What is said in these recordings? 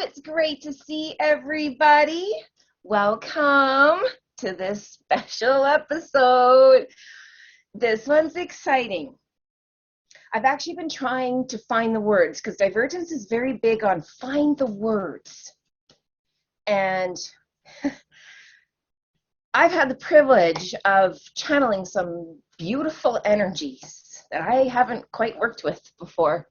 It's great to see everybody. Welcome to this special episode. This one's exciting. I've actually been trying to find the words because Divergence is very big on find the words. And I've had the privilege of channeling some beautiful energies that I haven't quite worked with before.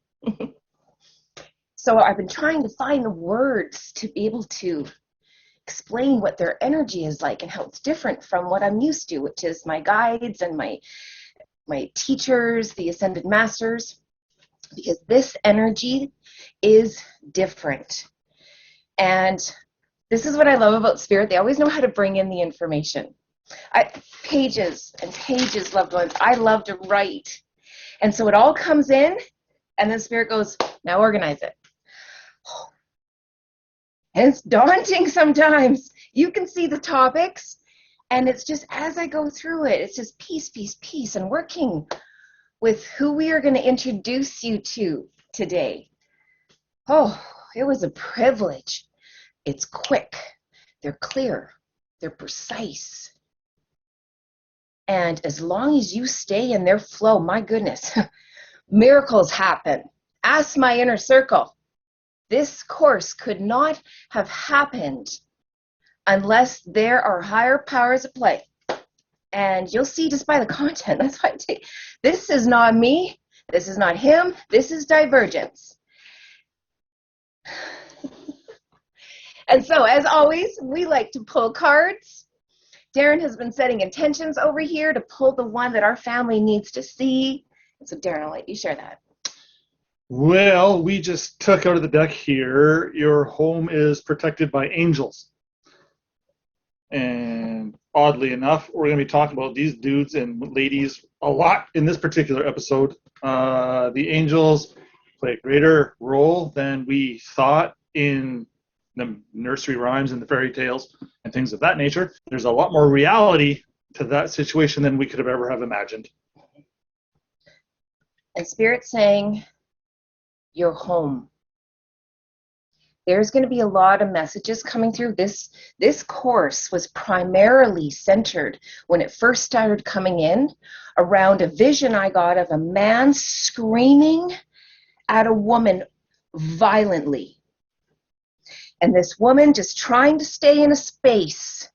So I've been trying to find the words to be able to explain what their energy is like and how it's different from what I'm used to, which is my guides and my teachers, the Ascended Masters, because this energy is different. And this is what I love about Spirit. They always know how to bring in the information. Pages and pages, loved ones. I love to write. And so it all comes in, and then Spirit goes, now organize it. And it's daunting sometimes. You can see the topics, and it's just as I go through it, it's just piece, piece, piece, and working with who we are going to introduce you to today. Oh, it was a privilege. It's quick. They're clear. They're precise. And as long as you stay in their flow, my goodness, miracles happen. Ask my inner circle. This course could not have happened unless there are higher powers at play. And you'll see just by the content. That's why this is not me. This is not him. This is Divergence. And so, as always, we like to pull cards. Darren has been setting intentions over here to pull the one that our family needs to see. And so, Darren, I'll let you share that. Well, we just took out of the deck here, your home is protected by angels. And oddly enough, we're going to be talking about these dudes and ladies a lot in this particular episode. The angels play a greater role than we thought in the nursery rhymes and the fairy tales and things of that nature. There's a lot more reality to that situation than we could have ever have imagined. And Spirit saying, your home. There's going to be a lot of messages coming through. This course was primarily centered when it first started coming in around a vision I got of a man screaming at a woman violently. And this woman just trying to stay in a space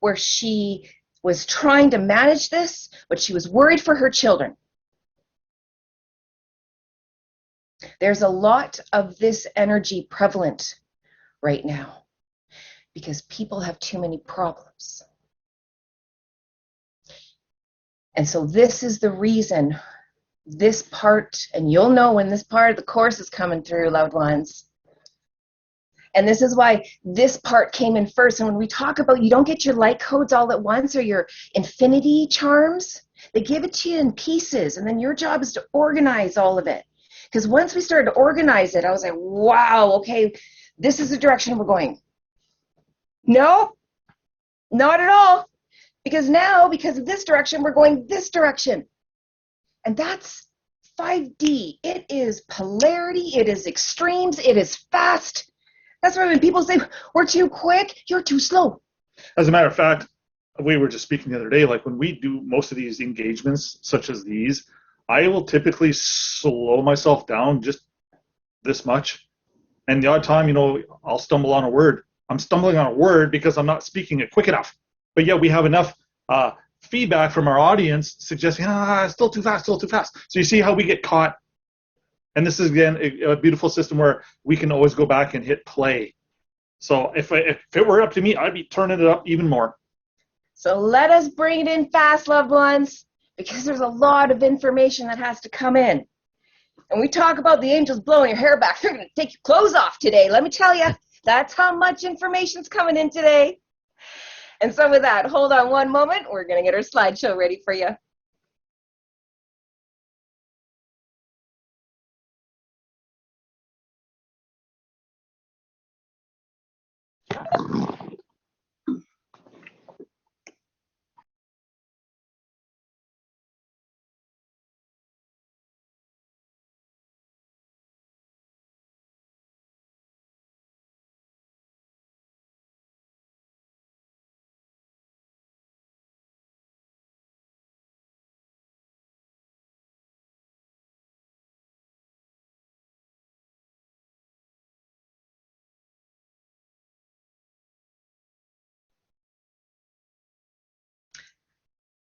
where she was trying to manage this, but she was worried for her children. There's a lot of this energy prevalent right now because people have too many problems. And so this is the reason this part, and you'll know when this part of the course is coming through, loved ones. And this is why this part came in first. And when we talk about you don't get your light codes all at once or your infinity charms, they give it to you in pieces. And then your job is to organize all of it. Because once we started to organize it, I was like, wow, okay, this is the direction we're going. No, not at all. Because now, because of this direction, we're going this direction. And that's 5D. It is polarity. It is extremes. It is fast. That's why when people say, we're too quick, you're too slow. As a matter of fact, we were just speaking the other day, like when we do most of these engagements, such as these, I will typically slow myself down just this much. And the odd time, I'll stumble on a word. I'm stumbling on a word because I'm not speaking it quick enough. But yet we have enough feedback from our audience suggesting, still too fast, still too fast. So you see how we get caught. And this is, again, a beautiful system where we can always go back and hit play. So if it were up to me, I'd be turning it up even more. So let us bring it in fast, loved ones, because there's a lot of information that has to come in. And we talk about the angels blowing your hair back. They're going to take your clothes off today. Let me tell you, that's how much information's coming in today. And so with that, hold on one moment. We're going to get our slideshow ready for you.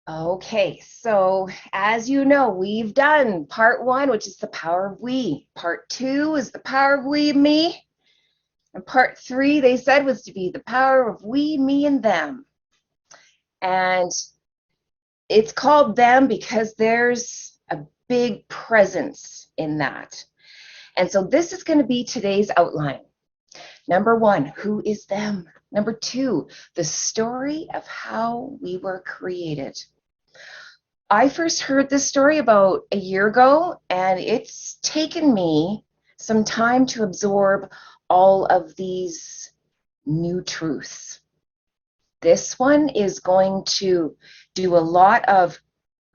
Okay, so as you know, we've done part 1, which is the power of we. Part 2 is the power of we, me. And part 3, they said, was to be the power of we, me, and them. And it's called them because there's a big presence in that. And so this is going to be today's outline. Number 1, who is them? Number 2, the story of how we were created. I first heard this story about a year ago, and it's taken me some time to absorb all of these new truths. This one is going to do a lot of,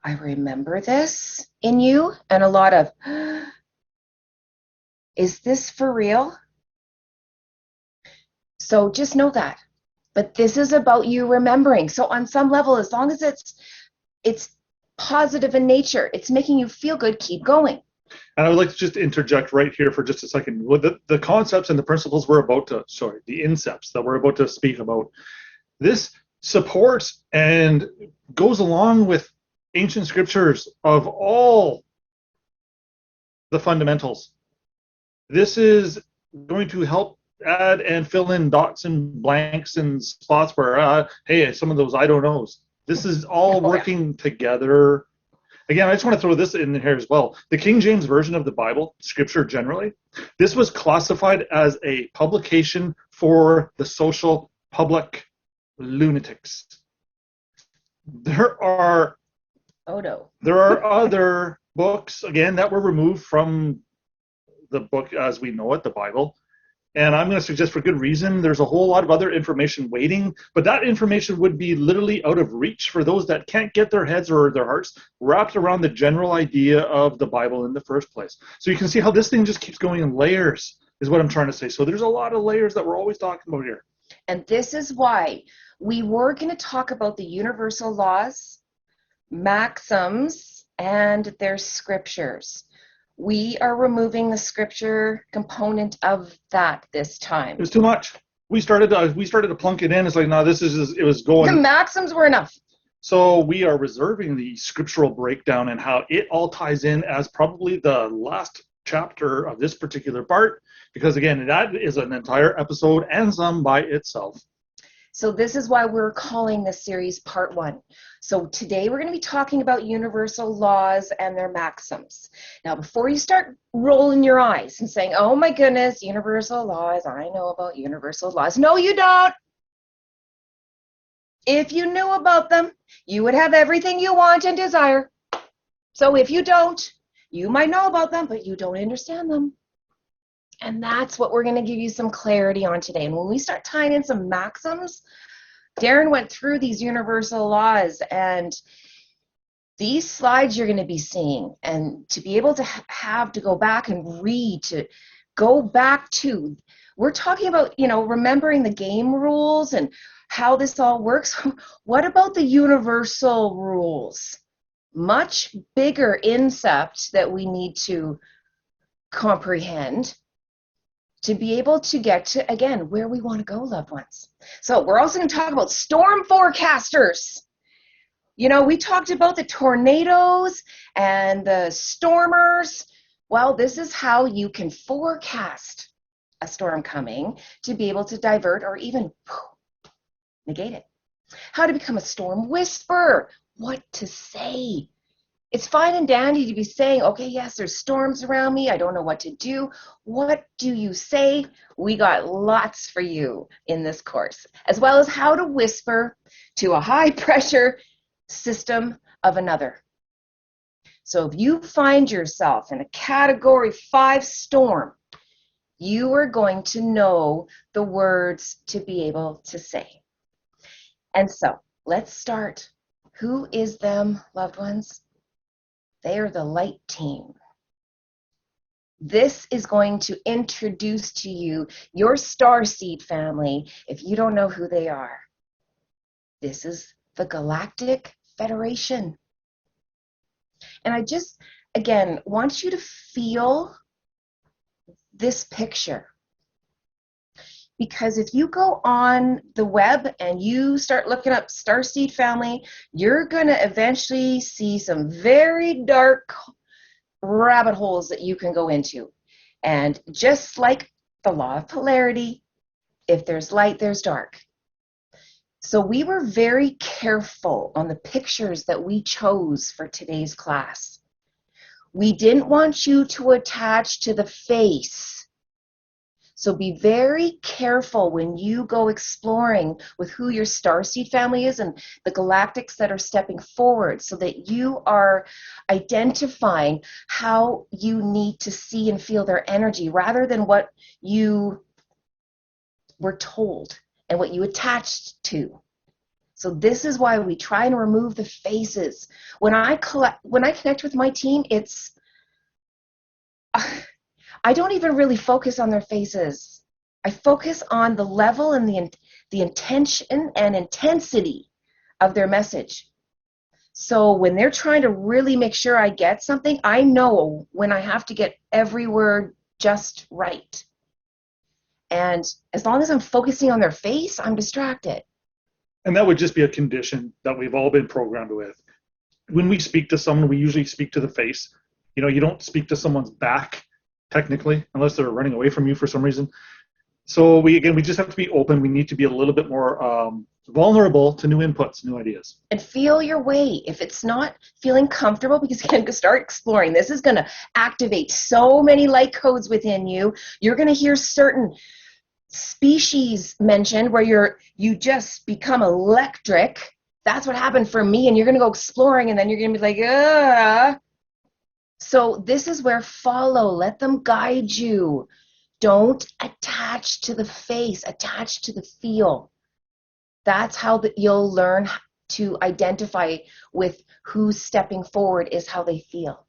I remember this in you, and a lot of, is this for real? So just know that. But this is about you remembering. So on some level, as long as it's positive in nature, it's making you feel good, keep going. And I would like to just interject right here for just a second. The concepts and the principles we're about to, the incepts that we're about to speak about, this supports and goes along with ancient scriptures of all the fundamentals. This is going to help add and fill in dots and blanks and spots where, hey, some of those I don't knows. This is all working together. Again, I just want to throw this in here as well. The King James Version of the Bible, scripture generally, this was classified as a publication for the social public lunatics. There are other books, again, that were removed from the book as we know it, the Bible. And I'm going to suggest for good reason, there's a whole lot of other information waiting, but that information would be literally out of reach for those that can't get their heads or their hearts wrapped around the general idea of the Bible in the first place. So you can see how this thing just keeps going in layers, is what I'm trying to say. So there's a lot of layers that we're always talking about here. And this is why we were going to talk about the universal laws, maxims, and their scriptures. We are removing the scripture component of that this time. It was too much. We started to plunk it in. It's like, no, it was going. The maxims were enough. So we are reserving the scriptural breakdown and how it all ties in as probably the last chapter of this particular part, because again, that is an entire episode and some by itself. So this is why we're calling this series part 1. So today we're going to be talking about universal laws and their maxims. Now, before you start rolling your eyes and saying, oh my goodness, universal laws, I know about universal laws. No, you don't. If you knew about them, you would have everything you want and desire. So if you don't, you might know about them, but you don't understand them. And that's what we're going to give you some clarity on today. And when we start tying in some maxims, Darren went through these universal laws, and these slides you're going to be seeing, and to be able to have to go back and read, to go back to, we're talking about, remembering the game rules and how this all works. What about the universal rules? Much bigger incept that we need to comprehend to be able to get to, again, where we want to go, loved ones. So we're also going to talk about storm forecasters. We talked about the tornadoes and the stormers. Well, this is how you can forecast a storm coming to be able to divert or even negate it. How to become a storm whisperer. What to say. It's fine and dandy to be saying, okay, yes, there's storms around me. I don't know what to do. What do you say? We got lots for you in this course, as well as how to whisper to a high pressure system of another. So if you find yourself in a category 5 storm, you are going to know the words to be able to say. And so let's start. Who is them, loved ones? They are the light team. This is going to introduce to you your starseed family if you don't know who they are. This is the Galactic Federation. And I just, again, want you to feel this picture. Because if you go on the web and you start looking up starseed family, you're going to eventually see some very dark rabbit holes that you can go into. And just like the law of polarity, if there's light, there's dark. So we were very careful on the pictures that we chose for today's class. We didn't want you to attach to the face. So be very careful when you go exploring with who your starseed family is and the galactics that are stepping forward, so that you are identifying how you need to see and feel their energy rather than what you were told and what you attached to. So this is why we try and remove the faces. When I connect with my team, I don't even really focus on their faces. I focus on the level and the intention and intensity of their message. So when they're trying to really make sure I get something, I know when I have to get every word just right. And as long as I'm focusing on their face, I'm distracted. And that would just be a condition that we've all been programmed with. When we speak to someone, we usually speak to the face. You know, you don't speak to someone's back, technically, unless they're running away from you for some reason. So we just have to be open. We need to be a little bit more vulnerable to new inputs, new ideas. And feel your way. If it's not feeling comfortable, because again, start exploring. This is going to activate so many light codes within you. You're going to hear certain species mentioned where you just become electric. That's what happened for me. And you're going to go exploring, and then you're going to be like, ah. So this is where follow. Let them guide you. Don't attach to the face. Attach to the feel. That's how you'll learn to identify with who's stepping forward, is how they feel.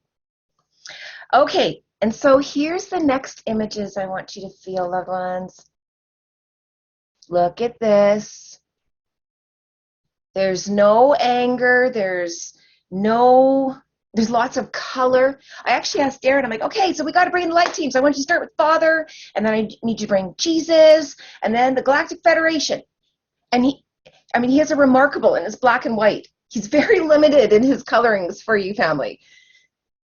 Okay, and so here's the next images I want you to feel, loved ones. Look at this. There's no anger. There's lots of color. I actually asked Darren, I'm like, okay, so we got to bring the light teams. I want you to start with Father, and then I need you to bring Jesus, and then the Galactic Federation. And he has a remarkable, and it's black and white. He's very limited in his colorings for you, family.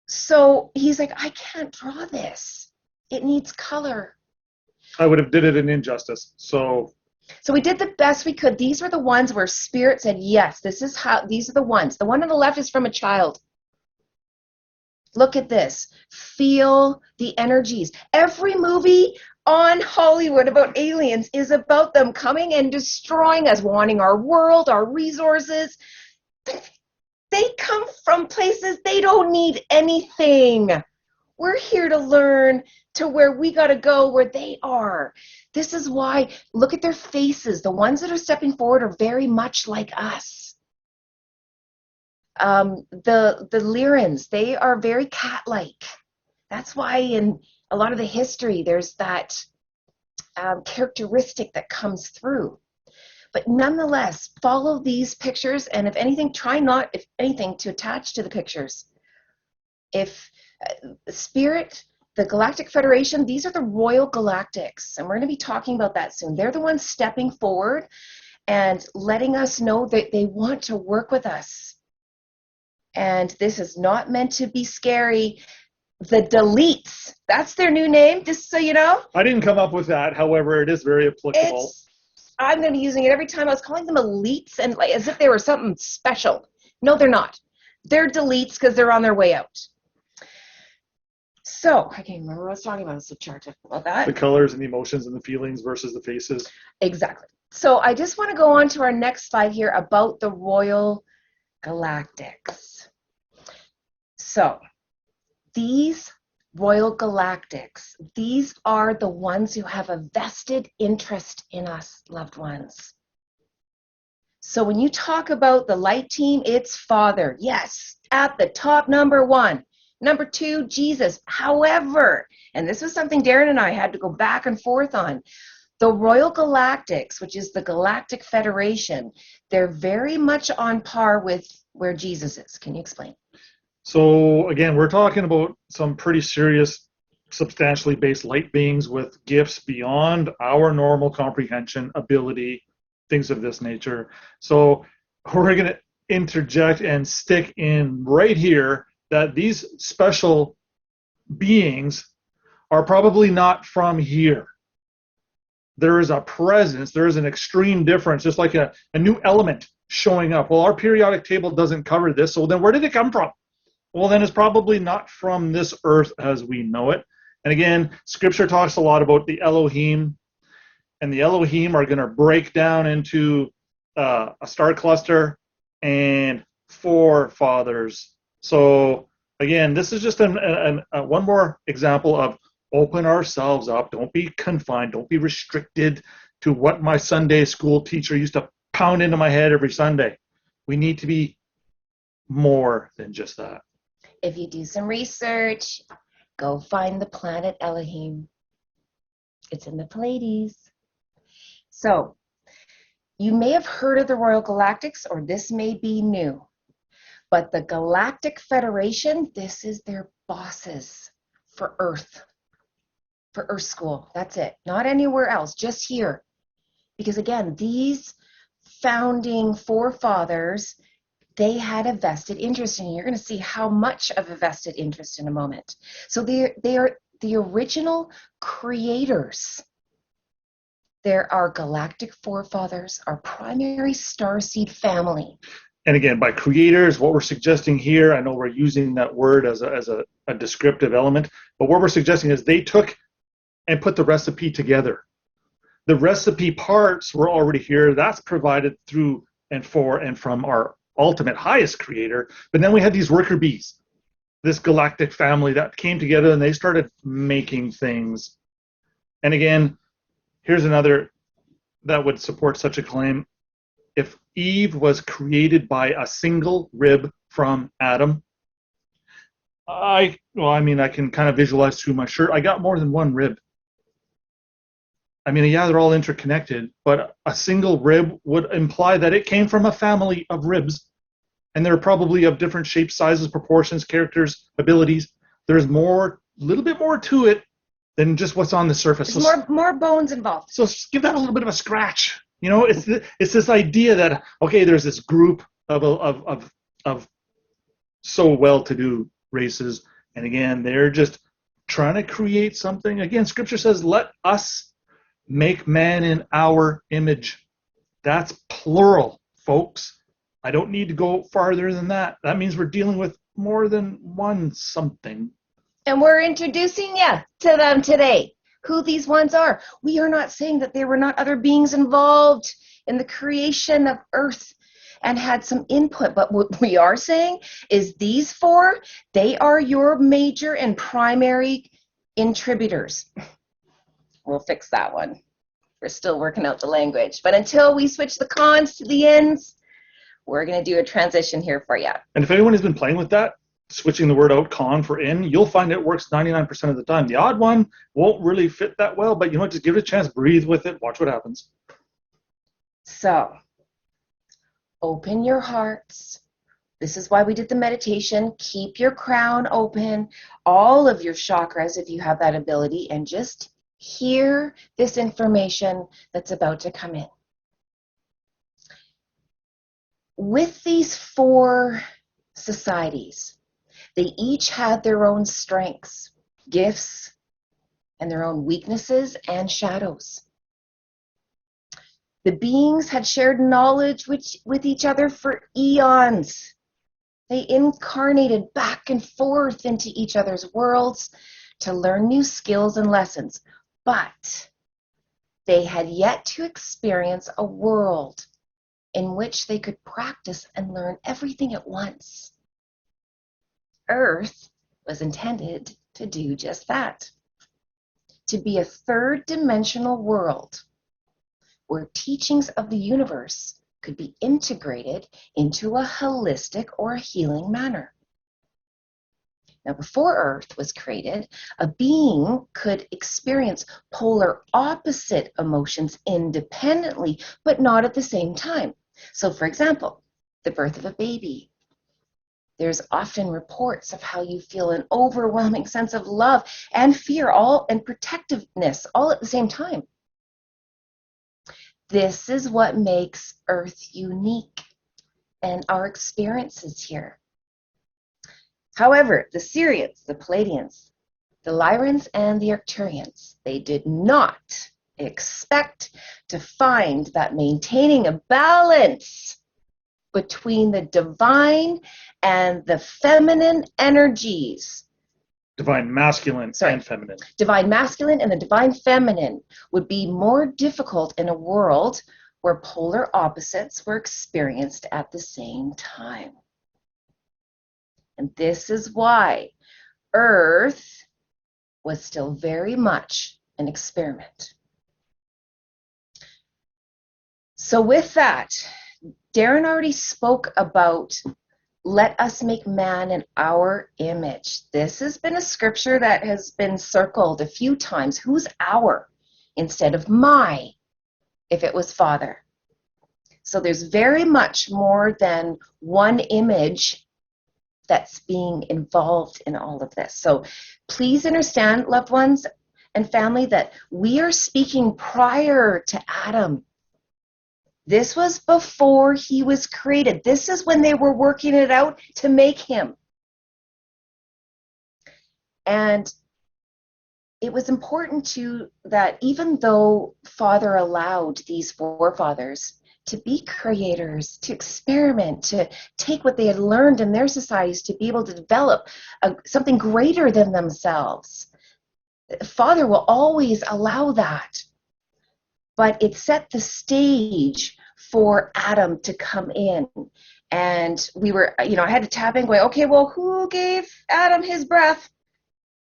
So he's like, I can't draw this. It needs color. I would have did it in Injustice. So we did the best we could. These were the ones where Spirit said, yes, these are the ones. The one on the left is from a child. Look at this. Feel the energies. Every movie on Hollywood about aliens is about them coming and destroying us, wanting our world, our resources. They come from places they don't need anything. We're here to learn to where we got to go, where they are. This is why, look at their faces. The ones that are stepping forward are very much like us. The Lyrans, they are very cat-like. That's why in a lot of the history, there's that characteristic that comes through. But nonetheless, follow these pictures, and if anything, try not, if anything, to attach to the pictures. If Spirit, the Galactic Federation, these are the Royal Galactics, and we're going to be talking about that soon. They're the ones stepping forward and letting us know that they want to work with us. And this is not meant to be scary. The Deletes, that's their new name, just so you know. I didn't come up with that. However, it is very applicable. I'm going to be using it every time. I was calling them elites, and like, as if they were something special. No, they're not. They're Deletes because they're on their way out. So, I can't remember what I was talking about. So, about that. The colors and the emotions and the feelings versus the faces. Exactly. So, I just want to go on to our next slide here about the Royal Galactics. So, these Royal Galactics, these are the ones who have a vested interest in us, loved ones. So when you talk about the light team, it's Father. Yes, at the top, number 1. Number 2, Jesus. However, and this was something Darren and I had to go back and forth on, the Royal Galactics, which is the Galactic Federation, they're very much on par with where Jesus is. Can you explain? So again, we're talking about some pretty serious substantially based light beings with gifts beyond our normal comprehension, ability, things of this nature. So we're going to interject and stick in right here that these special beings are probably not from here. There is a presence, there is an extreme difference, just like a new element showing up. Well, our periodic table doesn't cover this, so then where did it come from? Well, then it's probably not from this earth as we know it. And again, scripture talks a lot about the Elohim, and the Elohim are going to break down into a star cluster and forefathers. So again, this is just one more example of open ourselves up. Don't be confined. Don't be restricted to what my Sunday school teacher used to pound into my head every Sunday. We need to be more than just that. If you do some research, go find the planet Elohim. It's in the Pleiades. So, you may have heard of the Royal Galactics, or this may be new. But the Galactic Federation, this is their bosses for Earth. For Earth School. That's it. Not anywhere else, just here. Because again, these founding forefathers, they had a vested interest in you. You're going to see how much of a vested interest in a moment. So they are the original creators. There are galactic forefathers, our primary starseed family. And again, by creators, what we're suggesting here, I know we're using that word as a descriptive element, but what we're suggesting is they took and put the recipe together. The recipe parts were already here. That's provided through and for and from our ultimate highest creator. But then we had these worker bees, this galactic family that came together and they started making things. And again, here's another that would support such a claim. If Eve was created by a single rib from Adam, I can kind of visualize through my shirt. I got more than one rib. I mean, yeah, they're all interconnected, but a single rib would imply that it came from a family of ribs. And they're probably of different shapes, sizes, proportions, characters, abilities. There's a little bit more to it than just what's on the surface. There's more bones involved. So give that a little bit of a scratch. You know, it's this idea that, okay, there's this group of so well-to-do races, and again, they're just trying to create something. Again, Scripture says, "Let us make man in our image." That's plural, folks. I don't need to go farther than that. That means we're dealing with more than one something. And we're introducing you to them today, who these ones are. We are not saying that there were not other beings involved in the creation of Earth and had some input, but what we are saying is these four, they are your major and primary contributors. We'll fix that one. We're still working out the language. But until we switch the cons to the ends, we're going to do a transition here for you. And if anyone has been playing with that, switching the word out, con for in, you'll find it works 99% of the time. The odd one won't really fit that well, but you know what? Just give it a chance, breathe with it, watch what happens. So, open your hearts. This is why we did the meditation. Keep your crown open, all of your chakras if you have that ability, and just hear this information that's about to come in. With these four societies, they each had their own strengths, gifts, and their own weaknesses and shadows. The beings had shared knowledge with each other for eons. They incarnated back and forth into each other's worlds to learn new skills and lessons, but they had yet to experience a world in which they could practice and learn everything at once. Earth was intended to do just that, to be a third-dimensional world where teachings of the universe could be integrated into a holistic or a healing manner. Now, before Earth was created, a being could experience polar opposite emotions independently, but not at the same time. So, for example, the birth of a baby, There's often reports of how you feel an overwhelming sense of love and fear, all and protectiveness, all at the same time. This is what makes Earth unique and our experiences here. However, the Sirians, the Pleiadians, the Lyrans, and the Arcturians, they did not expect to find that maintaining a balance between the divine and the feminine energies, Divine masculine and feminine. divine masculine and the divine feminine, would be more difficult in a world where polar opposites were experienced at the same time. And this is why Earth was still very much an experiment. So with that, Darren already spoke about let us make man in our image. This has been a scripture that has been circled a few times. Who's our instead of my if it was father? So there's very much more than one image that's being involved in all of this. So please understand, loved ones and family, that we are speaking prior to Adam. This was before he was created. This is when they were working it out to make him. And it was important too that even though Father allowed these forefathers to be creators, to experiment, to take what they had learned in their societies to be able to develop something greater than themselves, Father will always allow that. But it set the stage for Adam to come in. And we were, I had to tap in going, okay, well, who gave Adam his breath?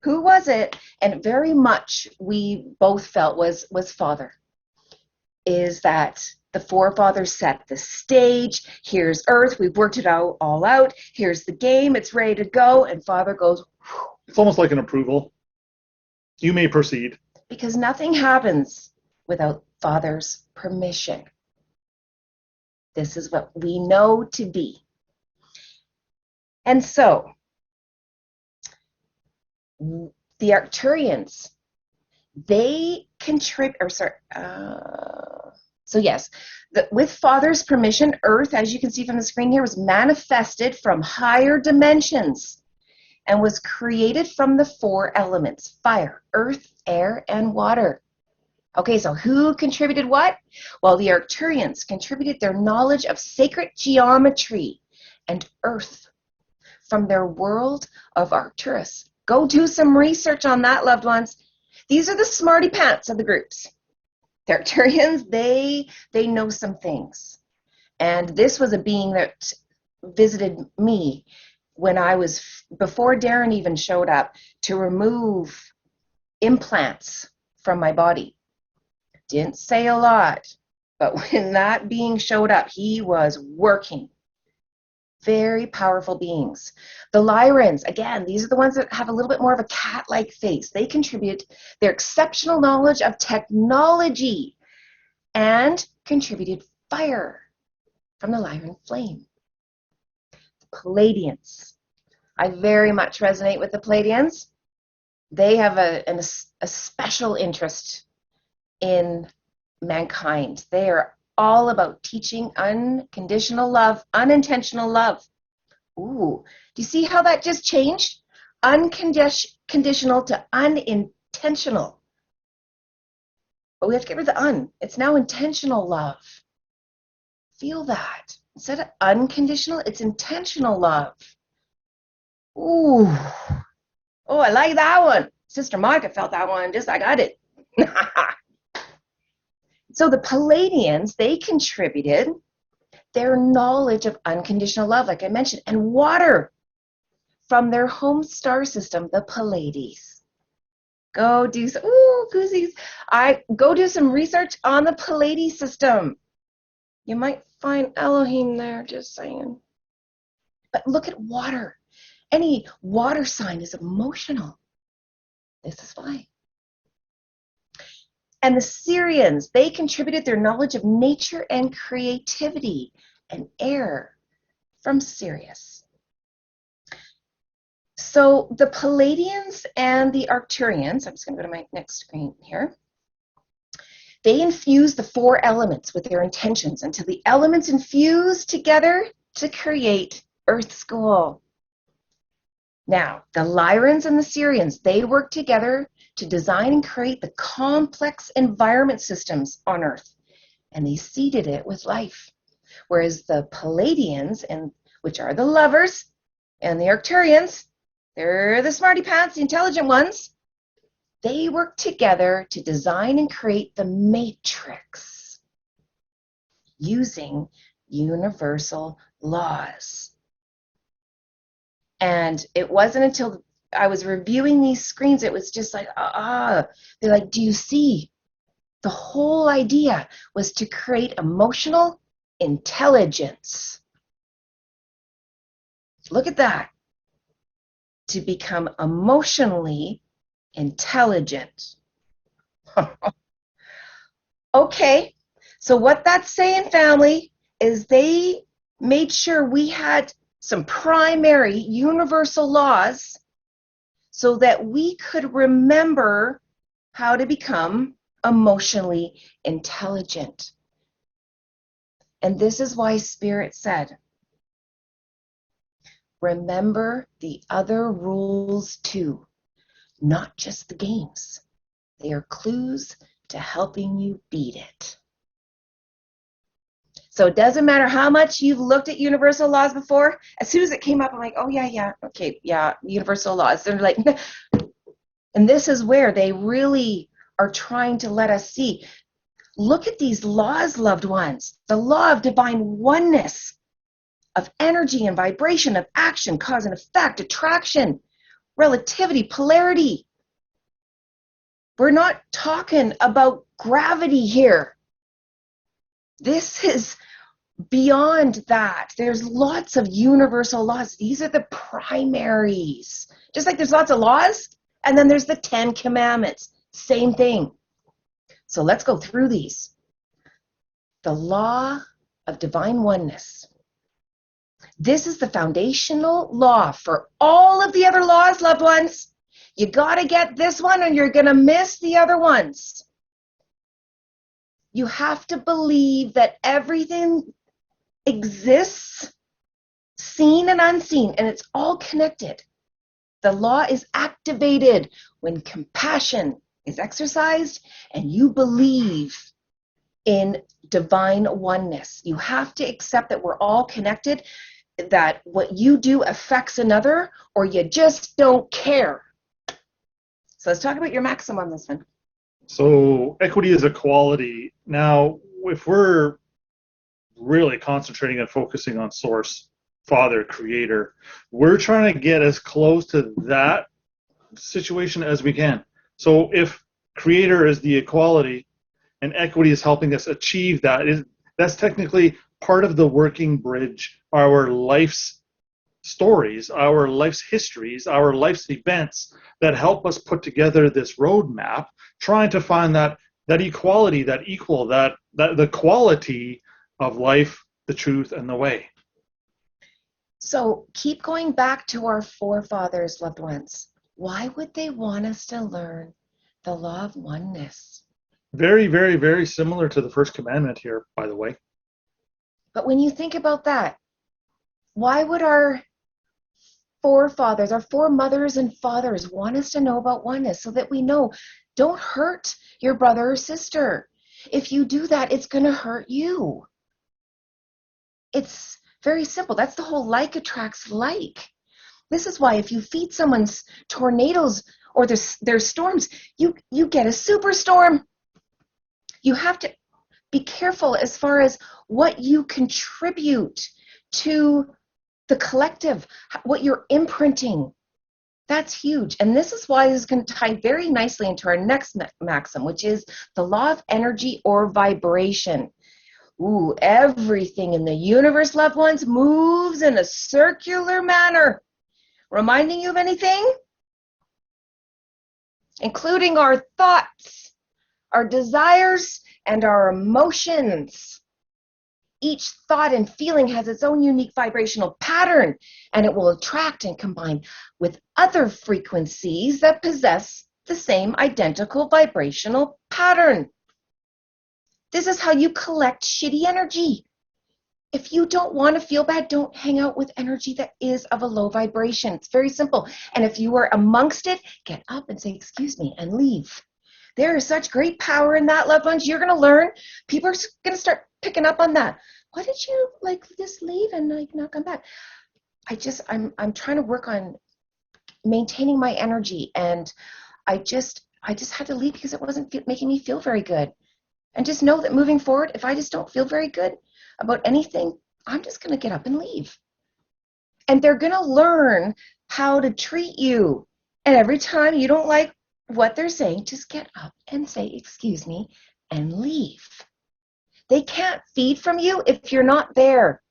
Who was it? And very much we both felt was Father. Is that the forefathers set the stage. Here's Earth. We've worked it all out. Here's the game. It's ready to go. And Father goes, whew. It's almost like an approval. You may proceed. Because nothing happens without Father's permission. This is what we know to be. And so, the Arcturians, they contribute, with Father's permission, Earth, as you can see from the screen here, was manifested from higher dimensions and was created from the four elements: fire, earth, air, and water. Okay, so who contributed what? Well, the Arcturians contributed their knowledge of sacred geometry and earth from their world of Arcturus. Go do some research on that, loved ones. These are the smarty pants of the groups. The Arcturians, they know some things. And this was a being that visited me when I was, before Darren even showed up, to remove implants from my body. Didn't say a lot, but when that being showed up, he was working. Very powerful beings. The Lyrans, again, these are the ones that have a little bit more of a cat-like face. They contribute their exceptional knowledge of technology and contributed fire from the Lyran flame. The Pleiadians. I very much resonate with the Pleiadians. They have a special interest in mankind. They are all about teaching unconditional love, unintentional love. Ooh, do you see how that just changed? Unconditional to unintentional. But we have to get rid of the un. It's now intentional love. Feel that. Instead of unconditional, it's intentional love. Ooh. Oh, I like that one. Sister Monica felt that one just like I did. So the Pleiadians, they contributed their knowledge of unconditional love, like I mentioned, and water from their home star system, the Pleiades. Go do some, goosies. Go do some research on the Pleiades system. You might find Elohim there, just saying. But look at water. Any water sign is emotional. This is why. And the Sirians, they contributed their knowledge of nature and creativity and air from Sirius. So the Palladians and the Arcturians, I'm just going to go to my next screen here, they infuse the four elements with their intentions until the elements infuse together to create Earth School. Now, the Lyrans and the Syrians, they work together to design and create the complex environment systems on Earth, and they seeded it with life. Whereas the Palladians, and which are the lovers, and the Arcturians, they're the smarty pants, the intelligent ones, they work together to design and create the matrix using universal laws. And it wasn't until I was reviewing these screens, it was just like, they're like, do you see? The whole idea was to create emotional intelligence. Look at that. To become emotionally intelligent. Okay, so what that's saying, family, is they made sure we had some primary universal laws so that we could remember how to become emotionally intelligent. And this is why Spirit said, remember the other rules too, not just the games. They are clues to helping you beat it. So it doesn't matter how much you've looked at universal laws before. As soon as it came up, I'm like, oh, yeah, okay, yeah, universal laws. They're like, and this is where they really are trying to let us see. Look at these laws, loved ones. The law of divine oneness, of energy and vibration, of action, cause and effect, attraction, relativity, polarity. We're not talking about gravity here. This is beyond that. There's lots of universal laws. These are the primaries. Just like there's lots of laws, and then there's the 10 Commandments. Same thing. So let's go through these. The law of divine oneness. This is the foundational law for all of the other laws, loved ones. You got to get this one or you're going to miss the other ones. You have to believe that everything exists, seen and unseen, and it's all connected. The law is activated when compassion is exercised and you believe in divine oneness. You have to accept that we're all connected, that what you do affects another, or you just don't care. So let's talk about your maxim on this one. So equity is equality. Now, if we're really concentrating and focusing on source, Father, Creator, we're trying to get as close to that situation as we can. So if Creator is the equality and equity is helping us achieve that, that's technically part of the working bridge, our life's stories, our life's histories, our life's events that help us put together this roadmap, trying to find that equality, that equal, that the quality of life, the truth, and the way. So keep going back to our forefathers, loved ones. Why would they want us to learn the law of oneness? Very, very, very similar to the first commandment here, by the way. But when you think about that, why would our forefathers, our foremothers and fathers want us to know about oneness so that we know, don't hurt your brother or sister. If you do that, it's going to hurt you. It's very simple. That's the whole like attracts like. This is why if you feed someone's tornadoes or their storms, you get a superstorm. You have to be careful as far as what you contribute to the collective, what you're imprinting. That's huge. And this is why this is going to tie very nicely into our next maxim, which is the law of energy or vibration. Ooh, everything in the universe, loved ones, moves in a circular manner. Reminding you of anything? Including our thoughts, our desires, and our emotions. Each thought and feeling has its own unique vibrational pattern, and it will attract and combine with other frequencies that possess the same identical vibrational pattern. This is how you collect shitty energy. If you don't want to feel bad, don't hang out with energy that is of a low vibration. It's very simple. And if you are amongst it, get up and say, excuse me, and leave. There is such great power in that, loved ones. You're going to learn. People are going to start picking up on that. Why did you just leave and not come back? I'm trying to work on maintaining my energy, and I just had to leave because it wasn't making me feel very good. And just know that moving forward, if I just don't feel very good about anything, I'm just going to get up and leave. And they're going to learn how to treat you. And every time you don't like what they're saying, just get up and say, excuse me, and leave. They can't feed from you if you're not there.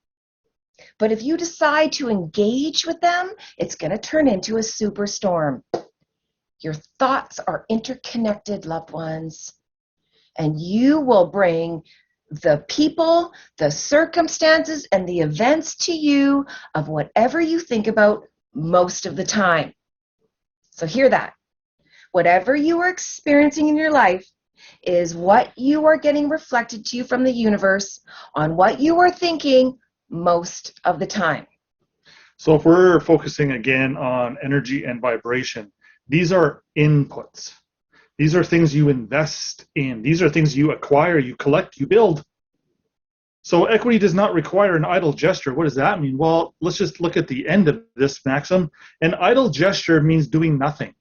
But if you decide to engage with them, it's going to turn into a superstorm. Your thoughts are interconnected, loved ones. And you will bring the people, the circumstances, and the events to you of whatever you think about most of the time. So hear that. Whatever you are experiencing in your life is what you are getting reflected to you from the universe on what you are thinking most of the time. So if we're focusing again on energy and vibration, these are inputs. These are things you invest in. These are things you acquire, you collect, you build. So equity does not require an idle gesture. What does that mean? Well, let's just look at the end of this maxim. An idle gesture means doing nothing.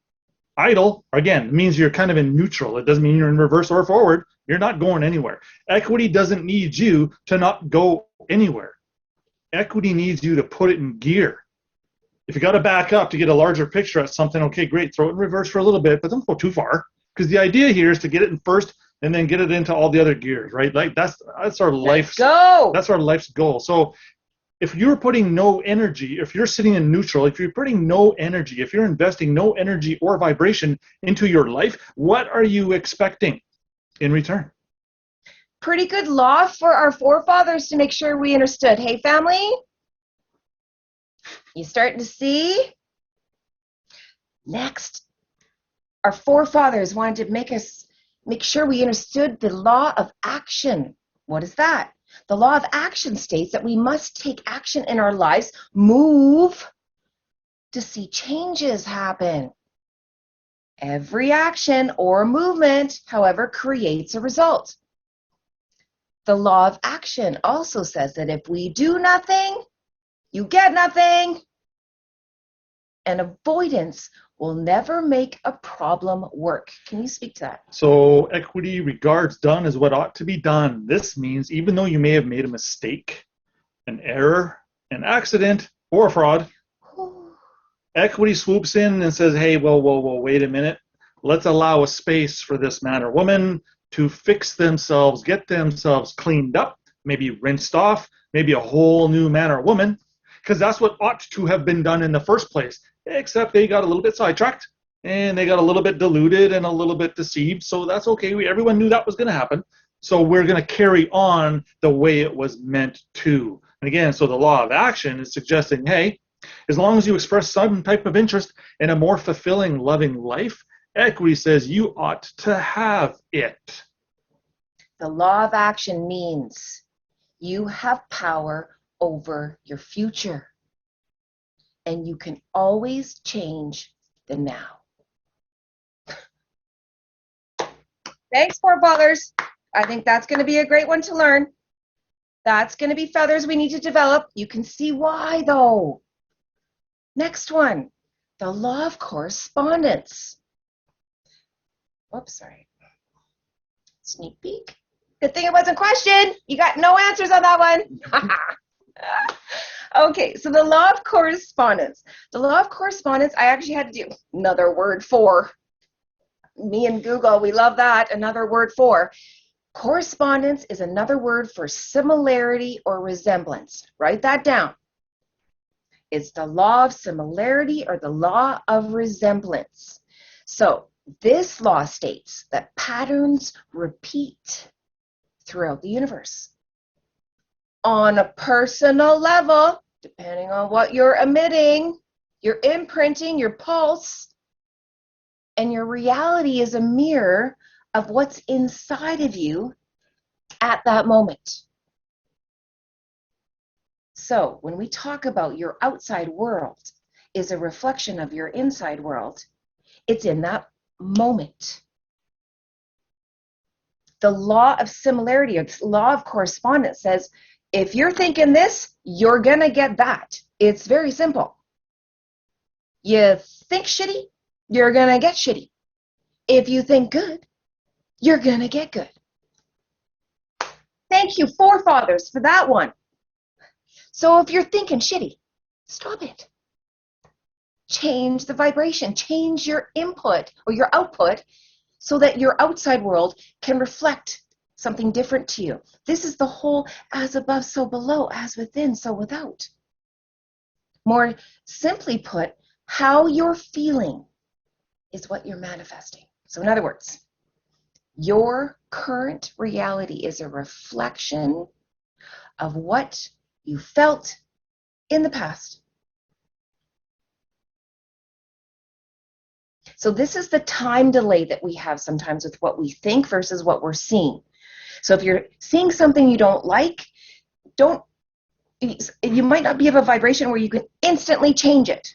Idle, again, means you're kind of in neutral. It doesn't mean you're in reverse or forward. You're not going anywhere. Equity doesn't need you to not go anywhere. Equity needs you to put it in gear. If you got to back up to get a larger picture at something, okay, great, throw it in reverse for a little bit, but don't go too far. Because the idea here is to get it in first and then get it into all the other gears, right? Like that's our life's goal. That's our life's goal. So if you're putting no energy, if you're sitting in neutral, if you're putting no energy, if you're investing no energy or vibration into your life, what are you expecting in return? Pretty good law for our forefathers to make sure we understood. Hey, family? You starting to see? Next. Our forefathers wanted to make sure we understood the law of action. What is that? The law of action states that we must take action in our lives, move to see changes happen. Every action or movement, however, creates a result. The law of action also says that if we do nothing, you get nothing. And avoidance will never make a problem work. Can you speak to that? So equity regards done as what ought to be done. This means even though you may have made a mistake, an error, an accident, or a fraud, equity swoops in and says, hey, whoa, wait a minute. Let's allow a space for this man or woman to fix themselves, get themselves cleaned up, maybe rinsed off, maybe a whole new man or woman, because that's what ought to have been done in the first place. Except they got a little bit sidetracked and they got a little bit deluded and a little bit deceived. So that's okay. Everyone knew that was going to happen. So we're going to carry on the way it was meant to. And again, so the law of action is suggesting, hey, as long as you express some type of interest in a more fulfilling, loving life, equity says you ought to have it. The law of action means you have power over your future. And you can always change the now. Thanks, forefathers. I think that's going to be a great one to learn. That's going to be feathers we need to develop. You can see why, though. Next one, the law of correspondence. Whoops, sorry. Sneak peek. Good thing it wasn't questioned. You got no answers on that one. Okay, so the law of correspondence. The law of correspondence, I actually had to do another word for. Me and Google, we love that. Another word for. Correspondence is another word for similarity or resemblance. Write that down. It's the law of similarity or the law of resemblance. So this law states that patterns repeat throughout the universe. on a personal level, depending on what you're emitting, you're imprinting your pulse, and your reality is a mirror of what's inside of you at that moment. So when we talk about your outside world is a reflection of your inside world, it's in that moment. The law of similarity, or the law of correspondence says, if you're thinking this, you're going to get that. It's very simple. You think shitty, you're going to get shitty. If you think good, you're going to get good. Thank you, forefathers, for that one. So if you're thinking shitty, stop it. Change the vibration, change your input or your output so that your outside world can reflect something different to you. This is the whole as above, so below, as within, so without. More simply put, how you're feeling is what you're manifesting. So in other words, your current reality is a reflection of what you felt in the past. So this is the time delay that we have sometimes with what we think versus what we're seeing. So if you're seeing something you don't like, you might not be of a vibration where you can instantly change it.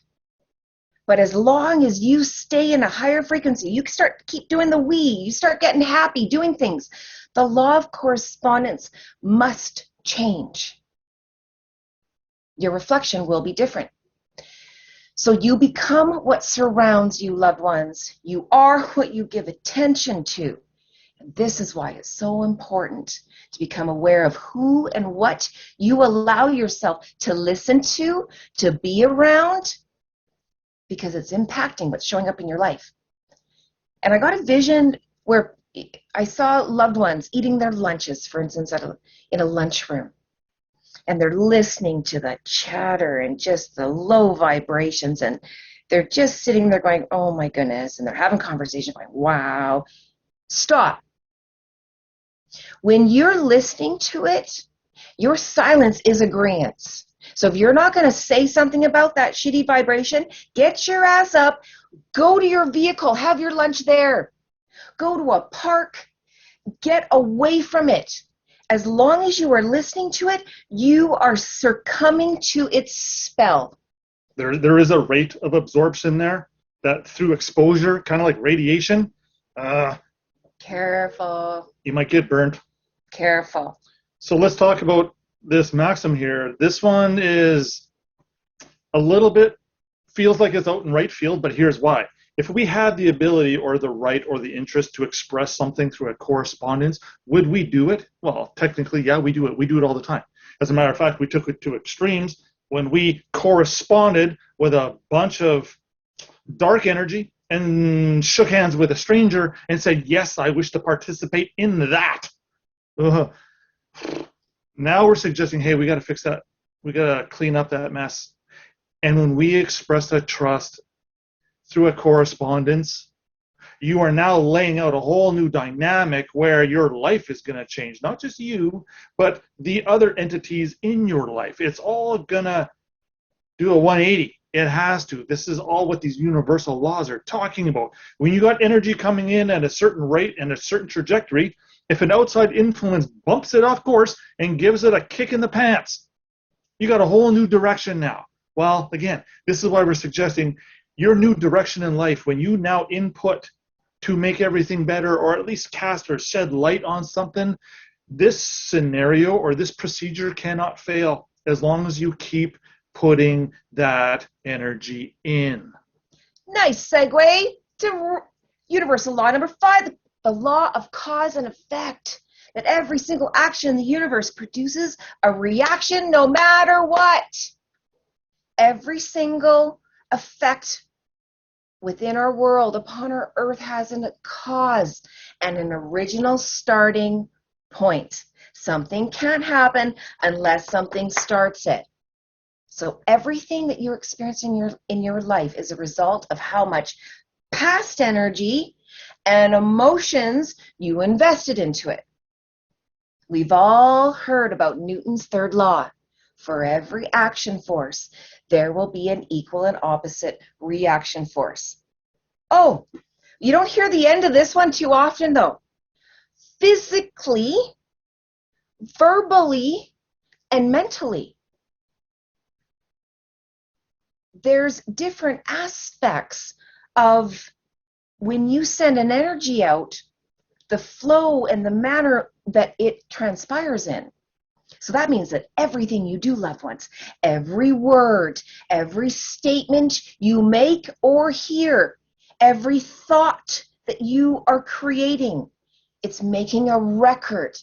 But as long as you stay in a higher frequency, you keep doing the we, you start getting happy, doing things. The law of correspondence must change. Your reflection will be different. So you become what surrounds you, loved ones. You are what you give attention to. And this is why it's so important to become aware of who and what you allow yourself to listen to be around, because it's impacting what's showing up in your life. And I got a vision where I saw loved ones eating their lunches, for instance, in a lunchroom. And they're listening to the chatter and just the low vibrations. And they're just sitting there going, oh my goodness. And they're having conversation going, wow. Stop. When you're listening to it, your silence is agreeance. So if you're not going to say something about that shitty vibration, get your ass up, go to your vehicle, have your lunch there. Go to a park, get away from it. As long as you are listening to it, you are succumbing to its spell. There is a rate of absorption there that through exposure, kind of like radiation, Careful. you might get burnt. Careful. So let's talk about this maxim here. This one is a little bit, feels like it's out in right field, but here's why. If we had the ability or the right or the interest to express something through a correspondence, would we do it? Well, technically, yeah, we do it. We do it all the time. As a matter of fact, we took it to extremes when we corresponded with a bunch of dark energy and shook hands with a stranger and said, yes, I wish to participate in that. Now we're suggesting, hey, we got to fix that. We got to clean up that mess. And when we express a trust through a correspondence, you are now laying out a whole new dynamic where your life is going to change. Not just you, but the other entities in your life. It's all going to do a 180. It has to. This is all what these universal laws are talking about. When you got energy coming in at a certain rate and a certain trajectory, if an outside influence bumps it off course and gives it a kick in the pants, you got a whole new direction now. Well, again, this is why we're suggesting your new direction in life, when you now input to make everything better or at least cast or shed light on something, this scenario or this procedure cannot fail as long as you keep putting that energy in. Nice segue to universal law number 5, the law of cause and effect. That every single action in the universe produces a reaction no matter what. Every single effect within our world, upon our earth, has a cause and an original starting point. Something can't happen unless something starts it. So everything that you're experiencing in your life is a result of how much past energy and emotions you invested into it. We've all heard about Newton's third law. For every action force, there will be an equal and opposite reaction force. Oh, you don't hear the end of this one too often, though. Physically, verbally, and mentally. There's different aspects of when you send an energy out, the flow and the manner that it transpires in. So that means that everything you do, loved ones, every word, every statement you make or hear, every thought that you are creating, it's making a record,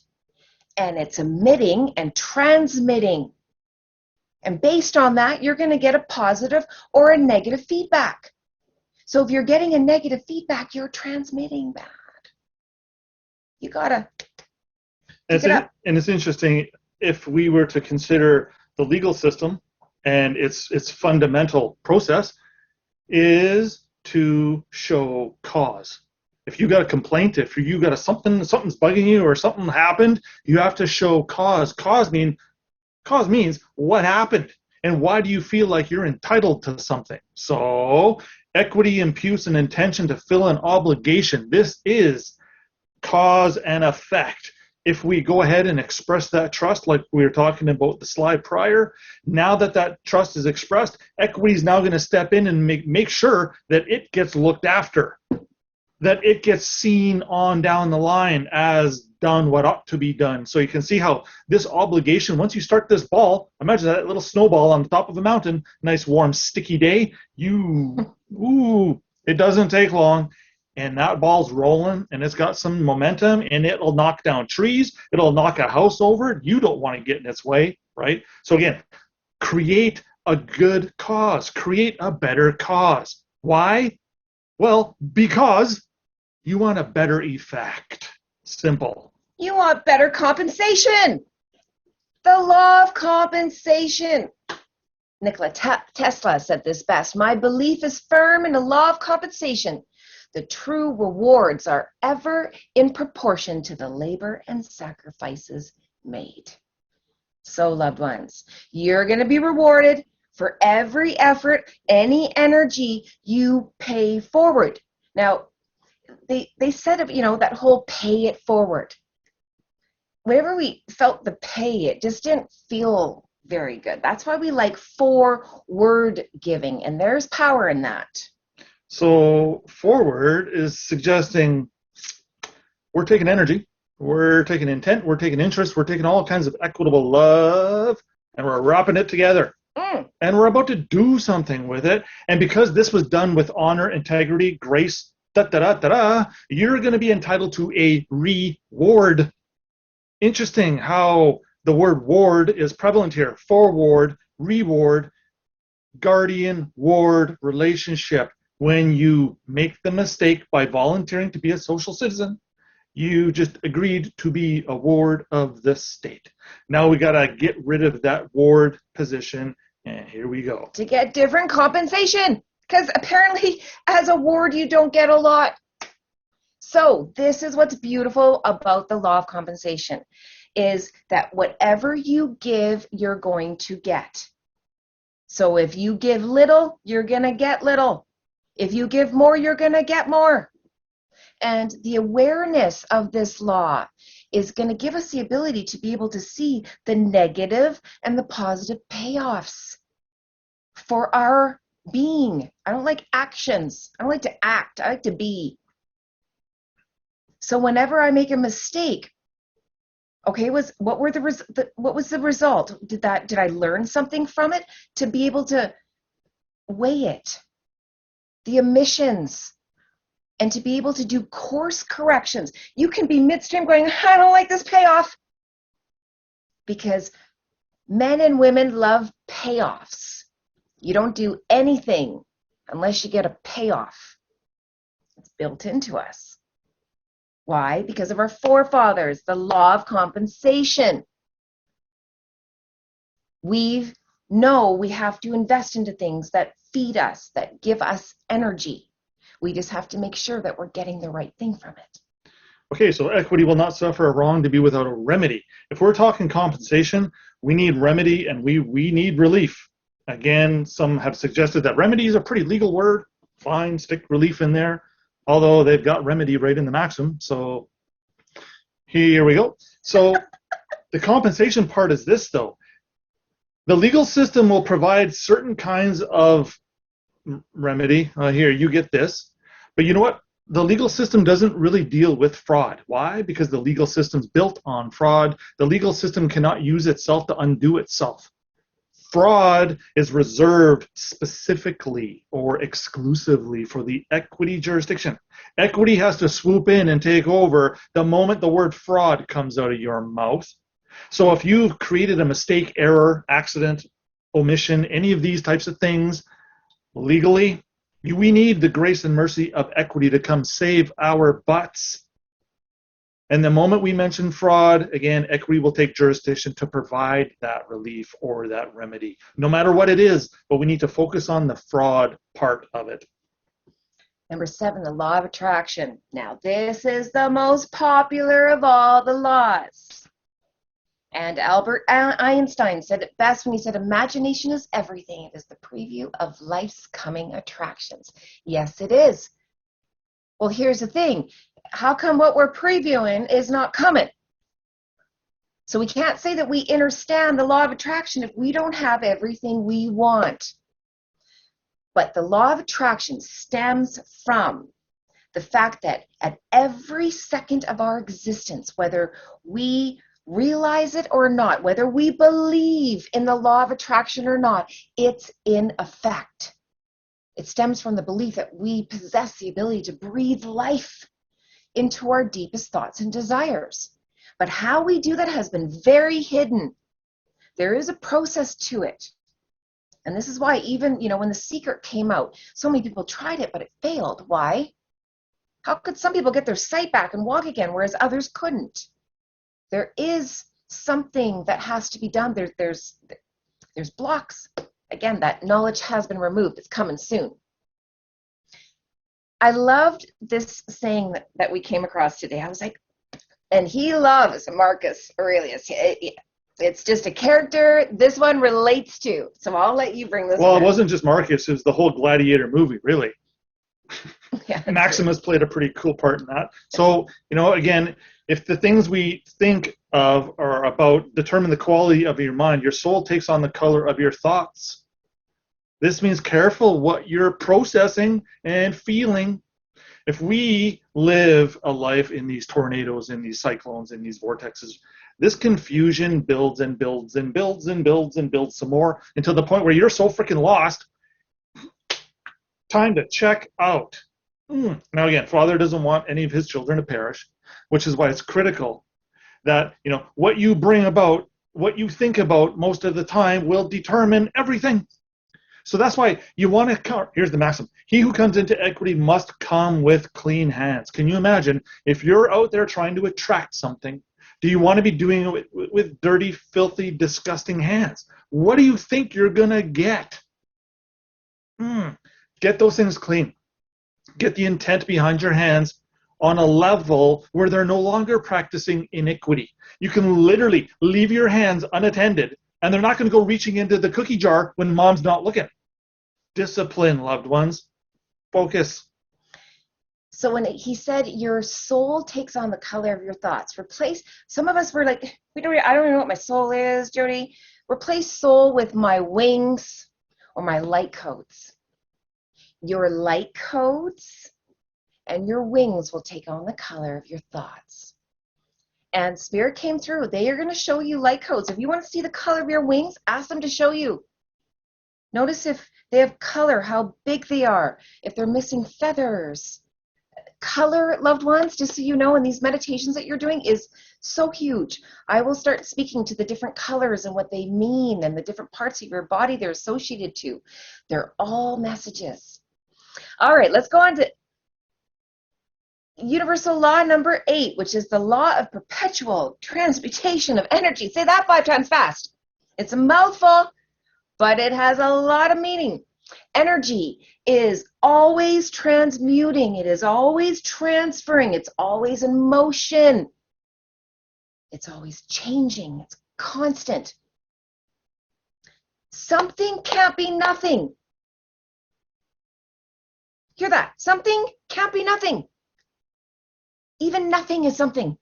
and it's emitting and transmitting. And based on that, you're going to get a positive or a negative feedback. So if you're getting a negative feedback, you're transmitting bad. You got to pick it up. And it's interesting, if we were to consider the legal system and its fundamental process is to show cause. If you got a complaint, if you got something's bugging you or something happened, you have to show cause. Cause means what happened and why do you feel like you're entitled to something. So equity imputes an intention to fill an obligation. This is cause and effect. If we go ahead and express that trust, like we were talking about the slide prior, now that trust is expressed, equity is now going to step in and make sure that it gets looked after, that it gets seen on down the line as done what ought to be done. So you can see how this obligation, once you start this ball, imagine that little snowball on the top of a mountain, nice warm sticky day, it doesn't take long. And that ball's rolling, and it's got some momentum, and it'll knock down trees. It'll knock a house over. You don't want to get in its way, right? So again, create a good cause. Create a better cause. Why? Well, because you want a better effect. Simple. You want better compensation. The law of compensation. Nikola Tesla said this best. My belief is firm in the law of compensation. The true rewards are ever in proportion to the labor and sacrifices made. So, loved ones, you're going to be rewarded for every effort, any energy you pay forward. Now, they said, that whole pay it forward. Whenever we felt the pay, it just didn't feel very good. That's why we like 4-word giving, and there's power in that. So forward is suggesting we're taking energy, we're taking intent, we're taking interest, we're taking all kinds of equitable love, and we're wrapping it together. And we're about to do something with it. And because this was done with honor, integrity, grace, you're going to be entitled to a reward. Interesting how the word ward is prevalent here. Forward, reward, guardian, ward, relationship. When you make the mistake by volunteering to be a social citizen, you just agreed to be a ward of the state. Now we got to get rid of that ward position, and here we go. To get different compensation, because apparently as a ward you don't get a lot. So this is what's beautiful about the law of compensation, is that whatever you give, you're going to get. So if you give little, you're going to get little. If you give more, you're going to get more. And the awareness of this law is going to give us the ability to be able to see the negative and the positive payoffs for our being. I don't like actions. I don't like to act. I like to be. So whenever I make a mistake, okay, what was the result? Did I learn something from it to be able to weigh it? The emissions, and to be able to do course corrections. You can be midstream going, I don't like this payoff. Because men and women love payoffs. You don't do anything unless you get a payoff. It's built into us. Why? Because of our forefathers, the law of compensation. We know we have to invest into things that feed us, that give us energy. We just have to make sure that we're getting the right thing from it. Okay, so equity will not suffer a wrong to be without a remedy. If we're talking compensation, we need remedy and we need relief. Again, some have suggested that remedy is a pretty legal word. Fine, stick relief in there. Although they've got remedy right in the maxim. So here we go. So the compensation part is this, though. The legal system will provide certain kinds of remedy. Here, you get this. But you know what? The legal system doesn't really deal with fraud. Why? Because the legal system's built on fraud. The legal system cannot use itself to undo itself. Fraud is reserved specifically or exclusively for the equity jurisdiction. Equity has to swoop in and take over the moment the word fraud comes out of your mouth. So if you've created a mistake, error, accident, omission, any of these types of things, legally, we need the grace and mercy of equity to come save our butts. And the moment we mention fraud, again, equity will take jurisdiction to provide that relief or that remedy, no matter what it is, but we need to focus on the fraud part of it. Number 7, the law of attraction. Now, this is the most popular of all the laws. And Albert Einstein said it best when he said, imagination is everything. It is the preview of life's coming attractions. Yes, it is. Well, here's the thing. How come what we're previewing is not coming? So we can't say that we understand the law of attraction if we don't have everything we want. But the law of attraction stems from the fact that at every second of our existence, whether we realize it or not, whether we believe in the law of attraction or not, it's in effect. It stems from the belief that we possess the ability to breathe life into our deepest thoughts and desires. But how we do that has been very hidden. There is a process to it. And this is why even, when The Secret came out, so many people tried it, but it failed. Why? How could some people get their sight back and walk again, whereas others couldn't? There is something that has to be done. There's blocks. Again, that knowledge has been removed. It's coming soon. I loved this saying that we came across today. I was like, and he loves Marcus Aurelius. It's just a character this one relates to. So I'll let you bring this Well, one. It wasn't just Marcus. It was the whole Gladiator movie, really. Yeah, Maximus played a pretty cool part in that. So, again, if the things we think of are about determine the quality of your mind, your soul takes on the color of your thoughts. This means careful what you're processing and feeling. If we live a life in these tornadoes, in these cyclones, in these vortexes, this confusion builds and builds and builds and builds and builds some more until the point where you're so freaking lost. Time to check out. Now again, Father doesn't want any of his children to perish, which is why it's critical that what you bring about, what you think about most of the time will determine everything. So that's why you want to come. Here's the maxim. He who comes into equity must come with clean hands. Can you imagine if you're out there trying to attract something, do you want to be doing it with dirty, filthy, disgusting hands? What do you think you're going to get? Get those things clean. Get the intent behind your hands on a level where they're no longer practicing iniquity. You can literally leave your hands unattended, and they're not going to go reaching into the cookie jar when mom's not looking. Discipline, loved ones. Focus. So when he said your soul takes on the color of your thoughts, some of us were like, I don't even know what my soul is, Jody. Replace soul with my wings or my light codes. Your light codes and your wings will take on the color of your thoughts. And Spirit came through. They are going to show you light codes. If you want to see the color of your wings, ask them to show you. Notice if they have color, how big they are, if they're missing feathers. Color, loved ones, just so you know, in these meditations that you're doing is so huge. I will start speaking to the different colors and what they mean and the different parts of your body they're associated to. They're all messages. All right, let's go on to universal law number 8, which is the law of perpetual transmutation of energy. Say that 5 times fast. It's a mouthful, but it has a lot of meaning. Energy is always transmuting. It is always transferring. It's always in motion. It's always changing. It's constant. Something can't be nothing. Hear that? Something can't be nothing. Even nothing is something.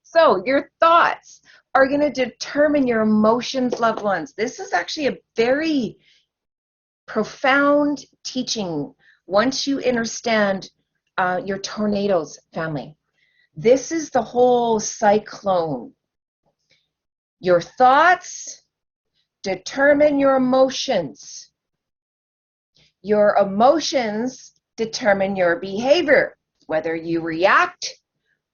So your thoughts are going to determine your emotions, loved ones. This is actually a very profound teaching once you understand your tornadoes, family. This is the whole cyclone. Your thoughts determine your emotions. Your emotions determine your behavior, whether you react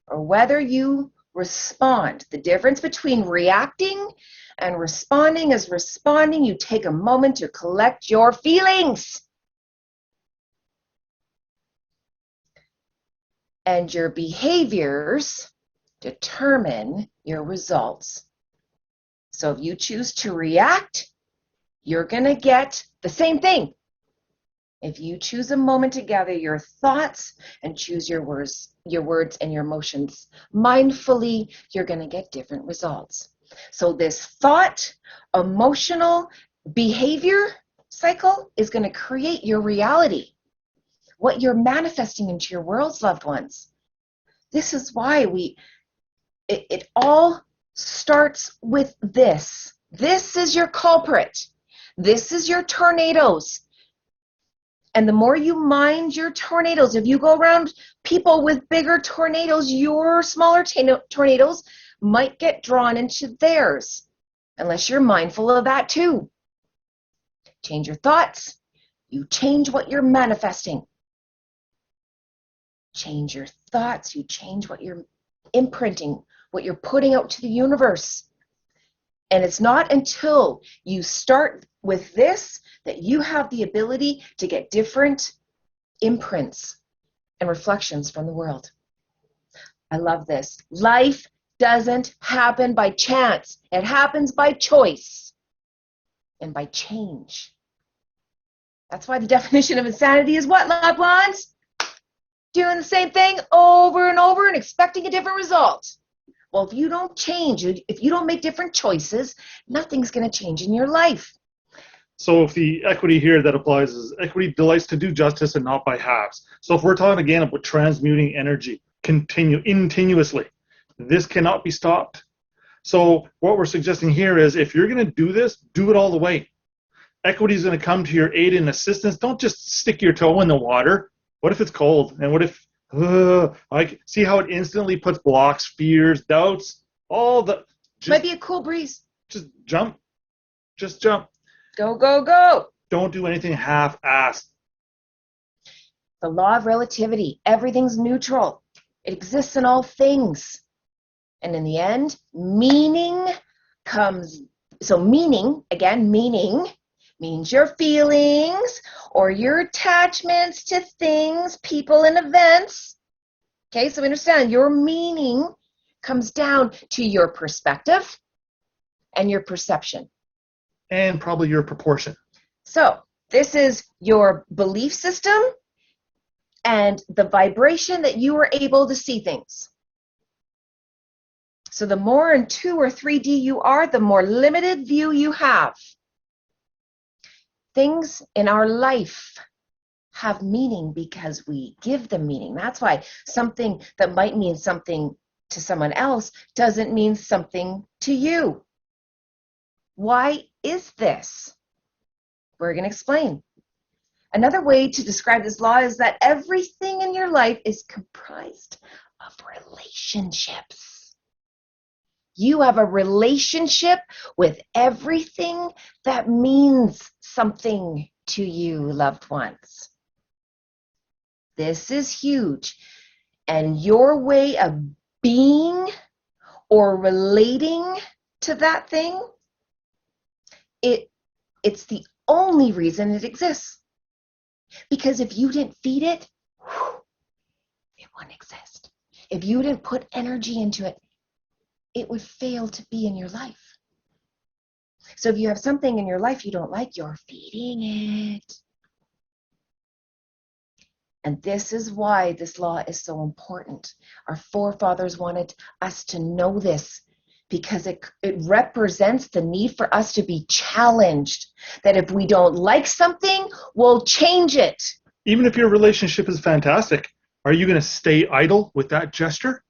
or whether you respond. The difference between reacting and responding is responding. You take a moment to collect your feelings. And your behaviors determine your results. So if you choose to react, you're going to get the same thing. If you choose a moment to gather your thoughts and choose your words and your emotions mindfully, you're going to get different results. So this thought, emotional, behavior cycle is going to create your reality, what you're manifesting into your worlds, loved ones. This is why it all starts with this. This is your culprit. This is your tornadoes. And the more you mind your tornadoes, if you go around people with bigger tornadoes, your smaller tornadoes might get drawn into theirs, unless you're mindful of that too. Change your thoughts. You change what you're manifesting. Change your thoughts. You change what you're imprinting, what you're putting out to the universe. And it's not until you start with this that you have the ability to get different imprints and reflections from the world. I love this. Life doesn't happen by chance. It happens by choice and by change. That's why the definition of insanity is what, loved ones? Doing the same thing over and over and expecting a different result. Well, if you don't change, if you don't make different choices, nothing's going to change in your life. So if the equity here that applies is equity delights to do justice and not by halves. So if we're talking again about transmuting energy continuously, this cannot be stopped. So what we're suggesting here is if you're going to do this, do it all the way. Equity is going to come to your aid and assistance. Don't just stick your toe in the water. What if it's cold? And what if, I see how it instantly puts blocks, fears, doubts, all the... Might be a cool breeze. Just jump. Just jump. Go, go, go. Don't do anything half-assed. The law of relativity. Everything's neutral. It exists in all things. And in the end, meaning comes... So meaning, again, meaning means your feelings or your attachments to things, people, and events. Okay, so understand your meaning comes down to your perspective and your perception. And probably your proportion. So this is your belief system and the vibration that you are able to see things. So the more in 2 or 3D you are, the more limited view you have. Things in our life have meaning because we give them meaning. That's why something that might mean something to someone else doesn't mean something to you. Why is this? We're going to explain. Another way to describe this law is that everything in your life is comprised of relationships. You have a relationship with everything that means something to you, loved ones. This is huge. And your way of being or relating to that thing, it's the only reason it exists. Because if you didn't feed it, it wouldn't exist. If you didn't put energy into it, it would fail to be in your life. So if you have something in your life you don't like, you're feeding it. And this is why this law is so important. Our forefathers wanted us to know this because it represents the need for us to be challenged. That if we don't like something, we'll change it. Even if your relationship is fantastic, are you going to stay idle with that gesture?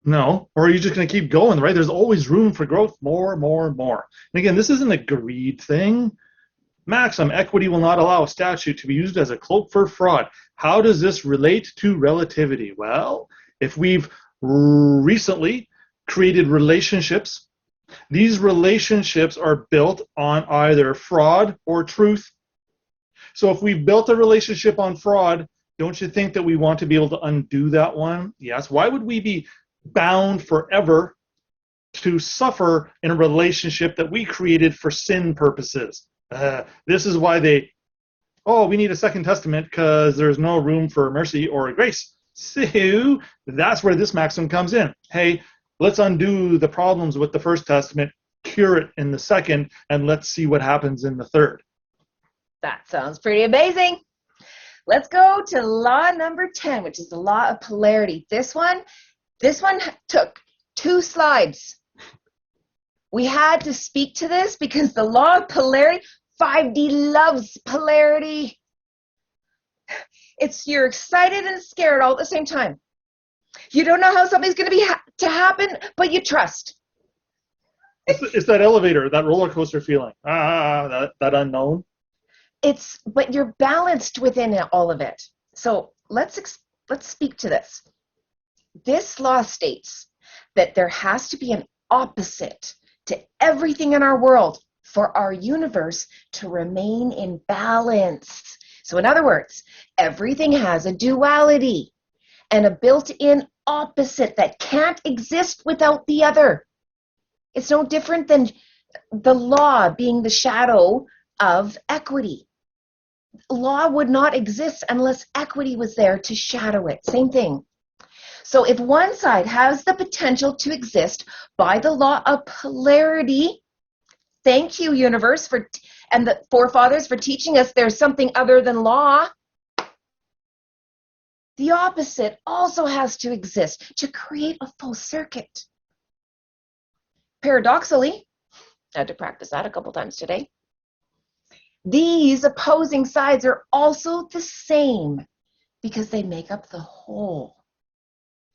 No. Or are you just going to keep going, right? There's always room for growth, more. And again, this isn't a greed thing. Maxim, equity will not allow a statute to be used as a cloak for fraud. How does this relate to relativity? Well, if we've recently created relationships, these relationships are built on either fraud or truth. So if we've built a relationship on fraud, don't you think that we want to be able to undo that one? Yes. Why would we be bound forever to suffer in a relationship that we created for sin purposes? This is why we need a second testament because there's no room for mercy or grace. So that's where this maxim comes in. Hey, let's undo the problems with the first testament, cure it in the second, and let's see what happens in the third. That sounds pretty amazing. Let's go to law number 10, which is the law of polarity. This one took 2 slides. We had to speak to this because the law of polarity, 5D loves polarity. It's you're excited and scared all at the same time. You don't know how something's going to be to happen, but you trust. It's that elevator, that roller coaster feeling. That unknown. But you're balanced within all of it. So let's speak to this. This law states that there has to be an opposite to everything in our world for our universe to remain in balance. So in other words, everything has a duality and a built-in opposite that can't exist without the other. It's no different than the law being the shadow of equity. Law would not exist unless equity was there to shadow it. Same thing. So if one side has the potential to exist by the law of polarity, thank you, universe, and the forefathers for teaching us there's something other than law. The opposite also has to exist to create a full circuit. Paradoxically, I had to practice that a couple times today. These opposing sides are also the same because they make up the whole.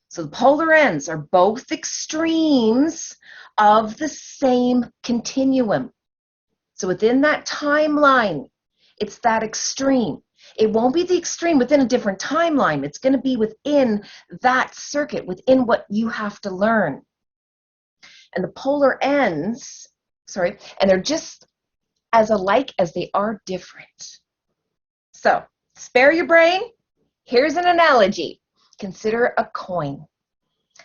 So the polar ends are both extremes of the same continuum. So within that timeline, it's that extreme. It won't be the extreme within a different timeline. It's going to be within that circuit, within what you have to learn. And the polar ends, and they're just as alike as they are different. So spare your brain. Here's an analogy. Consider a coin.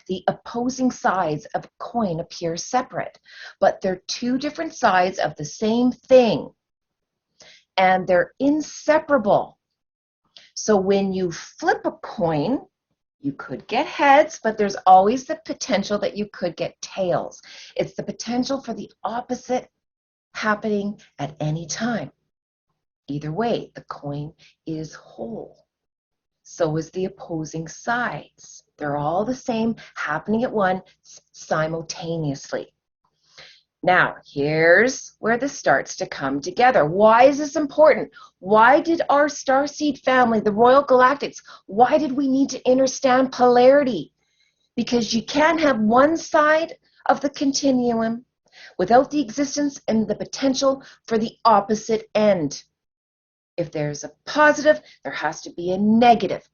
The opposing sides of a coin appear separate, but they're 2 different sides of the same thing, and they're inseparable. So when you flip a coin, you could get heads, but there's always the potential that you could get tails. It's the potential for the opposite happening at any time. Either way, the coin is whole. So is the opposing sides. They're all the same, happening at once simultaneously. Now, here's where this starts to come together. Why is this important? Why did our starseed family, the Royal Galactics, why did we need to understand polarity? Because you can't have one side of the continuum without the existence and the potential for the opposite end. If there's a positive, there has to be a negative.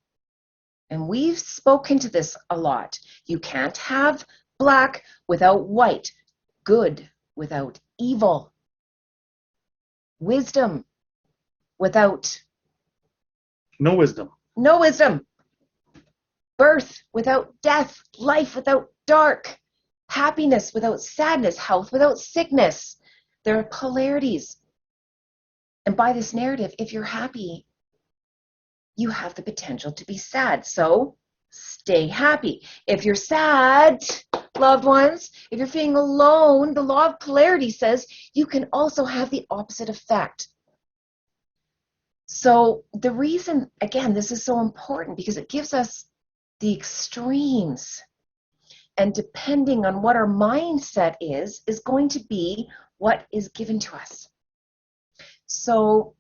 And we've spoken to this a lot. You can't have black without white, good without evil, wisdom without no wisdom, birth without death, life without dark, happiness without sadness, health without sickness. There are polarities. And by this narrative, if you're happy, you have the potential to be sad. So stay happy. If you're sad, loved ones, if you're feeling alone, the law of polarity says you can also have the opposite effect. So the reason, again, this is so important because it gives us the extremes. And depending on what our mindset is going to be what is given to us. So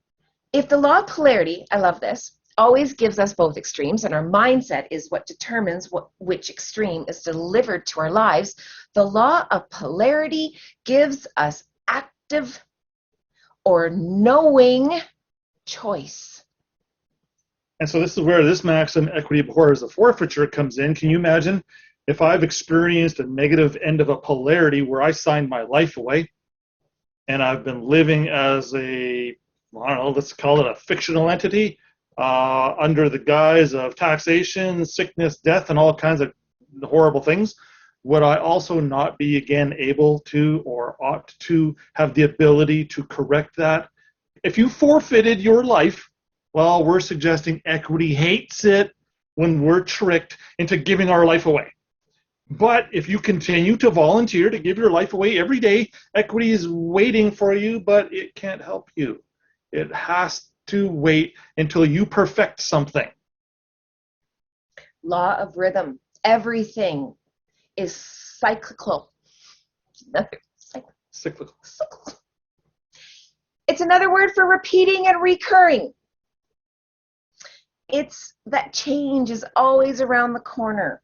if the law of polarity, I love this, always gives us both extremes, and our mindset is what determines which extreme is delivered to our lives, the law of polarity gives us active or knowing choice. And so this is where this maxim, equity abhors a forfeiture, comes in. Can you imagine if I've experienced a negative end of a polarity where I signed my life away and I've been living as a, I don't know, let's call it a fictional entity under the guise of taxation, sickness, death, and all kinds of horrible things, would I also not be again able to or ought to have the ability to correct that? If you forfeited your life, well, we're suggesting equity hates it when we're tricked into giving our life away. But if you continue to volunteer to give your life away every day, equity is waiting for you, but it can't help you. It has to wait until you perfect something. Law of rhythm. Everything is cyclical. Cyclical. It's another word for repeating and recurring. It's that change is always around the corner.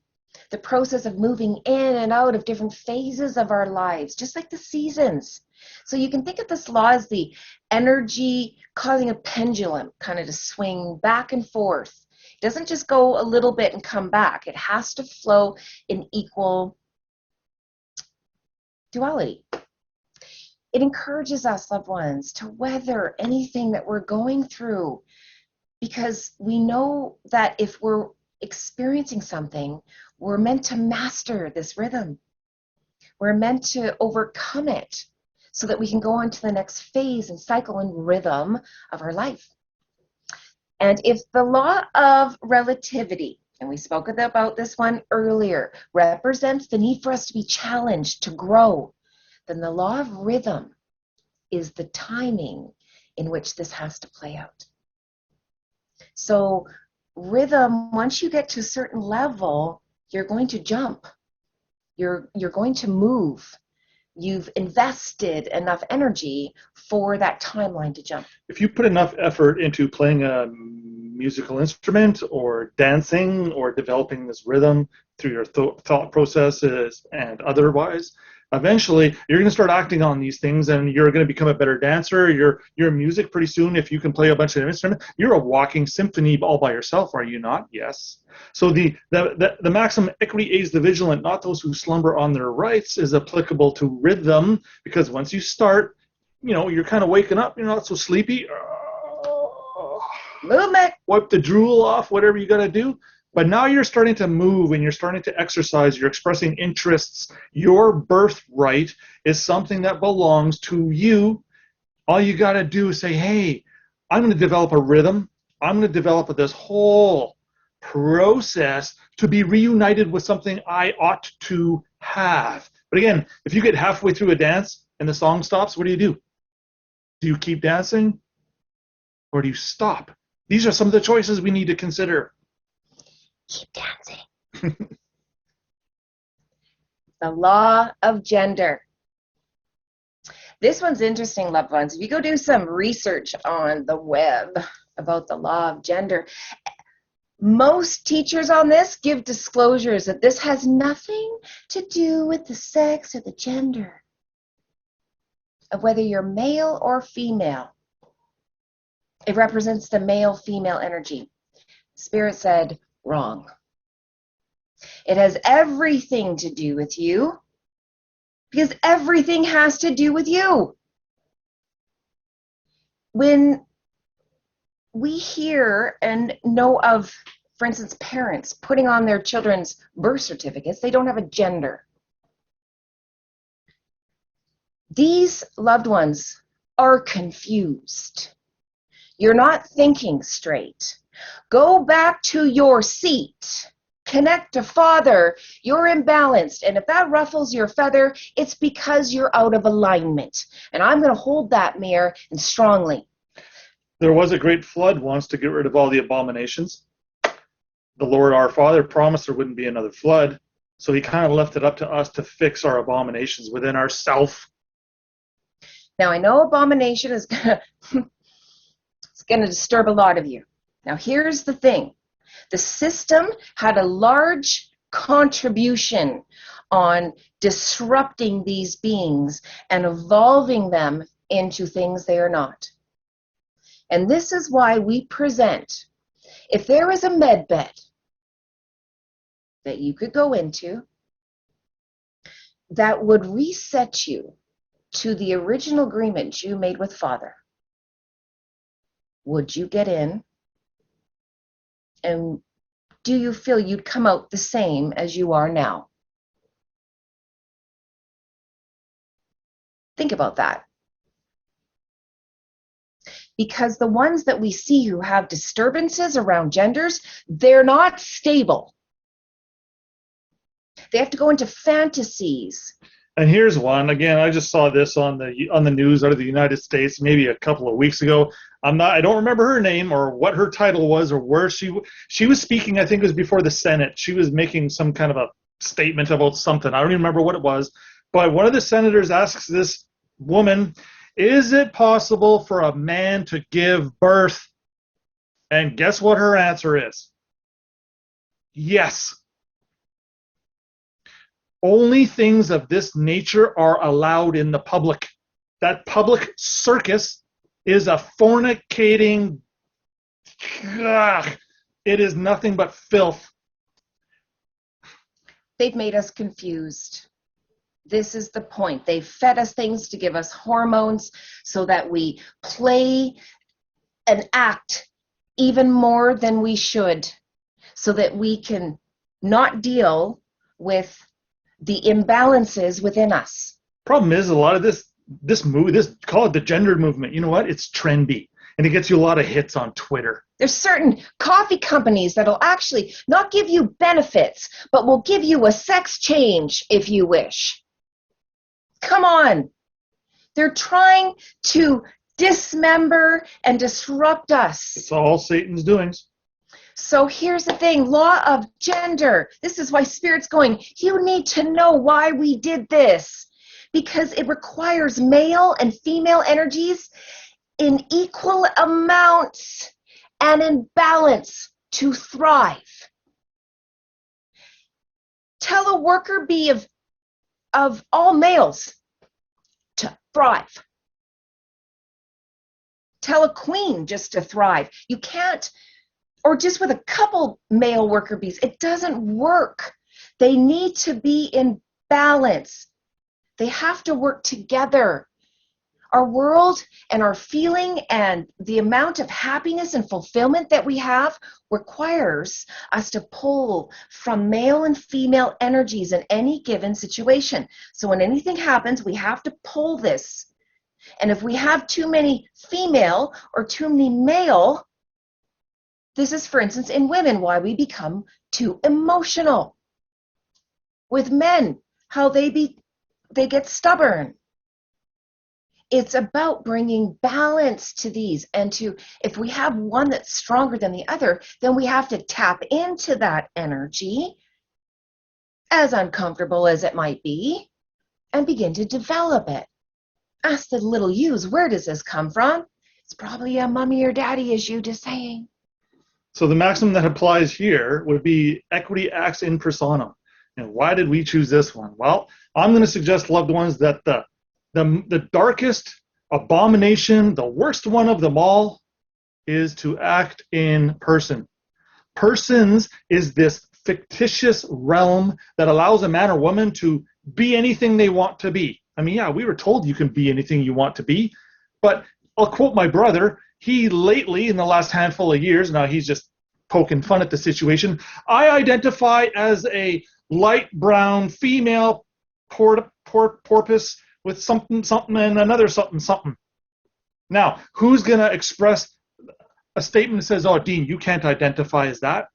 The process of moving in and out of different phases of our lives, just like the seasons. So you can think of this law as the energy causing a pendulum kind of to swing back and forth. It doesn't just go a little bit and come back. It has to flow in equal duality. It encourages us, loved ones, to weather anything that we're going through, because we know that if we're experiencing something, we're meant to master this rhythm. We're meant to overcome it so that we can go on to the next phase and cycle and rhythm of our life. And if the law of relativity, and we spoke about this one earlier, represents the need for us to be challenged, to grow, then the law of rhythm is the timing in which this has to play out. So rhythm, once you get to a certain level, you're going to jump. You're going to move. You've invested enough energy for that timeline to jump. If you put enough effort into playing a musical instrument or dancing or developing this rhythm through your thought processes and otherwise, eventually you're going to start acting on these things and you're going to become a better dancer. Your music pretty soon, if you can play a bunch of instruments, you're a walking symphony all by yourself, are you not? Yes. So the maxim, equity aids the vigilant, not those who slumber on their rights, is applicable to rhythm, because once you start, you're kind of waking up, you're not so sleepy. Movement. Wipe the drool off, whatever you got to do. But now you're starting to move and you're starting to exercise, you're expressing interests. Your birthright is something that belongs to you. All you got to do is say, hey, I'm going to develop a rhythm. I'm going to develop this whole process to be reunited with something I ought to have. But again, if you get halfway through a dance and the song stops, what do? Do you keep dancing or do you stop? These are some of the choices we need to consider. Keep dancing. The law of gender. This one's interesting, loved ones. If you go do some research on the web about the law of gender, most teachers on this give disclosures that this has nothing to do with the sex or the gender of whether you're male or female. It represents the male-female energy. Spirit said, wrong. It has everything to do with you, because everything has to do with you. When we hear and know of, for instance, parents putting on their children's birth certificates, they don't have a gender. These loved ones are confused. You're not thinking straight. Go back to your seat. Connect to Father. You're imbalanced. And if that ruffles your feather, it's because you're out of alignment. And I'm going to hold that mirror and strongly. There was a great flood once to get rid of all the abominations. The Lord our Father promised there wouldn't be another flood, so he kind of left it up to us to fix our abominations within ourself. Now, I know abomination is going to disturb a lot of you. Now, here's the thing. The system had a large contribution on disrupting these beings and evolving them into things they are not. And this is why we present, if there is a med bed that you could go into that would reset you to the original agreement you made with Father, would you get in? And do you feel you'd come out the same as you are now? Think about that. Because the ones that we see who have disturbances around genders, they're not stable. They have to go into fantasies. And here's one. Again, I just saw this on the news out of the United States maybe a couple of weeks ago. I don't remember her name or what her title was or where she was speaking. I think it was before the Senate. She was making some kind of a statement about something. I don't even remember what it was. But one of the senators asks this woman, "Is it possible for a man to give birth?" And guess what her answer is? Yes. Only things of this nature are allowed in the public. That public circus is a fornicating, it is nothing but filth. They've made us confused. This is the point. They've fed us things to give us hormones so that we play and act even more than we should, so that we can not deal with the imbalances within us. Problem is, a lot of this call it the gender movement. You know what? It's trendy, and it gets you a lot of hits on Twitter. There's certain coffee companies that'll actually not give you benefits, but will give you a sex change if you wish. Come on. They're trying to dismember and disrupt us. It's all Satan's doings. So here's the thing, law of gender. This is why Spirit's going, you need to know why we did this. Because it requires male and female energies in equal amounts and in balance to thrive. Tell a worker bee of all males to thrive. Tell a queen just to thrive. You can't, or just with a couple male worker bees, it doesn't work. They need to be in balance. They have to work together. Our world and our feeling and the amount of happiness and fulfillment that we have requires us to pull from male and female energies in any given situation. So when anything happens, we have to pull this. And if we have too many female or too many male, this is, for instance, in women, why we become too emotional. With men, how they get stubborn. It's about bringing balance to these, and if we have one that's stronger than the other, then we have to tap into that energy, as uncomfortable as it might be, and begin to develop it. Ask the little yous, where does this come from? It's probably a mommy or daddy issue, just saying. So the maxim that applies here would be equity acts in personam. And why did we choose this one? Well, I'm going to suggest, loved ones, that the darkest abomination, the worst one of them all, is to act in person. Persons is this fictitious realm that allows a man or woman to be anything they want to be. I mean, yeah, we were told you can be anything you want to be, but I'll quote my brother. He lately, in the last handful of years, now he's just poking fun at the situation, I identify as a light brown female porpoise with something and another something. Now, who's going to express a statement that says, oh, Dean, you can't identify as that?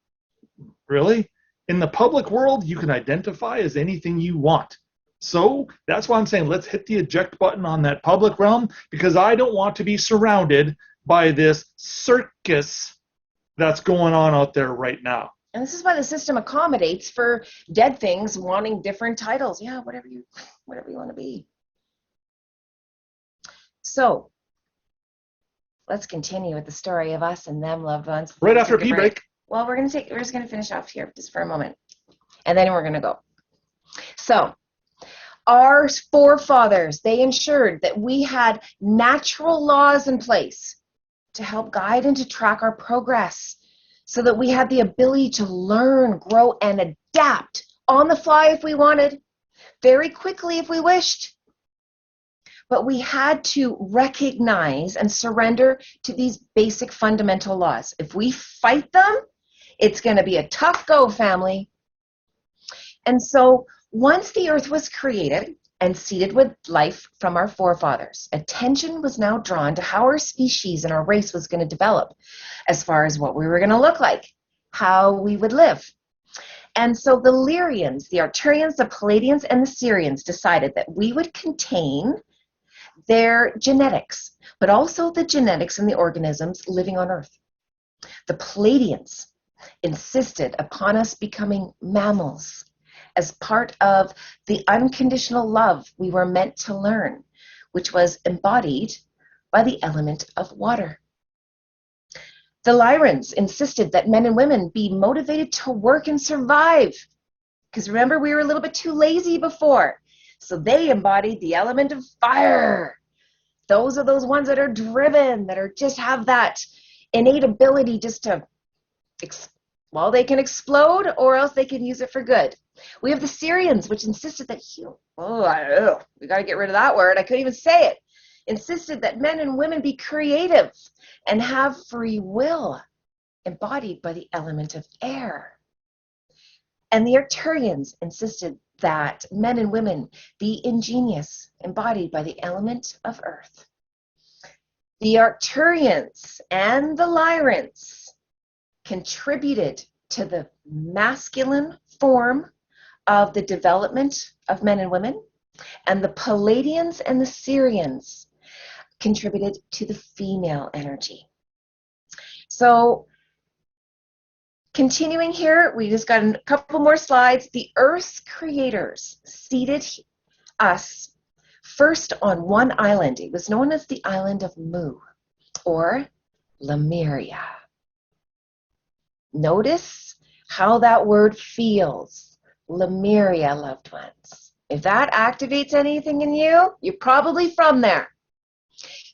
Really? In the public world, you can identify as anything you want. So that's why I'm saying let's hit the eject button on that public realm, because I don't want to be surrounded by this circus that's going on out there right now. And this is why the system accommodates for dead things wanting different titles. Yeah, whatever you want to be. So let's continue with the story of us and them loved ones. Right after a pee break. Well, we're just gonna finish off here just for a moment, and then we're gonna go. So our forefathers, they ensured that we had natural laws in place to help guide and to track our progress, so that we had the ability to learn, grow, and adapt on the fly if we wanted, very quickly if we wished. But we had to recognize and surrender to these basic fundamental laws. If we fight them, it's going to be a tough go, family. And so once the earth was created and seeded with life from our forefathers, attention was now drawn to how our species and our race was going to develop, as far as what we were going to look like, how we would live. And so the Lyrians, the Arcturians, the Palladians, and the Syrians decided that we would contain their genetics, but also the genetics in the organisms living on Earth. The Palladians insisted upon us becoming mammals as part of the unconditional love we were meant to learn, which was embodied by the element of water. The Lyrans insisted that men and women be motivated to work and survive, because remember, we were a little bit too lazy before. So they embodied the element of fire. Those are those ones that are driven, that are just have that innate ability just to, well, they can explode or else they can use it for good. We have the Syrians, which insisted that, we got to get rid of that word. I couldn't even say it. Insisted that men and women be creative and have free will, embodied by the element of air. And the Arcturians insisted that men and women be ingenious, embodied by the element of earth. The Arcturians and the Lyrans contributed to the masculine form of the development of men and women, and the Palladians and the Syrians contributed to the female energy. So continuing here, we just got a couple more slides. The Earth's creators seeded us first on one island. It was known as the island of Mu, or Lemuria. Notice how that word feels. Lemuria, loved ones. If that activates anything in you, you're probably from there.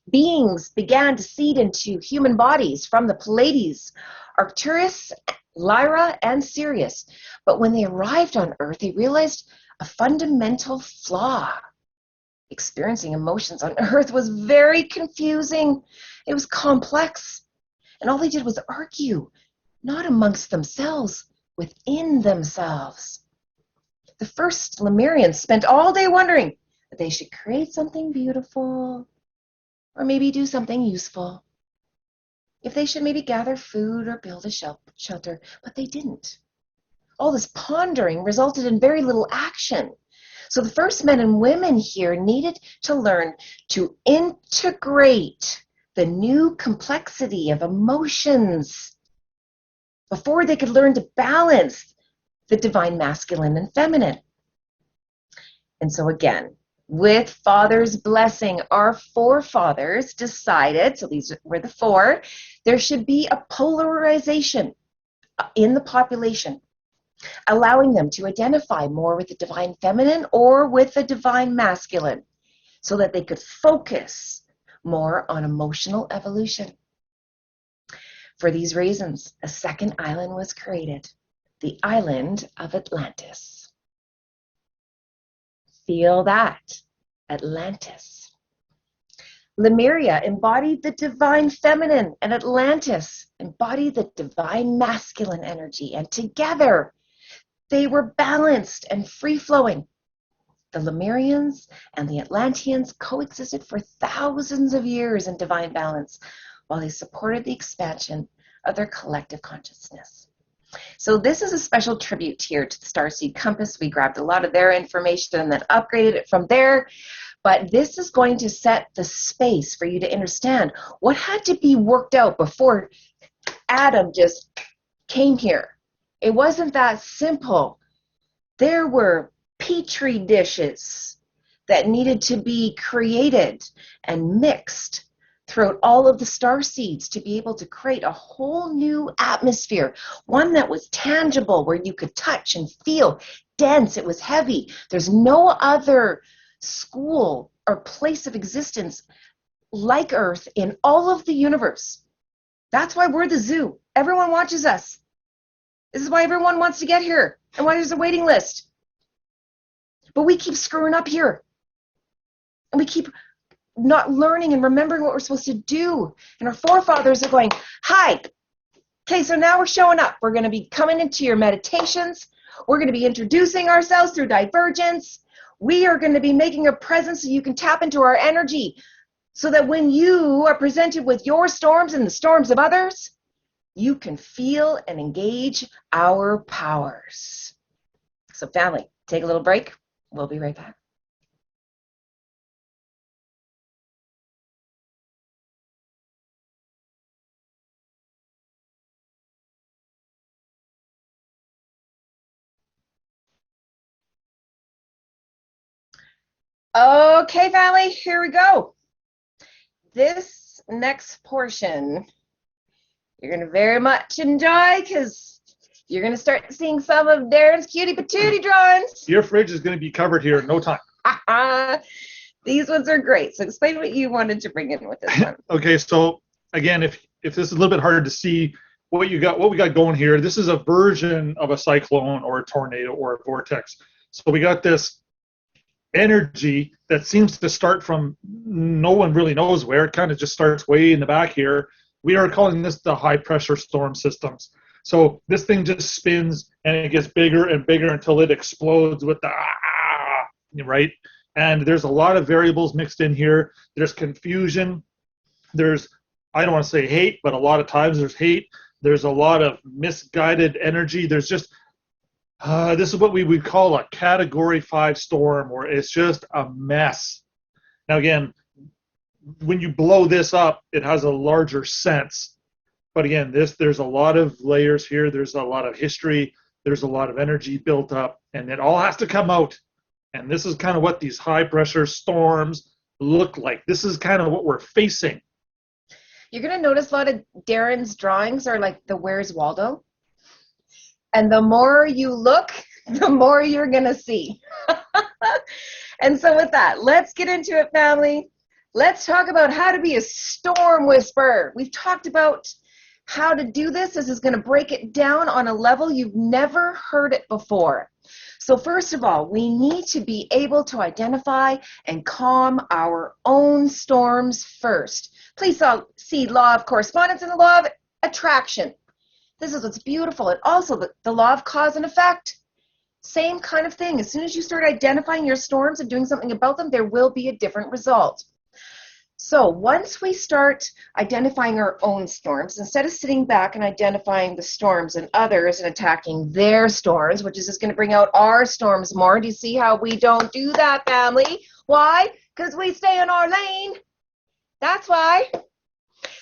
Beings began to seed into human bodies from the Pleiades, Arcturus, Lyra, and Sirius. But when they arrived on Earth, they realized a fundamental flaw. Experiencing emotions on Earth was very confusing. It was complex. And all they did was argue, not amongst themselves, within themselves. The first Lemurians spent all day wondering that they should create something beautiful, or maybe do something useful. If they should maybe gather food or build a shelter, but they didn't. All this pondering resulted in very little action. So the first men and women here needed to learn to integrate the new complexity of emotions before they could learn to balance the divine masculine and feminine. And so again, with Father's blessing, our forefathers decided, so these were the four, there should be a polarization in the population, allowing them to identify more with the divine feminine or with the divine masculine, so that they could focus more on emotional evolution. For these reasons, a second island was created, the island of Atlantis. Feel that, Atlantis. Lemuria embodied the divine feminine, and Atlantis embodied the divine masculine energy, and together they were balanced and free-flowing. The Lemurians and the Atlanteans coexisted for thousands of years in divine balance, while they supported the expansion of their collective consciousness. So this is a special tribute here to the Starseed Compass. We grabbed a lot of their information and then upgraded it from there. But this is going to set the space for you to understand what had to be worked out before Adam just came here. It wasn't that simple. There were petri dishes that needed to be created and mixed throughout all of the star seeds to be able to create a whole new atmosphere, one that was tangible, where you could touch and feel dense. It was heavy. There's no other school or place of existence like Earth in all of the universe. That's why we're the zoo. Everyone watches us. This is why everyone wants to get here and why there's a waiting list. But we keep screwing up here. And we keep not learning and remembering what we're supposed to do. And our forefathers are going, hi, okay, so now we're showing up. We're going to be coming into your meditations. We're going to be introducing ourselves through divergence. We are going to be making a presence so you can tap into our energy so that when you are presented with your storms and the storms of others, you can feel and engage our powers. So family, take a little break. We'll be right back. Okay, family, here we go. This next portion, you're going to very much enjoy because you're going to start seeing some of Darren's cutie patootie drawings. Your fridge is going to be covered here in no time. These ones are great. So explain what you wanted to bring in with this one. Okay, so again, if this is a little bit hard to see what we got going here, this is a version of a cyclone or a tornado or a vortex. So we got this energy that seems to start from no one really knows where. It kind of just starts way in the back here. We are calling this the high pressure storm systems. So this thing just spins and it gets bigger and bigger until it explodes with the right? And there's a lot of variables mixed in here. There's confusion. There's, I don't want to say hate, but a lot of times there's hate. There's a lot of misguided energy. There's just this is what we would call a Category 5 storm, where it's just a mess. Now, again, when you blow this up, it has a larger sense. But again, there's a lot of layers here. There's a lot of history. There's a lot of energy built up, and it all has to come out. And this is kind of what these high-pressure storms look like. This is kind of what we're facing. You're going to notice a lot of Darren's drawings are like the Where's Waldo? And the more you look, the more you're going to see. And so with that, let's get into it, family. Let's talk about how to be a storm whisperer. We've talked about how to do this. This is going to break it down on a level you've never heard it before. So first of all, we need to be able to identify and calm our own storms first. Please see law of correspondence and the law of attraction. This is what's beautiful. And also the law of cause and effect. Same kind of thing. As soon as you start identifying your storms and doing something about them, there will be a different result. So once we start identifying our own storms, instead of sitting back and identifying the storms in others and attacking their storms, which is just going to bring out our storms more, do you see how we don't do that, family? Why? Because we stay in our lane. That's why.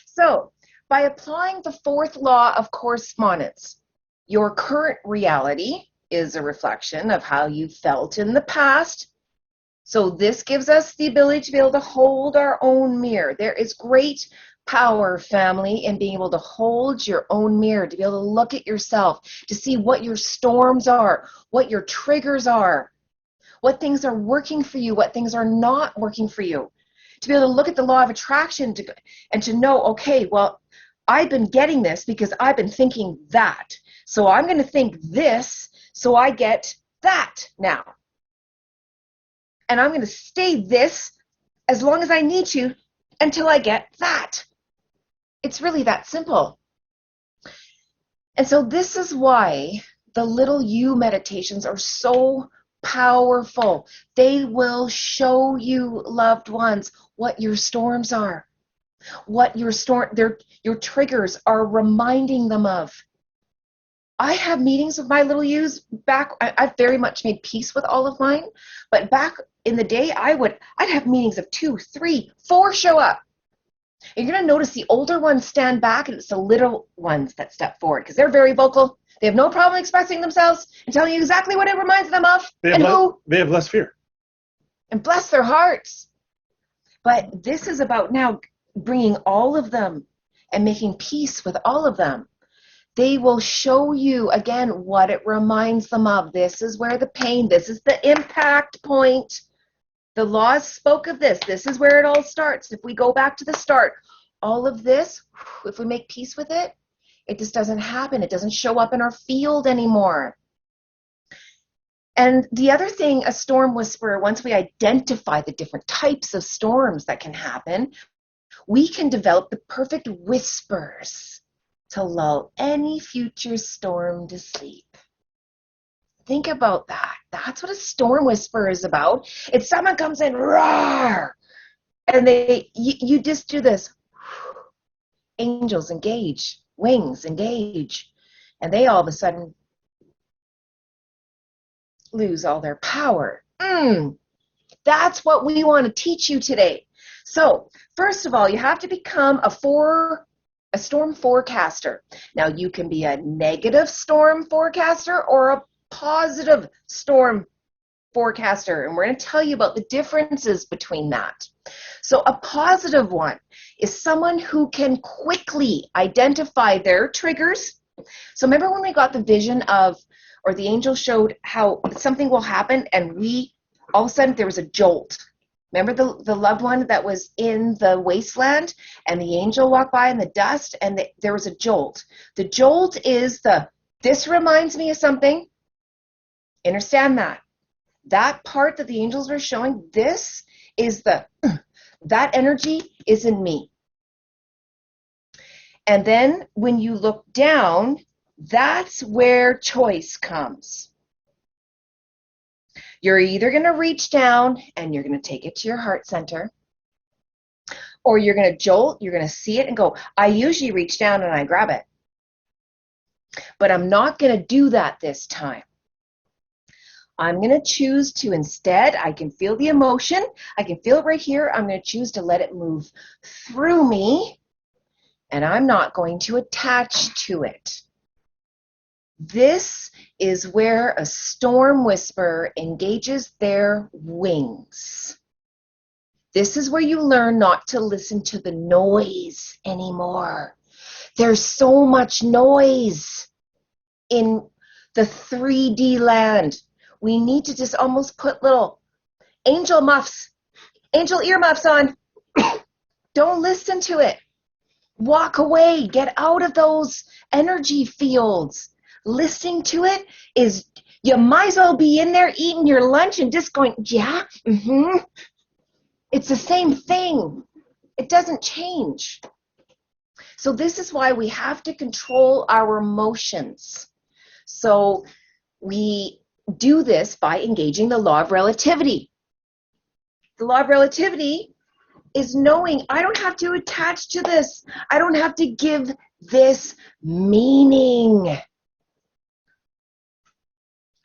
So by applying the fourth law of correspondence, your current reality is a reflection of how you felt in the past. So this gives us the ability to be able to hold our own mirror. There is great power, family, in being able to hold your own mirror, to be able to look at yourself, to see what your storms are, what your triggers are, what things are working for you, what things are not working for you. To be able to look at the law of attraction and to know, okay, well, I've been getting this because I've been thinking that. So I'm going to think this so I get that now. And I'm going to stay this as long as I need to until I get that. It's really that simple. And so this is why the little you meditations are so powerful. They will show you, loved ones, what your storms are, what your triggers are reminding them of. I have meetings with my little U's back. I've very much made peace with all of mine, but back in the day, I'd have meetings of 2, 3, 4 show up. And you're going to notice the older ones stand back, and it's the little ones that step forward because they're very vocal. They have no problem expressing themselves and telling you exactly what it reminds them of and who. They have less fear. And bless their hearts. But this is about now bringing all of them and making peace with all of them. They will show you, again, what it reminds them of. This is where the pain, this is the impact point. The laws spoke of this. This is where it all starts. If we go back to the start, all of this, if we make peace with it, it just doesn't happen. It doesn't show up in our field anymore. And the other thing, a storm whisperer, once we identify the different types of storms that can happen, we can develop the perfect whispers to lull any future storm to sleep. Think about that. That's what a storm whisperer is about. If someone comes in, roar, and you just do this, angels engage, wings engage, and they all of a sudden lose all their power. That's what we want to teach you today. So, first of all, you have to become a storm forecaster. Now, you can be a negative storm forecaster or a positive storm forecaster, and we're going to tell you about the differences between that. So, a positive one is someone who can quickly identify their triggers. So, remember when we got the vision of, or the angel showed how something will happen and all of a sudden there was a jolt. Remember the loved one that was in the wasteland and the angel walked by in the dust and there was a jolt. The jolt is this reminds me of something. Understand that. That part that the angels were showing, this is that energy is in me. And then when you look down, that's where choice comes. You're either going to reach down and you're going to take it to your heart center, or you're going to jolt, you're going to see it and go, I usually reach down and I grab it. But I'm not going to do that this time. I'm going to choose to instead, I can feel the emotion, I can feel it right here, I'm going to choose to let it move through me, and I'm not going to attach to it. This is where a storm whisperer engages their wings. This is where you learn not to listen to the noise anymore. There's so much noise in the 3D land. We need to just almost put little angel earmuffs on. Don't listen to it. Walk away. Get out of those energy fields. Listening to it is, you might as well be in there eating your lunch and just going, yeah, It's the same thing. It doesn't change. So this is why we have to control our emotions. So we do this by engaging the law of relativity. The law of relativity is knowing I don't have to attach to this. I don't have to give this meaning.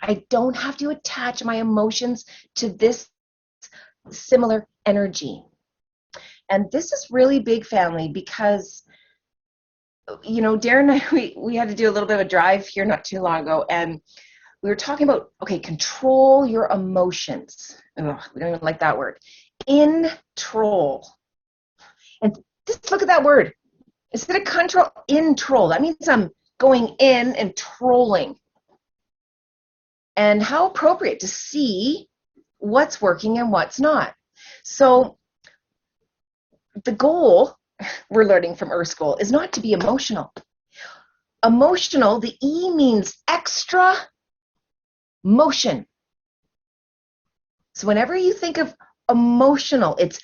I don't have to attach my emotions to this similar energy. And this is really big, family, because, Darren and I, we had to do a little bit of a drive here not too long ago, and we were talking about, control your emotions. Ugh, we don't even like that word. Introll. And just look at that word. Instead of control, introll. That means I'm going in and trolling. And how appropriate to see what's working and what's not. So the goal, we're learning from Earth School, is not to be emotional. Emotional, the E means extra motion. So whenever you think of emotional, it's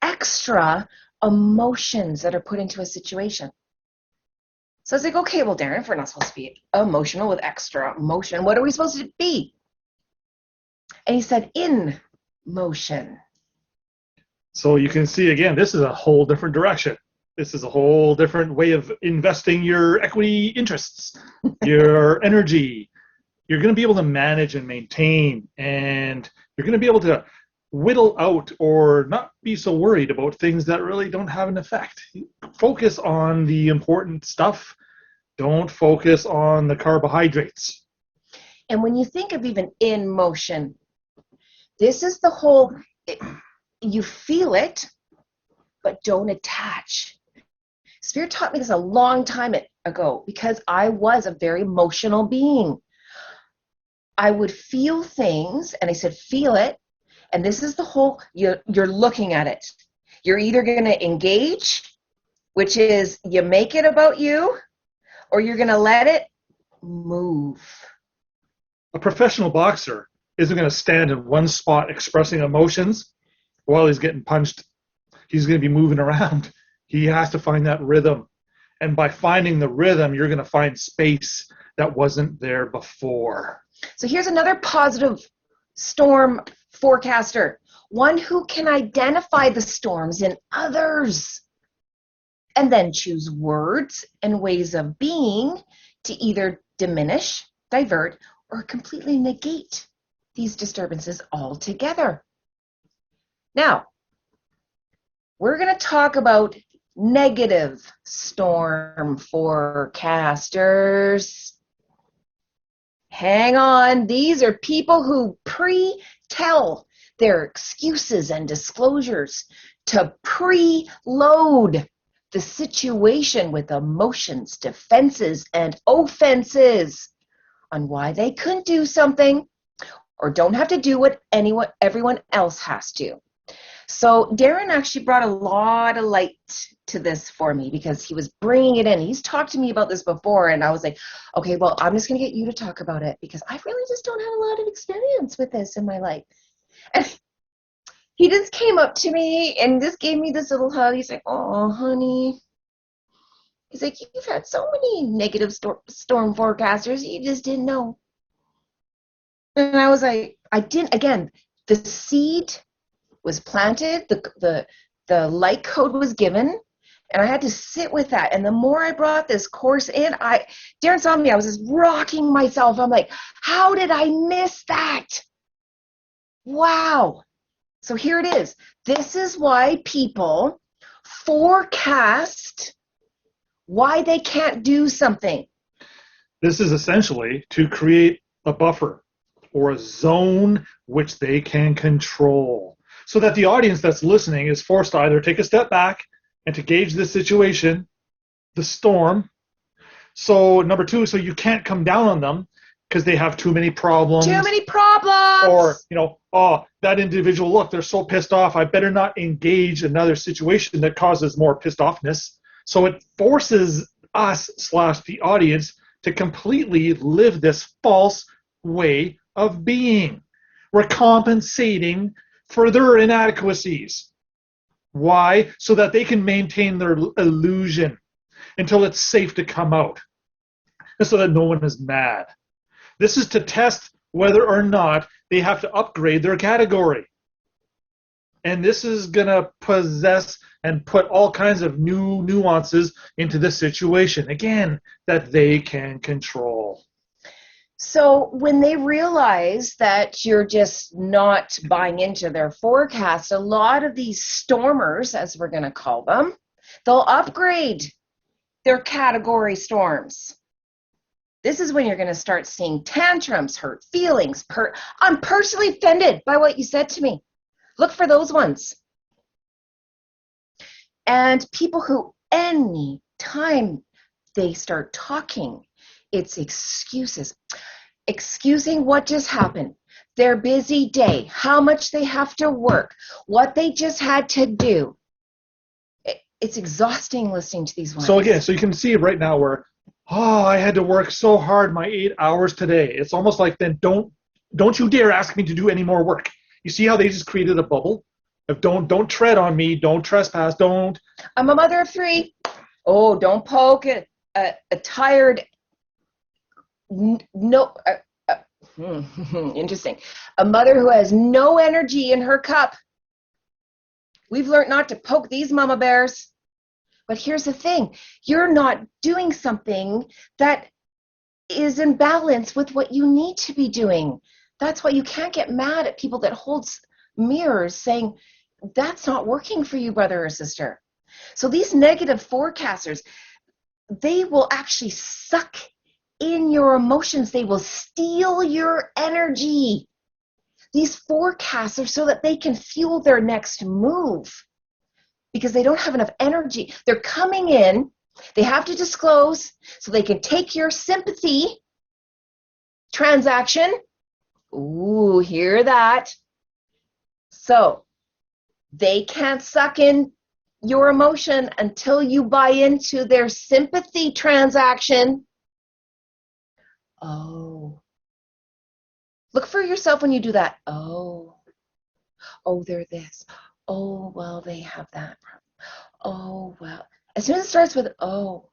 extra emotions that are put into a situation. So I was like, okay, well, Darren, if we're not supposed to be emotional with extra emotion, what are we supposed to be? And he said, in motion. So you can see, again, this is a whole different direction. This is a whole different way of investing your equity interests, your energy. You're going to be able to manage and maintain, and you're going to be able to whittle out or not be so worried about things that really don't have an effect. Focus on the important stuff. Don't focus on the carbohydrates. And when you think of even in motion, this is the whole, you feel it, but don't attach. Spirit taught me this a long time ago because I was a very emotional being. I would feel things, and I said, feel it. And this is the whole, you're looking at it. You're either going to engage, which is you make it about you, or you're going to let it move. A professional boxer isn't going to stand in one spot expressing emotions while he's getting punched. He's going to be moving around. He has to find that rhythm. And by finding the rhythm, you're going to find space that wasn't there before. So here's another positive storm forecaster, one who can identify the storms in others and then choose words and ways of being to either diminish, divert, or completely negate these disturbances altogether. Now, we're going to talk about negative storm forecasters. Hang on, these are people who pre-tell their excuses and disclosures to preload the situation with emotions, defenses, and offenses on why they couldn't do something or don't have to do what everyone else has to. So Darren actually brought a lot of light to this for me because he was bringing it in. He's talked to me about this before, and I was like, okay, well, I'm just going to get you to talk about it because I really just don't have a lot of experience with this in my life. And he just came up to me and just gave me this little hug. He's like, oh, honey. He's like, you've had so many negative storm forecasters, you just didn't know. And I was like, I didn't, again, the seed was planted, the light code was given, and I had to sit with that. And the more I brought this course in, Darren saw me, I was just rocking myself. I'm like, how did I miss that? Wow. So here it is. This is why people forecast why they can't do something. This is essentially to create a buffer or a zone which they can control, so that the audience that's listening is forced to either take a step back and to gauge the situation, the storm. So number two, so you can't come down on them because they have too many problems. Too many problems. Or, oh, that individual, look, they're so pissed off. I better not engage another situation that causes more pissed offness. So it forces us / the audience to completely live this false way of being. We're compensating for their inadequacies. Why? So that they can maintain their illusion until it's safe to come out, and so that no one is mad. This is to test whether or not they have to upgrade their category. And this is going to possess and put all kinds of new nuances into the situation, again, that they can control. So when they realize that you're just not buying into their forecast, a lot of these stormers, as we're going to call them, they'll upgrade their category storms. This is when you're going to start seeing tantrums, hurt feelings. I'm personally offended by what you said to me. Look for those ones. And people who, any time they start talking, it's excuses. Excusing what just happened, their busy day, how much they have to work, what they just had to do. It's exhausting listening to these ones. So again, so you can see right now where, I had to work so hard my 8 hours today. It's almost like, then don't you dare ask me to do any more work. You see how they just created a bubble? Of don't tread on me, don't trespass, don't. I'm a mother of 3. Oh, don't poke a tired, interesting. A mother who has no energy in her cup. We've learned not to poke these mama bears. But here's the thing. You're not doing something that is in balance with what you need to be doing. That's why you can't get mad at people that hold mirrors saying, that's not working for you, brother or sister. So these negative forecasters, they will actually suck in your emotions. They will steal your energy. These forecasts are so that they can fuel their next move because they don't have enough energy. They're coming in, they have to disclose so they can take your sympathy transaction. Ooh, hear that? So they can't suck in your emotion until you buy into their sympathy transaction. Oh. Look for yourself when you do that. Oh, they're this. Oh, well, they have that problem. Oh, well. As soon as it starts with, oh,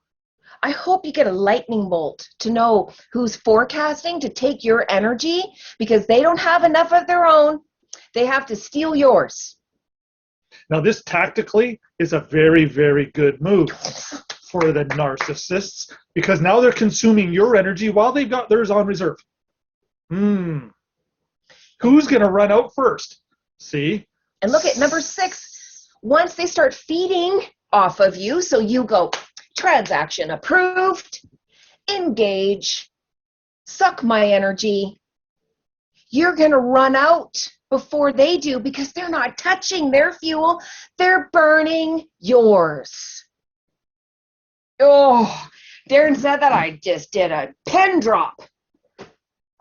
I hope you get a lightning bolt to know who's forecasting to take your energy because they don't have enough of their own. They have to steal yours. Now, this tactically is a very, very good move for the narcissists because now they're consuming your energy while they've got theirs on reserve. Who's going to run out first? See? And look at number 6. Once they start feeding off of you, so you go, transaction approved, engage, suck my energy, you're going to run out before they do because they're not touching their fuel. They're burning yours. Oh, Darren said that I just did a pen drop.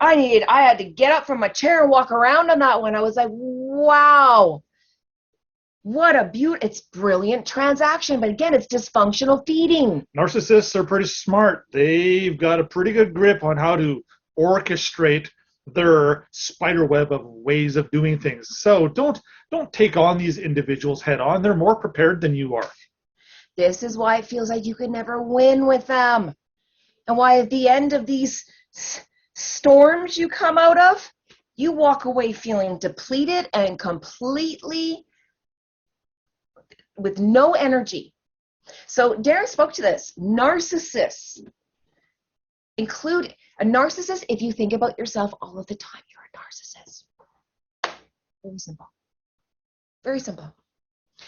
I had to get up from my chair and walk around on that one. I was like, wow, what a beauty. It's brilliant transaction. But again, it's dysfunctional feeding. Narcissists are pretty smart. They've got a pretty good grip on how to orchestrate their spider web of ways of doing things. So don't take on these individuals head on. They're more prepared than you are. This is why it feels like you could never win with them. And why at the end of these storms you come out of, you walk away feeling depleted and completely with no energy. So Darren spoke to this. Narcissists include a narcissist. If you think about yourself all of the time, you're a narcissist. Very simple. Very simple.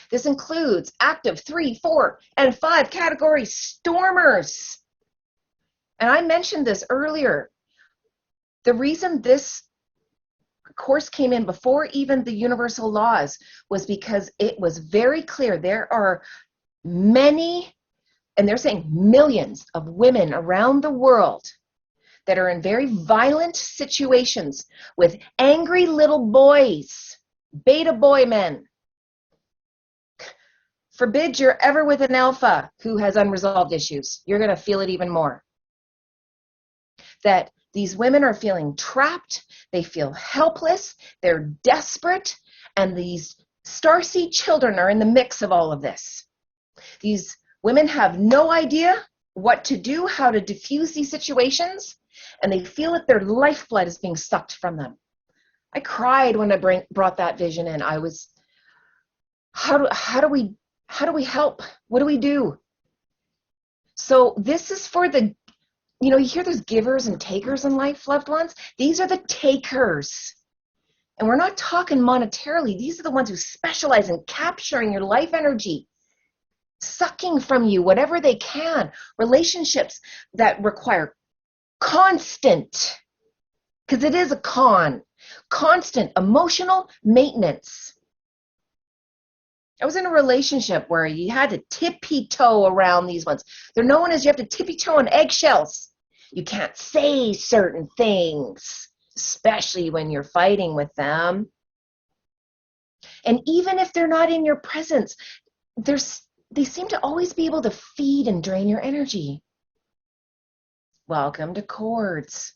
This includes active 3, 4, and 5 category stormers. And I mentioned this earlier. The reason this course came in before even the universal laws was because it was very clear there are many, and they're saying millions of women around the world that are in very violent situations with angry little boys, beta boy men. Forbid you're ever with an alpha who has unresolved issues. You're going to feel it even more. That these women are feeling trapped, they feel helpless, they're desperate, and these starseed children are in the mix of all of this. These women have no idea what to do, how to diffuse these situations, and they feel that their lifeblood is being sucked from them. I cried when I brought that vision in. I was, how do we help? What do we do? So this is for the, you hear there's givers and takers in life, loved ones. These are the takers. And we're not talking monetarily. These are the ones who specialize in capturing your life energy, sucking from you whatever they can. Relationships that require constant, because it is a constant emotional maintenance. I was in a relationship where you had to tippy-toe around these ones. They're known as you have to tippy-toe on eggshells. You can't say certain things, especially when you're fighting with them. And even if they're not in your presence, they seem to always be able to feed and drain your energy. Welcome to cords.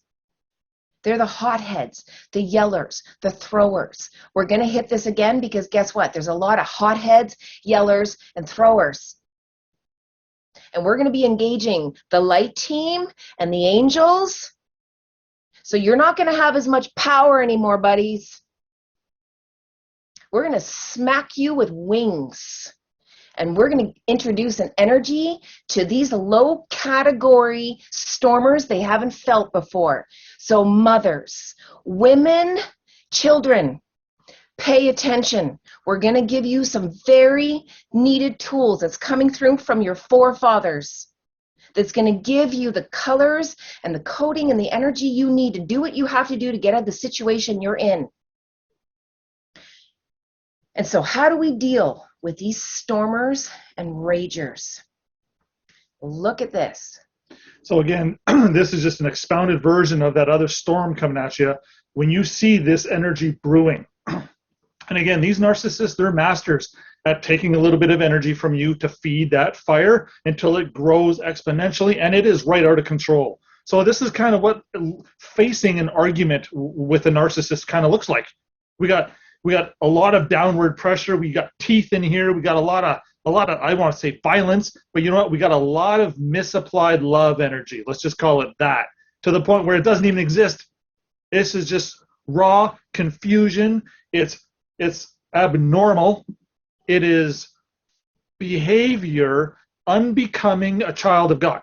They're the hotheads, the yellers, the throwers. We're going to hit this again because guess what? There's a lot of hotheads, yellers, and throwers. And we're going to be engaging the light team and the angels. So you're not going to have as much power anymore, buddies. We're going to smack you with wings. And we're going to introduce an energy to these low category stormers they haven't felt before. So mothers, women, children, pay attention. We're going to give you some very needed tools that's coming through from your forefathers, that's going to give you the colors and the coding and the energy you need to do what you have to do to get out of the situation you're in. And so how do we deal with these stormers and ragers? Look at this. So again, this is just an expounded version of that other storm coming at you. When you see this energy brewing, and again, these narcissists, they're masters at taking a little bit of energy from you to feed that fire until it grows exponentially, and it is right out of control. So this is kind of what facing an argument with a narcissist kind of looks like. We got a lot of downward pressure. We got teeth in here. We got a lot of I want to say violence, but you know what? We got a lot of misapplied love energy. Let's just call it that, to the point where it doesn't even exist. This is just raw confusion. It's abnormal. It is behavior unbecoming a child of God.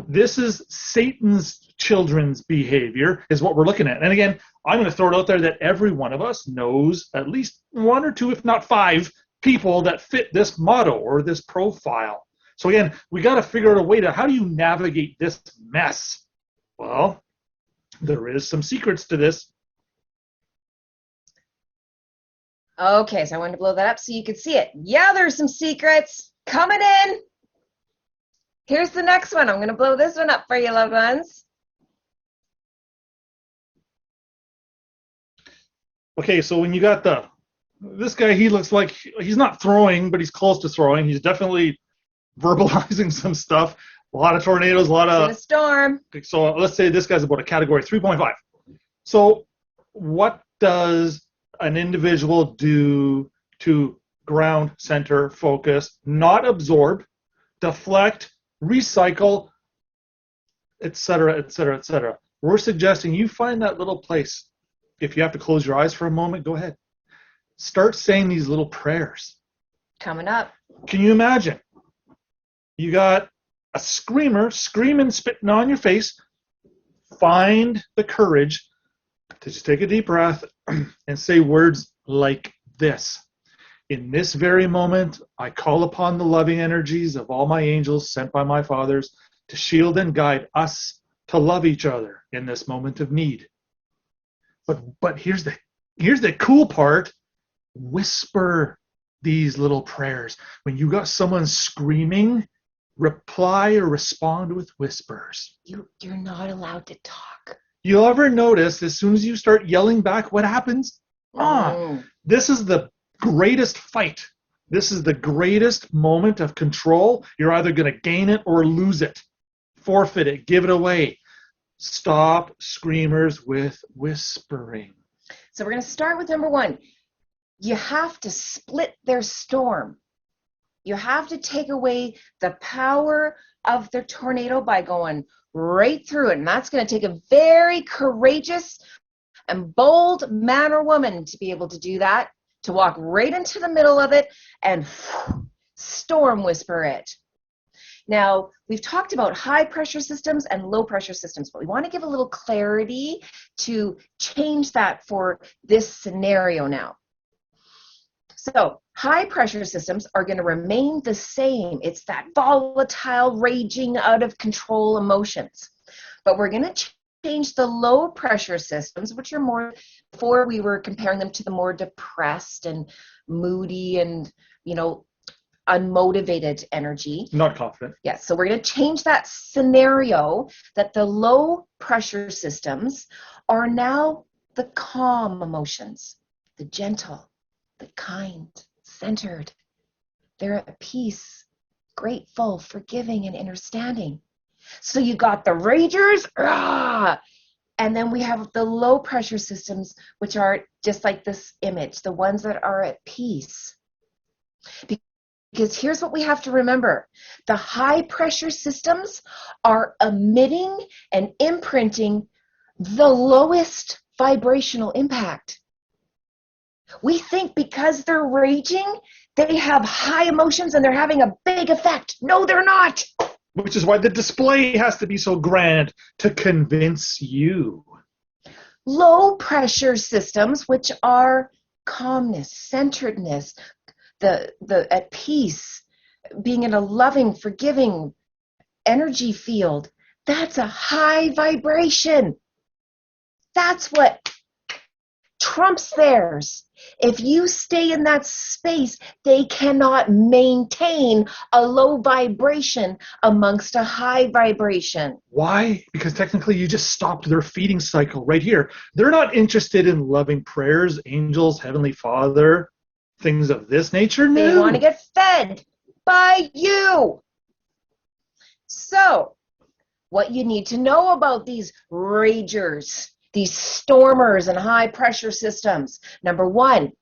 This is Satan's children's behavior, is what we're looking at. And again, I'm going to throw it out there that every one of us knows at least one or two, if not five, people that fit this motto or this profile. So again, we got to figure out a way to, how do you navigate this mess? Well, there is some secrets to this. Okay, so I wanted to blow that up so you could see it. Yeah, there's some secrets coming in. Here's the next one. I'm going to blow this one up for you, loved ones. Okay, so when you got this guy, he looks like he's not throwing, but he's close to throwing. He's definitely verbalizing some stuff. A lot of tornadoes, a lot of... It's a storm. So let's say this guy's about a category 3.5. So what does an individual do to ground, center, focus, not absorb, deflect, recycle, etc., etc., etc.? We're suggesting you find that little place. If you have to close your eyes for a moment, go ahead. Start saying these little prayers. Coming up. Can you imagine? You got a screamer screaming, spitting on your face. Find the courage to just take a deep breath and say words like this. In this very moment, I call upon the loving energies of all my angels sent by my fathers to shield and guide us to love each other in this moment of need. But here's the cool part. Whisper these little prayers. When you got someone screaming, reply or respond with whispers. You're not allowed to talk. You'll ever notice as soon as you start yelling back, what happens? This is the greatest fight. This is the greatest moment of control. You're either going to gain it or lose it. Forfeit it. Give it away. Stop screamers with whispering. So we're going to start with number one. You have to split their storm. You have to take away the power of their tornado by going right through it. And that's going to take a very courageous and bold man or woman to be able to do that, to walk right into the middle of it and storm whisper it. Now, we've talked about high pressure systems and low pressure systems, but we want to give a little clarity to change that for this scenario now. So high pressure systems are going to remain the same. It's that volatile, raging, out of control emotions. But we're going to change the low pressure systems, which are more, before we were comparing them to the more depressed and moody and, unmotivated energy. Not confident. Yes, so we're going to change that scenario that the low pressure systems are now the calm emotions, the gentle, the kind, centered. They're at peace, grateful, forgiving, and understanding. So you got the ragers, and then we have the low pressure systems, which are just like this image, the ones that are at peace. Because here's what we have to remember. The high pressure systems are emitting and imprinting the lowest vibrational impact. We think because they're raging, they have high emotions and they're having a big effect. No, they're not. Which is why the display has to be so grand to convince you. Low pressure systems, which are calmness, centeredness, the at peace, being in a loving, forgiving energy field, that's a high vibration. That's what trumps theirs. If you stay in that space, they cannot maintain a low vibration amongst a high vibration. Why? Because technically you just stopped their feeding cycle right here. They're not interested in loving prayers, angels, Heavenly Father, things of this nature. No. They want to get fed by you. So, what you need to know about these ragers, these stormers and high pressure systems. Number one,